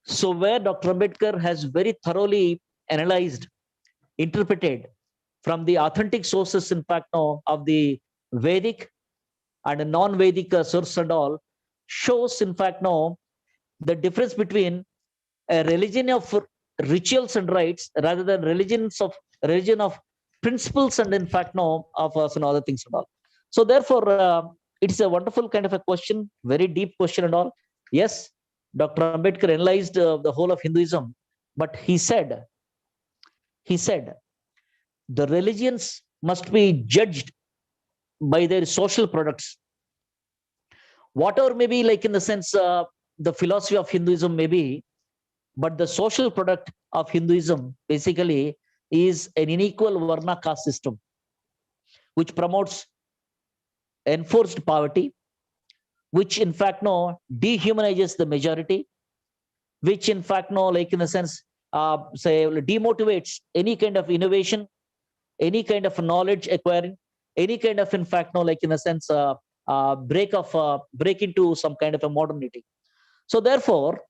So where Dr. Ambedkar has very thoroughly analyzed, interpreted from the authentic sources, in fact, no, of the Vedic and non-Vedic source and all, shows, in fact, no, the difference between a religion of rituals and rites rather than religion of principles and, in fact, no, of some other things and all. So therefore, it's a wonderful kind of a question, very deep question and all. Yes, Dr. Ambedkar analyzed the whole of Hinduism, but he said the religions must be judged by their social products. Whatever may be, like in the sense, the philosophy of Hinduism may be, but the social product of Hinduism basically is an unequal Varna caste system, which promotes enforced poverty, which in fact no dehumanizes the majority, which in fact no, like in a sense, say demotivates any kind of innovation, any kind of knowledge acquiring, any kind of, in fact no, like in a sense, break into some kind of a modernity. So therefore,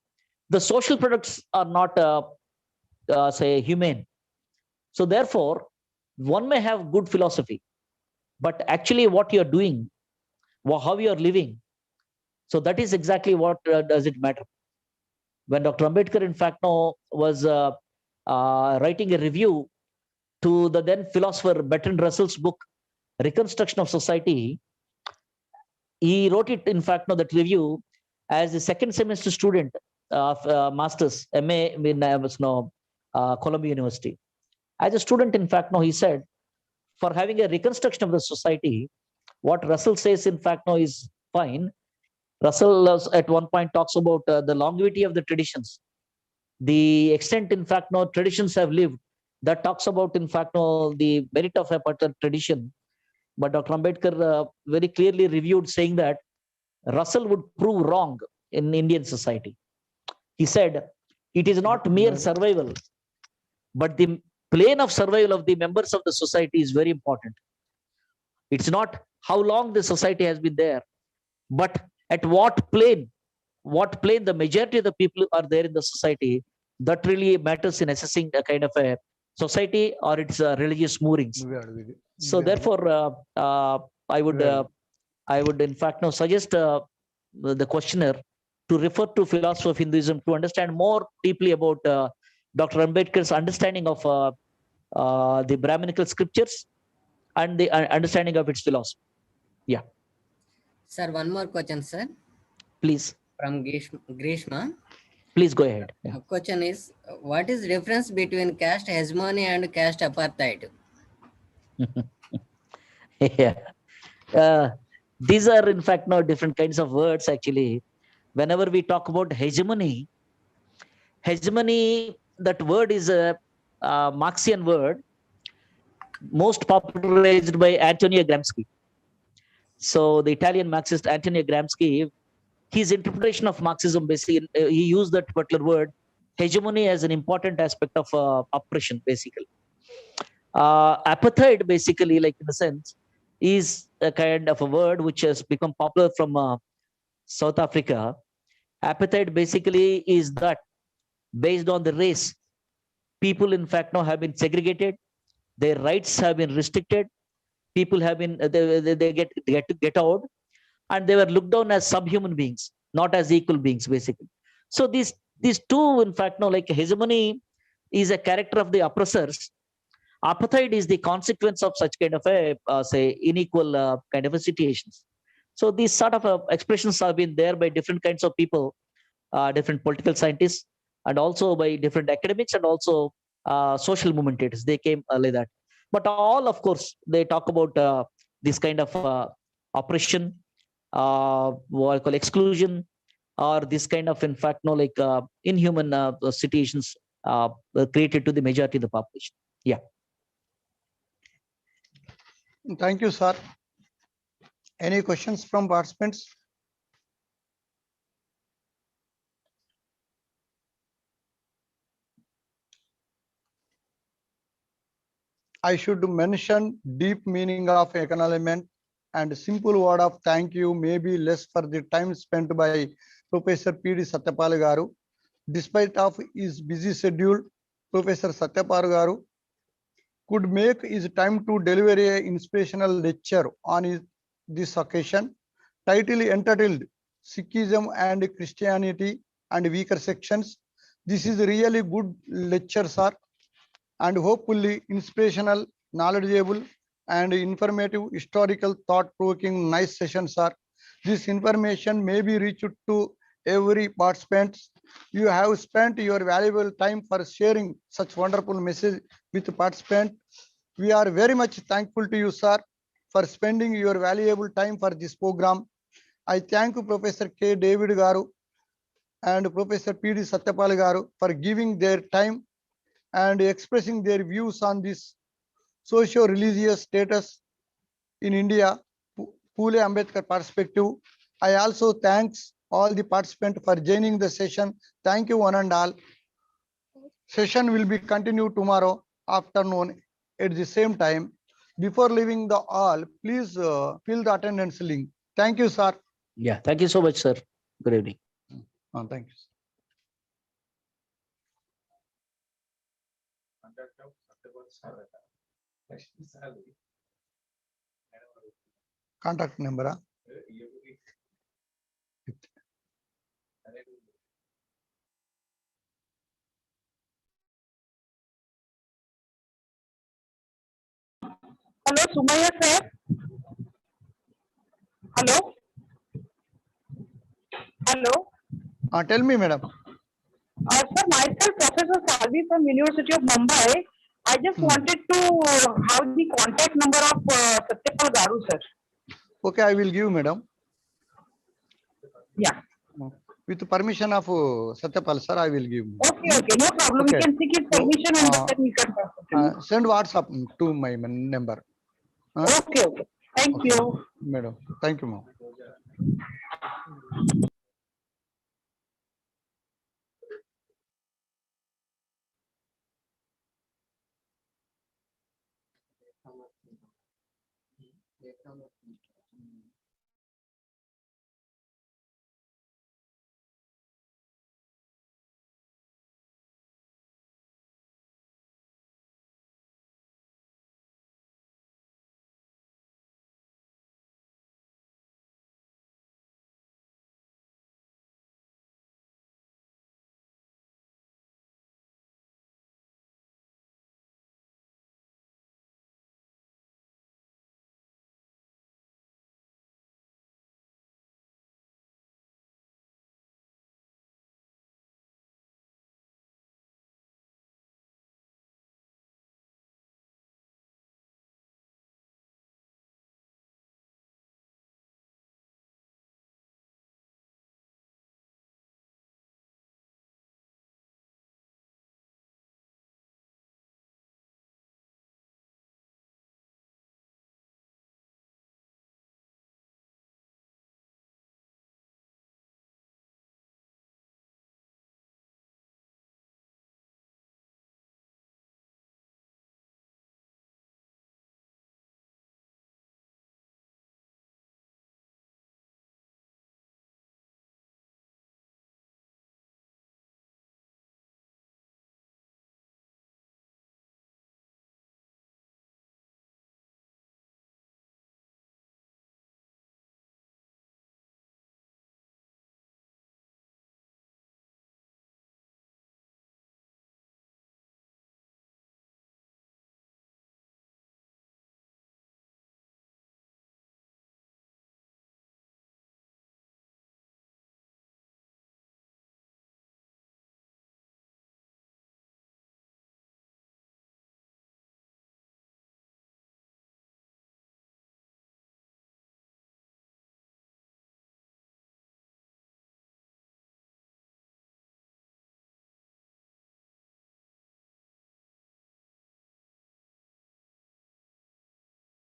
the social products are not say humane. So therefore, one may have good philosophy, but actually what you're doing, how you're living, so that is exactly what does it matter. When Dr. Ambedkar, in fact, no, was writing a review to the then philosopher Bertrand Russell's book, Reconstruction of Society, he wrote it, in fact, no, that review as a second semester student of master's MA in Columbia University. As a student, in fact, no, he said, for having a reconstruction of the society, what Russell says, in fact, no, is fine. Russell at one point talks about the longevity of the traditions, the extent, in fact, no, traditions have lived. That talks about, in fact, no, the merit of a particular tradition. But Dr. Ambedkar very clearly reviewed, saying that Russell would prove wrong in Indian society. He said, it is not mere survival, but the plane of survival of the members of the society is very important. It's not how long the society has been there, but at what plane the majority of the people are there in the society, that really matters in assessing a kind of a society or its religious moorings. So therefore, I would in fact now suggest the questioner to refer to philosophy of Hinduism to understand more deeply about Dr. Ambedkar's understanding of the Brahminical scriptures and the understanding of its philosophy. Yeah. Sir, one more question, sir. Please. From Grishma. Please go ahead. Yeah. Question is, what is the difference between caste hegemony and caste apartheid? Yeah. These are, in fact, no different kinds of words, actually. Whenever we talk about hegemony, that word is a Marxian word, most popularized by Antonio Gramsci. So the Italian Marxist Antonio Gramsci, his interpretation of Marxism, basically, he used that particular word, hegemony, as an important aspect of oppression, basically. Apartheid, basically, like in a sense, is a kind of a word which has become popular from South Africa. Apartheid basically is that based on the race, people, in fact, now have been segregated, their rights have been restricted, people have been, they get out, and they were looked down as subhuman beings, not as equal beings, basically. So these two, in fact, no, like hegemony is a character of the oppressors. Apartheid is the consequence of such kind of a say unequal kind of a situations. So these sort of expressions have been there by different kinds of people, different political scientists, and also by different academics, and also social commentators. They came like that. But all, of course, they talk about this kind of oppression, what I call exclusion, or this kind of, in fact, no, like inhuman situations created to the majority of the population. Yeah. Thank you, sir. Any questions from participants? I should mention deep meaning of acknowledgement and simple word of thank you, maybe less for the time spent by Professor P.D. Satyapal Garu. Despite of his busy schedule, Professor Satyapal Garu could make his time to deliver an inspirational lecture on this occasion, entitled Sikhism and Christianity and Weaker Sections. This is really good lecture, sir, and hopefully inspirational, knowledgeable, and informative, historical, thought-provoking, nice sessions, sir. This information may be reached to every participant. You have spent your valuable time for sharing such wonderful message with the participant. We are very much thankful to you, sir, for spending your valuable time for this program. I thank Professor K. David Garu and Professor P.D. Satyapal Garu for giving their time and expressing their views on this socio-religious status in India, Pule Ambedkar perspective. I also thanks all the participants for joining the session. Thank you one and all. Session will be continued tomorrow afternoon at the same time. Before leaving the hall, please fill the attendance link. Thank you, sir. Yeah. Thank you so much, sir. Good evening. Thank you. Contact number. Hello, Sumaya sir. Hello. Hello. Tell me, madam. Sir, myself, Professor Salvi from University of Mumbai. I just wanted to have the contact number of Satyapal Garu, sir. Okay, I will give, madam. Yeah. With permission of Satyapal, sir, I will give. Okay, no problem. Okay. We can seek his permission and then we can send WhatsApp to my number. Okay. Thank you. Madam. Thank you, ma'am.